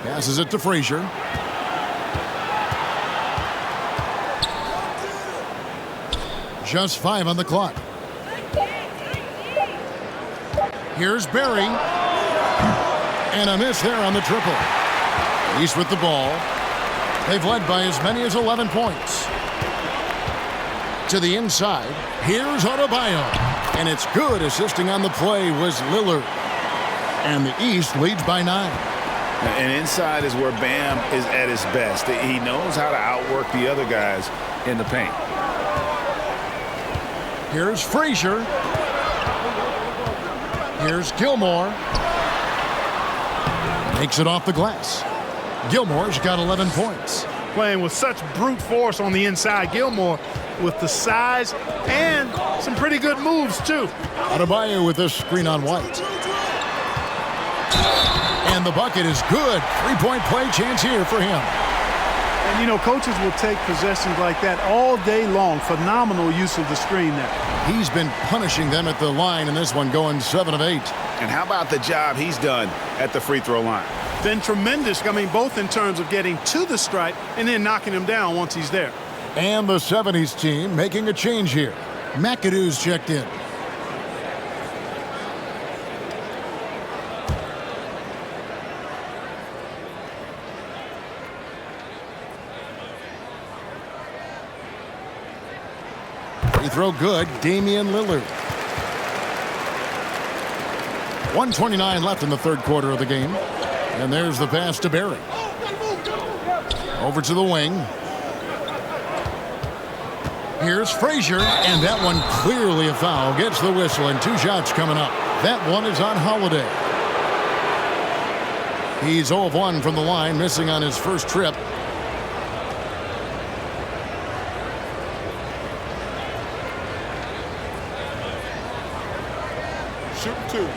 Passes it to Frazier. Just 5 on the clock. Here's Barry. And a miss there on the triple. East with the ball. They've led by as many as 11 points. To the inside. Here's Adebayo. And it's good. Assisting on the play was Lillard. And the East leads by 9. And inside is where Bam is at his best. He knows how to outwork the other guys in the paint. Here's Frazier. Here's Gilmore. Makes it off the glass. Gilmore's got 11 points. Playing with such brute force on the inside. Gilmore with the size and some pretty good moves, too. Adebayo with this screen on White. And the bucket is good. 3-point play chance here for him. And, you know, coaches will take possessions like that all day long. Phenomenal use of the screen there. He's been punishing them at the line in this one, going 7 of 8. And how about the job he's done at the free throw line? Been tremendous. I mean, both in terms of getting to the stripe and then knocking him down once he's there. And the 70s team making a change here. McAdoo's checked in. Free throw good. Damian Lillard. 1:29 left in the 3rd quarter of the game. And there's the pass to Barry. Over to the wing. Here's Frazier, and that one clearly a foul. Gets the whistle, and 2 shots coming up. That one is on Holiday. He's 0 of 1 from the line, missing on his first trip. Shoot 2.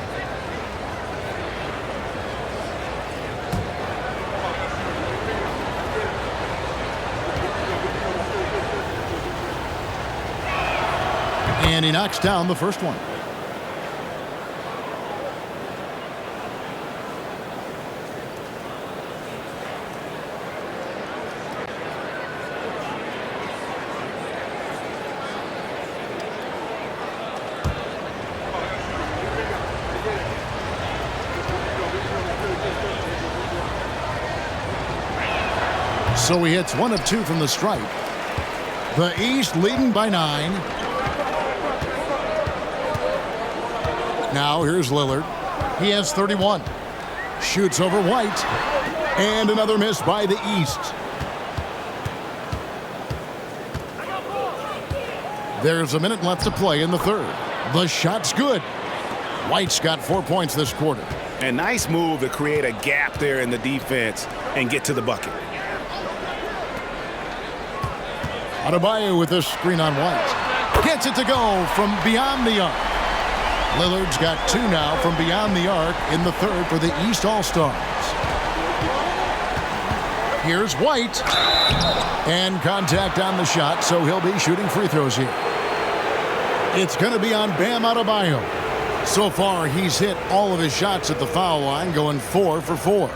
And he knocks down the first one. So he hits 1 of 2 from the stripe. The East leading by 9. Now here's Lillard. He has 31. Shoots over White. And another miss by the East. There's a minute left to play in the 3rd. The shot's good. White's got 4 points this quarter. A nice move to create a gap there in the defense and get to the bucket. Adebayo with this screen on White. Gets it to go from beyond the arc. Lillard's got 2 now from beyond the arc in the third for the East All-Stars. Here's White. And contact on the shot, so he'll be shooting free throws here. It's going to be on Bam Adebayo. So far, he's hit all of his shots at the foul line, going 4 for 4.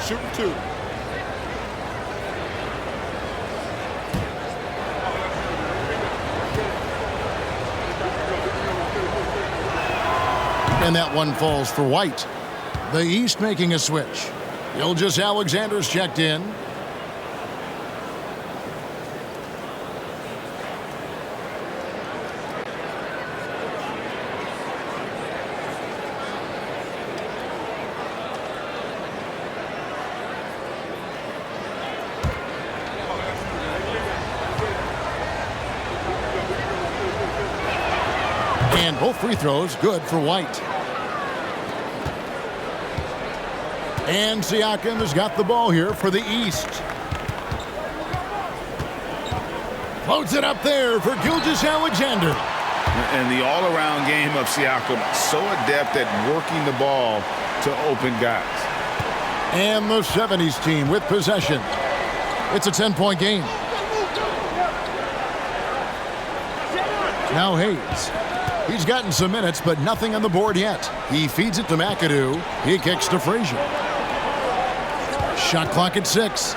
Shooting 2. And that one falls for White. The East making a switch. Gilgeous-Alexander's checked in. And both free throws good for White. And Siakam has got the ball here for the East. Floats it up there for Gilgeous-Alexander. And the all-around game of Siakam, so adept at working the ball to open guys. And the 70s team with possession. It's a 10-point game. Now Hayes. He's gotten some minutes, but nothing on the board yet. He feeds it to McAdoo. He kicks to Frazier. Shot clock at 6.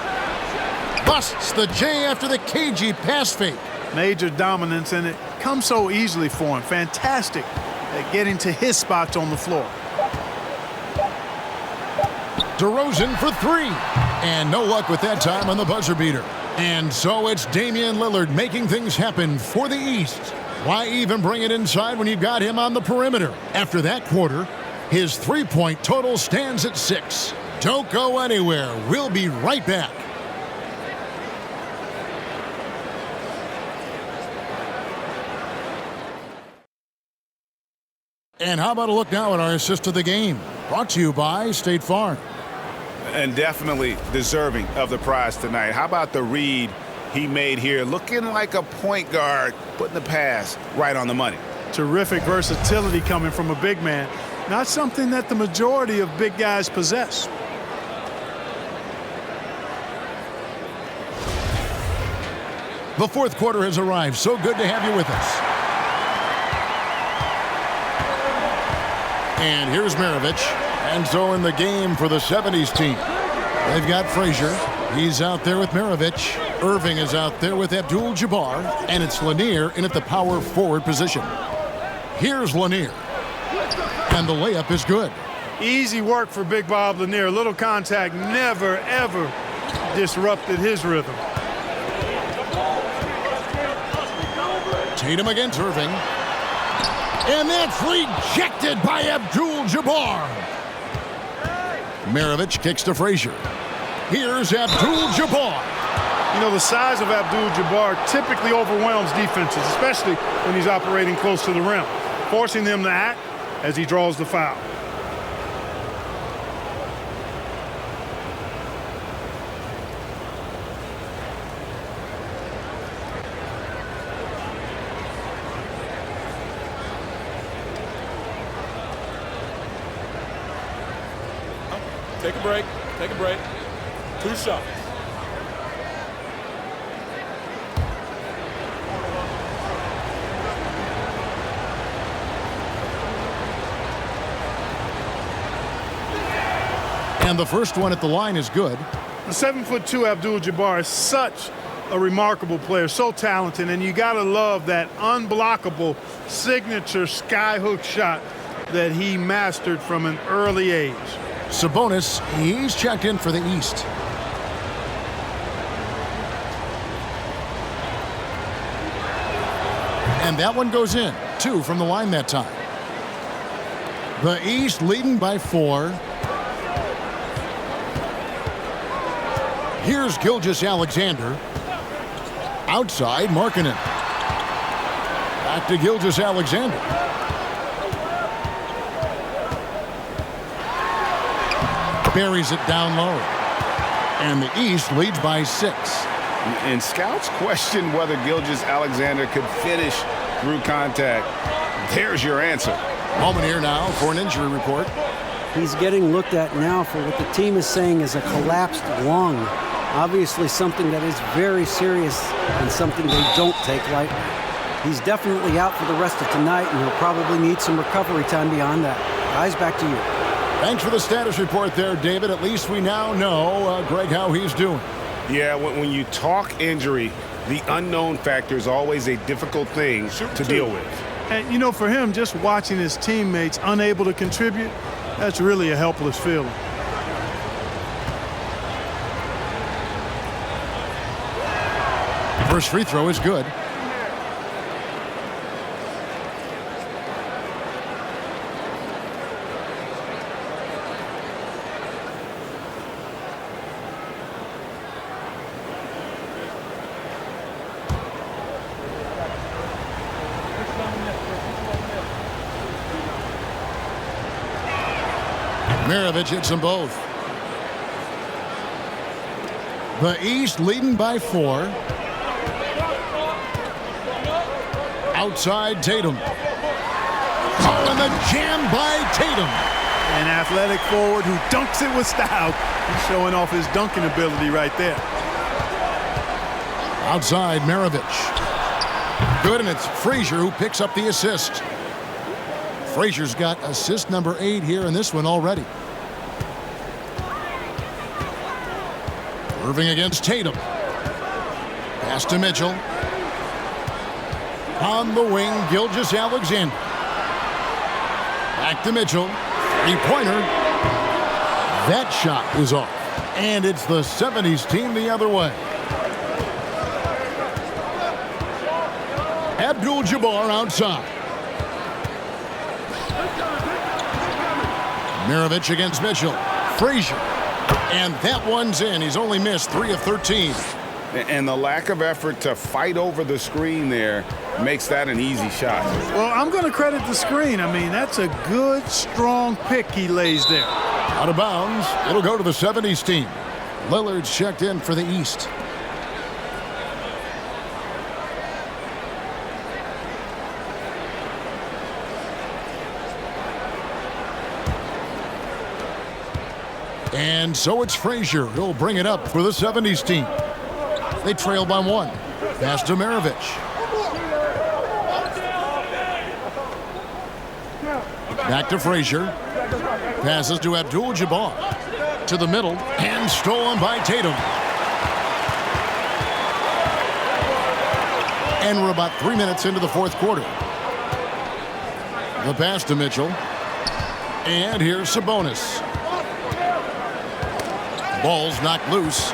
Busts the J after the cagey pass fake. Major dominance, and it comes so easily for him. Fantastic at getting to his spots on the floor. DeRozan for 3. And no luck with that time on the buzzer beater. And so it's Damian Lillard making things happen for the East. Why even bring it inside when you've got him on the perimeter? After that quarter, his three-point total stands at 6. Don't go anywhere. We'll be right back. And how about a look now at our assist of the game? Brought to you by State Farm. And definitely deserving of the prize tonight. How about the read he made here? Looking like a point guard, putting the pass right on the money. Terrific versatility coming from a big man. Not something that the majority of big guys possess. The fourth quarter has arrived. So good to have you with us. And here's Maravich. And so in the game for the 70s team, they've got Frazier. He's out there with Maravich. Irving is out there with Abdul-Jabbar. And it's Lanier in at the power forward position. Here's Lanier. And the layup is good. Easy work for Big Bob Lanier. Little contact never, ever disrupted his rhythm. Tatum against Irving. And that's rejected by Abdul-Jabbar. Maravich kicks to Frazier. Here's Abdul-Jabbar. You know, the size of Abdul-Jabbar typically overwhelms defenses, especially when he's operating close to the rim, forcing them to act as he draws the foul. Take a break. Take a break. 2 shots. And the first one at the line is good. The 7'2" Abdul-Jabbar is such a remarkable player, so talented, and you gotta love that unblockable signature skyhook shot that he mastered from an early age. Sabonis, he's checked in for the East. And that one goes in. 2 from the line that time. The East leading by 4. Here's Gilgeous-Alexander. Outside, Markkanen. Back to Gilgeous-Alexander. buries it down low. And the East leads by 6. And scouts question whether Gilgeous-Alexander could finish through contact. There's your answer. Moment here now for an injury report. He's getting looked at now for what the team is saying is a collapsed lung. Obviously something that is very serious and something they don't take lightly. He's definitely out for the rest of tonight, and he'll probably need some recovery time beyond that. Guys, back to you. Thanks for the status report there, David. At least we now know, Greg, how he's doing. Yeah, when you talk injury, the unknown factor is always a difficult thing to deal with. And, you know, for him, just watching his teammates unable to contribute, that's really a helpless feeling. First free throw is good. Maravich hits them both. The East leading by 4. Outside Tatum. Oh, and the jam by Tatum. An athletic forward who dunks it with style. He's showing off his dunking ability right there. Outside Maravich. Good, and it's Frazier who picks up the assist. Frazier's got assist number 8 here in this one already. Irving against Tatum. Pass to Mitchell. On the wing, Gilgeous-Alexander. Back to Mitchell. Three-pointer. That shot is off. And it's the 70s team the other way. Abdul-Jabbar outside. Maravich against Mitchell. Frazier. And that one's in. He's only missed 3 of 13. And the lack of effort to fight over the screen there makes that an easy shot. Well, I'm going to credit the screen. I mean, that's a good, strong pick he lays there. Out of bounds. It'll go to the 70s team. Lillard's checked in for the East. And so it's Frazier. He'll bring it up for the 70s team. They trail by 1. Pass to Maravich. Back to Frazier. Passes to Abdul-Jabbar. To the middle. And stolen by Tatum. And we're about 3 minutes into the fourth quarter. The pass to Mitchell. And here's Sabonis. Ball's knocked loose.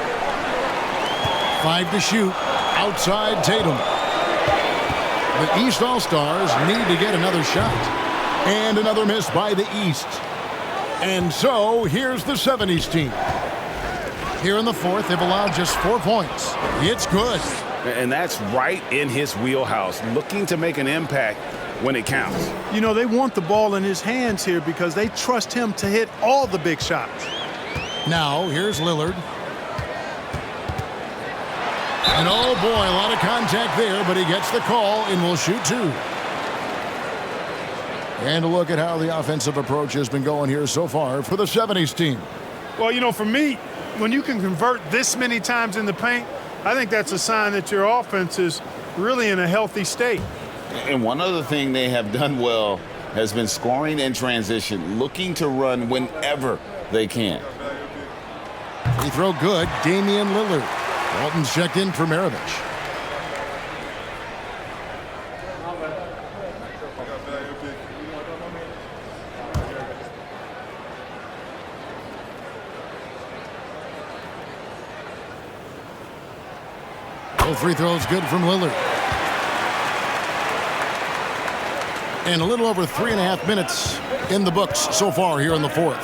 5 to shoot. Outside Tatum. The East All-Stars need to get another shot. And another miss by the East. And so here's the 70s team. Here in the fourth, they've allowed just 4 points. It's good. And that's right in his wheelhouse, looking to make an impact when it counts. You know, they want the ball in his hands here because they trust him to hit all the big shots. Now, here's Lillard. And oh boy, a lot of contact there, but he gets the call and will shoot 2. And a look at how the offensive approach has been going here so far for the 70s team. Well, you know, for me, when you can convert this many times in the paint, I think that's a sign that your offense is really in a healthy state. And one other thing they have done well has been scoring in transition, looking to run whenever they can. Free throw good, Damian Lillard. Walton's checked in for Maravich. Both free throws good from Lillard. And a little over 3.5 minutes in the books so far here in the fourth.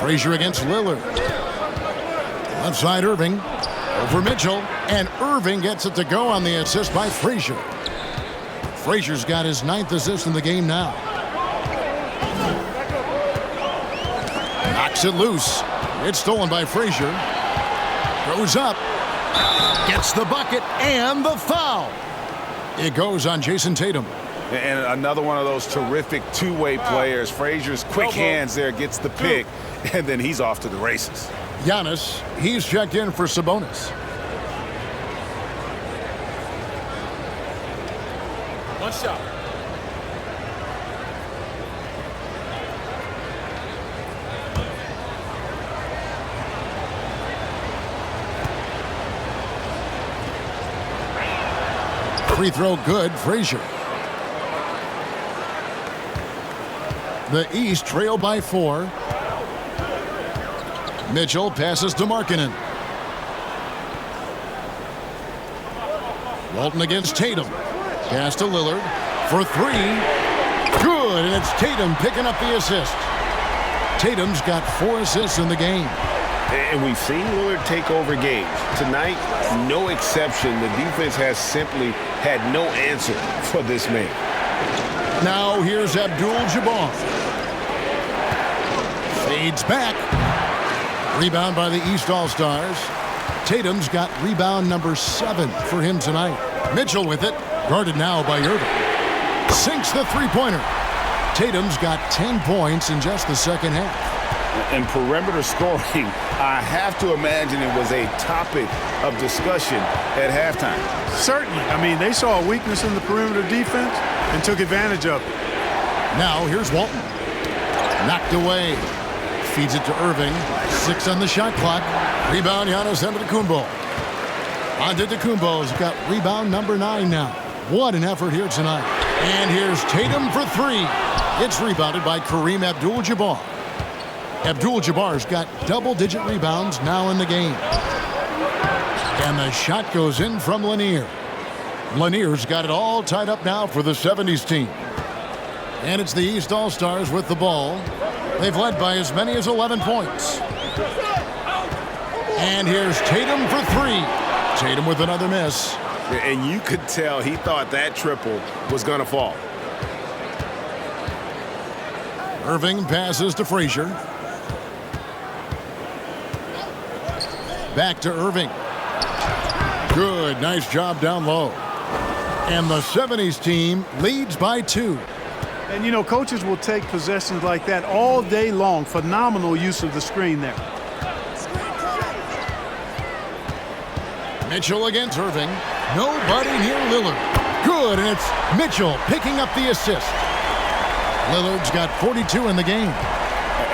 Frazier against Lillard. Left side Irving. Over Mitchell. And Irving gets it to go on the assist by Frazier. Frazier's got his 9th assist in the game now. Kicks it loose. It's stolen by Frazier. Goes up. Gets the bucket and the foul. It goes on Jason Tatum. And another one of those terrific two-way players. Frazier's quick hands there, gets the pick, and then he's off to the races. Giannis, he's checked in for Sabonis. One shot. Free throw good, Frazier. The East trail by 4. Mitchell passes to Markkanen. Walton against Tatum. Pass to Lillard for 3. Good, and it's Tatum picking up the assist. Tatum's got 4 assists in the game. And we've seen Lillard take over games. Tonight, no exception. The defense has simply had no answer for this man. Now here's Abdul-Jabbar. Fades back. Rebound by the East All-Stars. Tatum's got rebound number 7 for him tonight. Mitchell with it. Guarded now by Irving. Sinks the three-pointer. Tatum's got 10 points in just the second half. And perimeter scoring, I have to imagine it was a topic of discussion at halftime. Certainly. I mean, they saw a weakness in the perimeter defense and took advantage of it. Now here's Walton. Knocked away. Feeds it to Irving. 6 on the shot clock. Rebound, Giannis Antetokounmpo. Antetokounmpo's got rebound number 9 now. What an effort here tonight. And here's Tatum for 3. It's rebounded by Kareem Abdul-Jabbar. Abdul-Jabbar's got double-digit rebounds now in the game. And the shot goes in from Lanier. Lanier's got it all tied up now for the 70s team. And it's the East All-Stars with the ball. They've led by as many as 11 points. And here's Tatum for 3. Tatum with another miss. And you could tell he thought that triple was going to fall. Irving passes to Frazier. Back to Irving. Good, nice job down low. And the 70s team leads by 2. And, you know, coaches will take possessions like that all day long. Phenomenal use of the screen there. Mitchell against Irving. Nobody near Lillard. Good, and it's Mitchell picking up the assist. Lillard's got 42 in the game.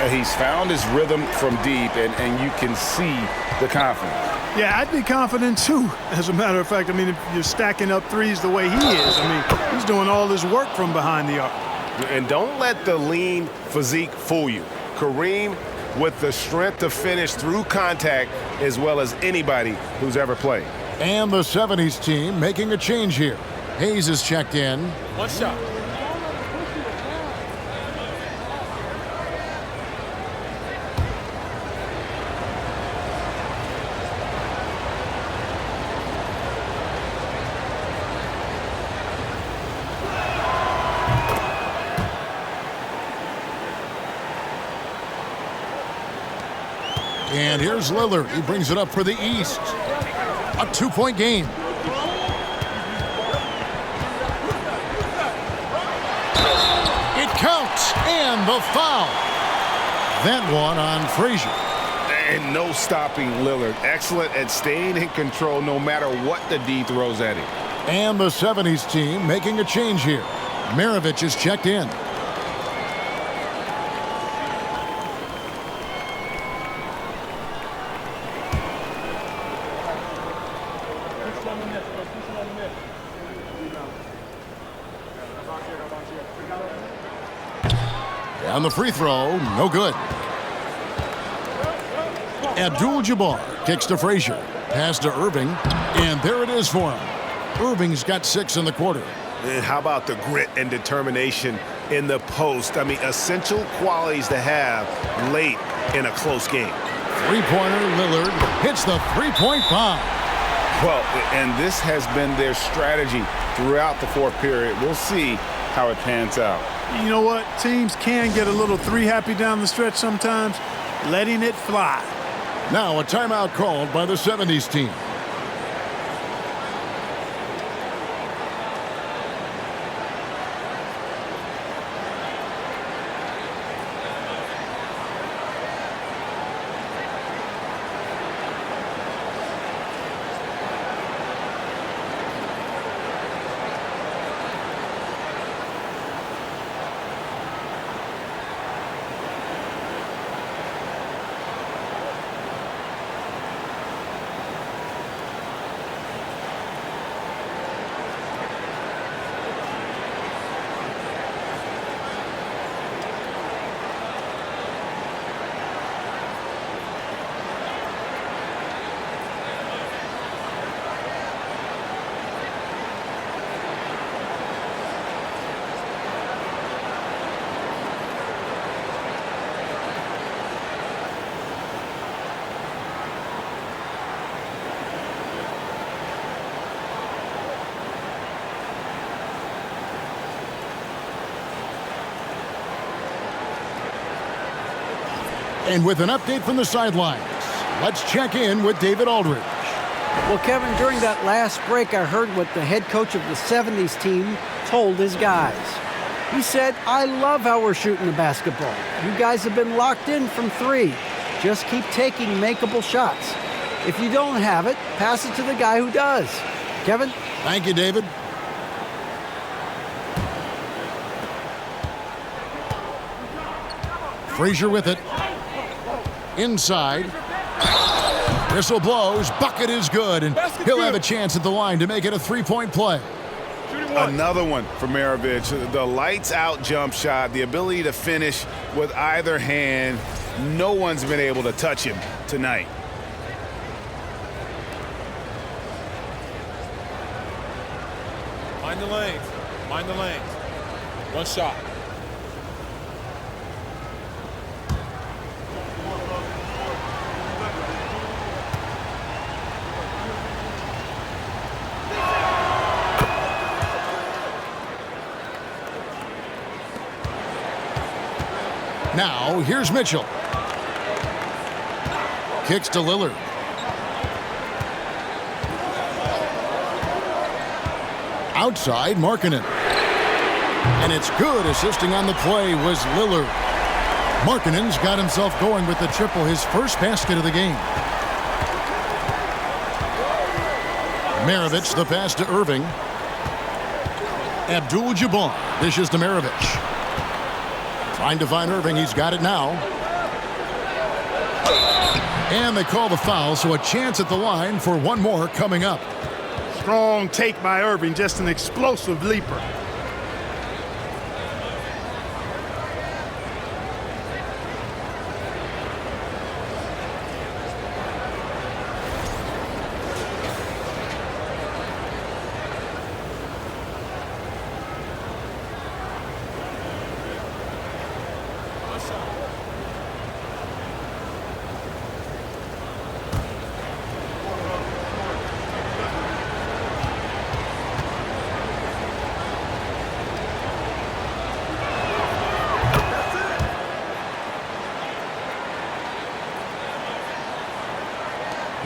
He's found his rhythm from deep, and you can see the confidence. Yeah, I'd be confident too. As a matter of fact, I mean, if you're stacking up threes the way he is, I mean, he's doing all this work from behind the arc. And don't let the lean physique fool you. Kareem with the strength to finish through contact as well as anybody who's ever played. And the 70s team making a change here. Hayes is checked in. One shot. And here's Lillard. He brings it up for the East. A 2-point game. It counts, and the foul. That one on Frazier. And no stopping Lillard. Excellent at staying in control no matter what the D throws at him. And the 70s team making a change here. Maravich is checked in. On the free throw, no good. Abdul-Jabbar kicks to Frazier. Pass to Irving, and there it is for him. Irving's got 6 in the quarter. And how about the grit and determination in the post? I mean, essential qualities to have late in a close game. Three-pointer, Lillard hits the three-point bomb. Well, and this has been their strategy throughout the fourth period. We'll see how it pans out. You know what? Teams can get a little three happy down the stretch sometimes. letting it fly. Now a timeout called by the 70s team. And with an update from the sidelines, let's check in with David Aldridge. Well, Kevin, during that last break, I heard what the head coach of the 70s team told his guys. He said, "I love how we're shooting the basketball. You guys have been locked in from three. Just keep taking makeable shots. If you don't have it, pass it to the guy who does." Kevin? Thank you, David. Frazier with it. Inside. Whistle blows. Bucket is good, and he'll have a chance at the line to make it a three-point play. Another one for Maravich. The lights-out jump shot, the ability to finish with either hand. No one's been able to touch him tonight. Mind the lanes. Mind the lanes. One shot. Now, here's Mitchell. Kicks to Lillard. Outside, Markkanen. And it's good. Assisting on the play was Lillard. Markkanen's got himself going with the triple, his first basket of the game. Maravich, the pass to Irving. Abdul-Jabbar dishes to Maravich. Trying to find Irving. He's got it now. And they call the foul, so a chance at the line for one more coming up. Strong take by Irving, just an explosive leaper.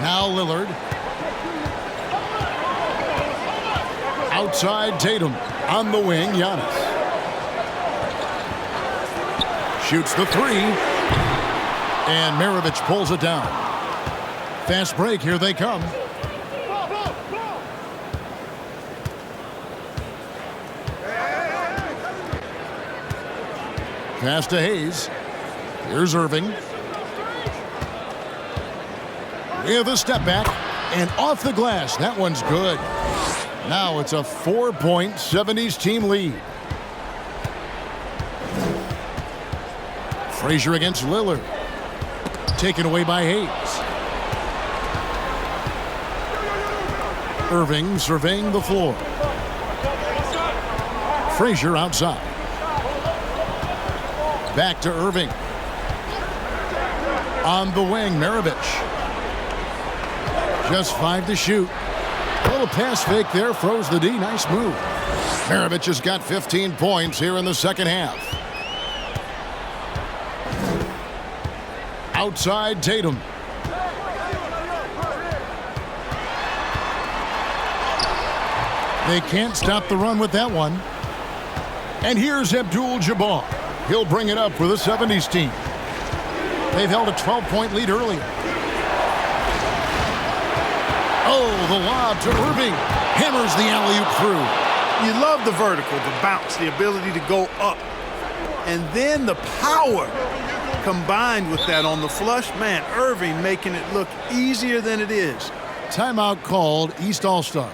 Now Lillard. Outside Tatum. On the wing, Giannis. Shoots the three. And Maravich pulls it down. Fast break, here they come. Pass to Hayes. Here's Irving. With a step back and off the glass. That one's good. Now it's a 4-point 70s team lead. Frazier against Lillard. Taken away by Hayes. Irving surveying the floor. Frazier outside. Back to Irving. On the wing, Maravich. Just 5 to shoot. A little pass fake there, froze the D. Nice move. Maravich has got 15 points here in the second half. Outside Tatum. They can't stop the run with that one. And here's Abdul-Jabbar. He'll bring it up for the 70s team. They've held a 12-point lead earlier. Oh, the lob to Irving. Hammers the alley-oop through. You love the vertical, the bounce, the ability to go up. And then the power combined with that on the flush. Man, Irving making it look easier than it is. Timeout called, East All-Stars.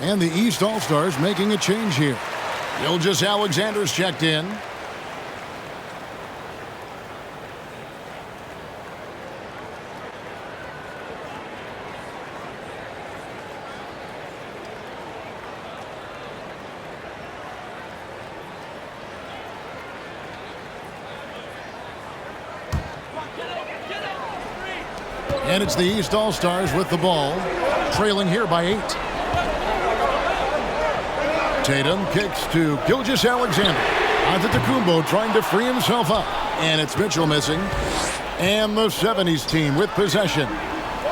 And the East All-Stars making a change here. Gilgeous-Alexander's checked in. And it's the East All-Stars with the ball, trailing here by 8. Tatum kicks to Gilgeous-Alexander. Antetokounmpo trying to free himself up. And it's Mitchell missing. And the 70s team with possession.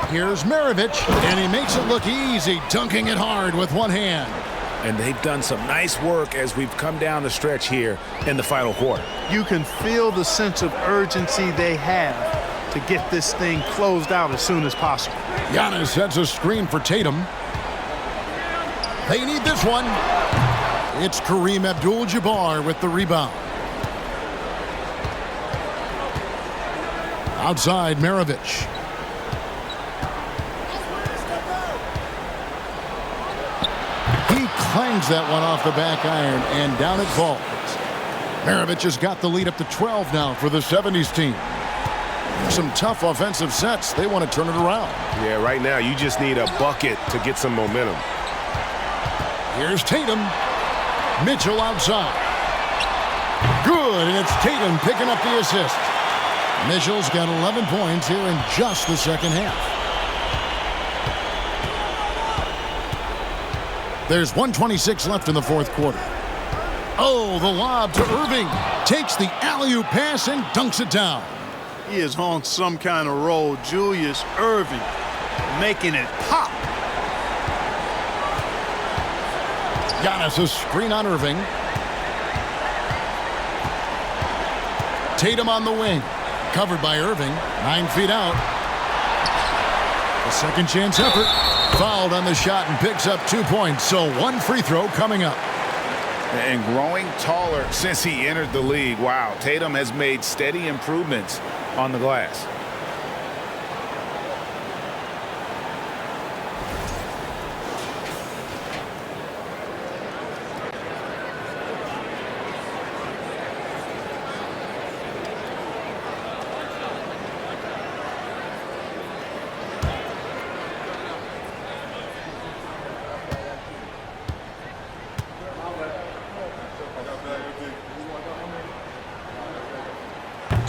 Here's Maravich, and he makes it look easy, dunking it hard with one hand. And they've done some nice work as we've come down the stretch here in the final quarter. You can feel the sense of urgency they have to get this thing closed out as soon as possible. Giannis sets a screen for Tatum. They need this one. It's Kareem Abdul-Jabbar with the rebound. Outside, Maravich. He clangs that one off the back iron, and down it falls. Maravich has got the lead up to 12 now for the 70s team. Some tough offensive sets. They want to turn it around. Yeah, right now you just need a bucket to get some momentum. Here's Tatum. Mitchell outside. Good, and it's Tatum picking up the assist. Mitchell's got 11 points here in just the second half. There's 1:26 left in the fourth quarter. Oh, the lob to Irving. Takes the alley-oop pass and dunks it down. He is on some kind of roll. Julius Irving making it pop. Giannis, a screen on Irving. Tatum on the wing. Covered by Irving. 9 feet out. A second chance effort. Fouled on the shot and picks up 2 points. So one free throw coming up. And growing taller since he entered the league. Wow, Tatum has made steady improvements on the glass.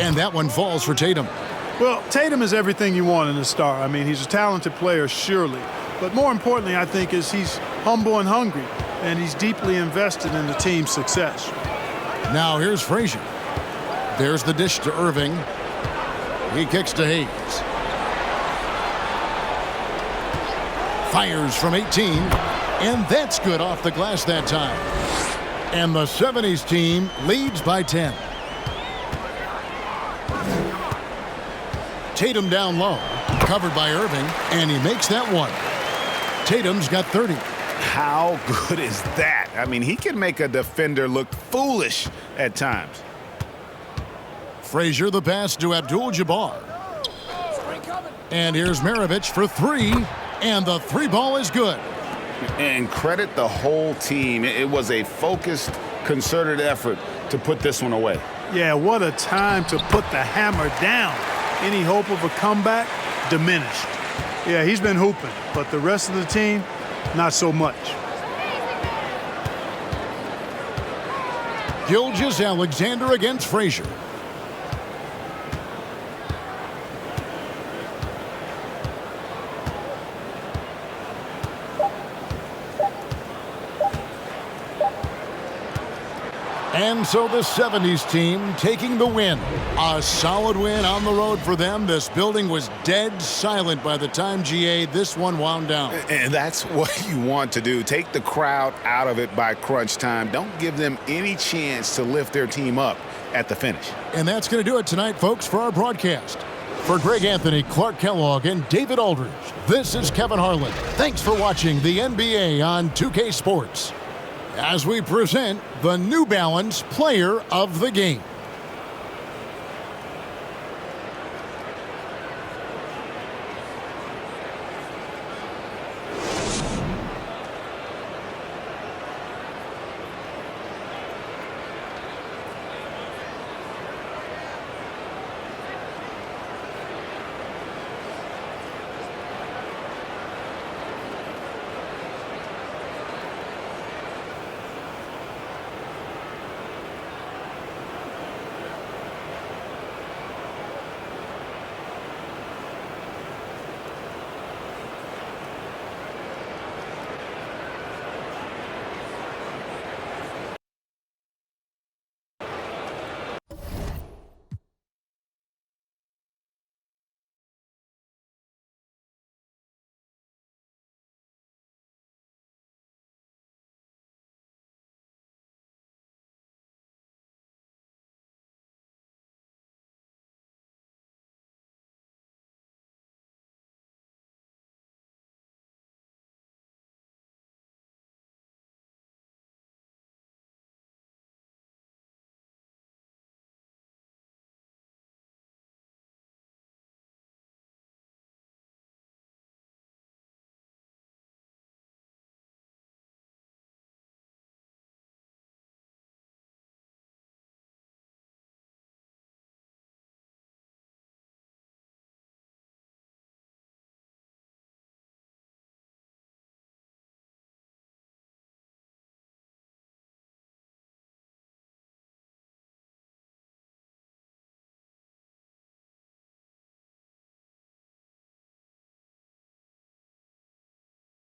And that one falls for Tatum. Well, Tatum is everything you want in a star. I mean, he's a talented player, surely. But more importantly, I think, is he's humble and hungry. and he's deeply invested in the team's success. Now here's Frazier. There's the dish to Irving. He kicks to Hayes. Fires from 18, and that's good off the glass that time. And the 70s team leads by 10. Tatum down low, covered by Irving, and he makes that one. Tatum's got 30. How good is that? I mean, he can make a defender look foolish at times. Frazier the pass to Abdul-Jabbar. And here's Maravich for three, and the three ball is good. And credit the whole team. It was a focused, concerted effort to put this one away. Yeah, what a time to put the hammer down. Any hope of a comeback diminished. Yeah, he's been hooping, but the rest of the team, not so much. Gilgeous-Alexander against Frazier. And so the 70s team taking the win. A solid win on the road for them. This building was dead silent by the time, GA, this one wound down. And that's what you want to do. Take the crowd out of it by crunch time. Don't give them any chance to lift their team up at the finish. And that's going to do it tonight, folks, for our broadcast. For Greg Anthony, Clark Kellogg, and David Aldridge, this is Kevin Harlan. Thanks for watching the NBA on 2K Sports, as we present the New Balance Player of the Game.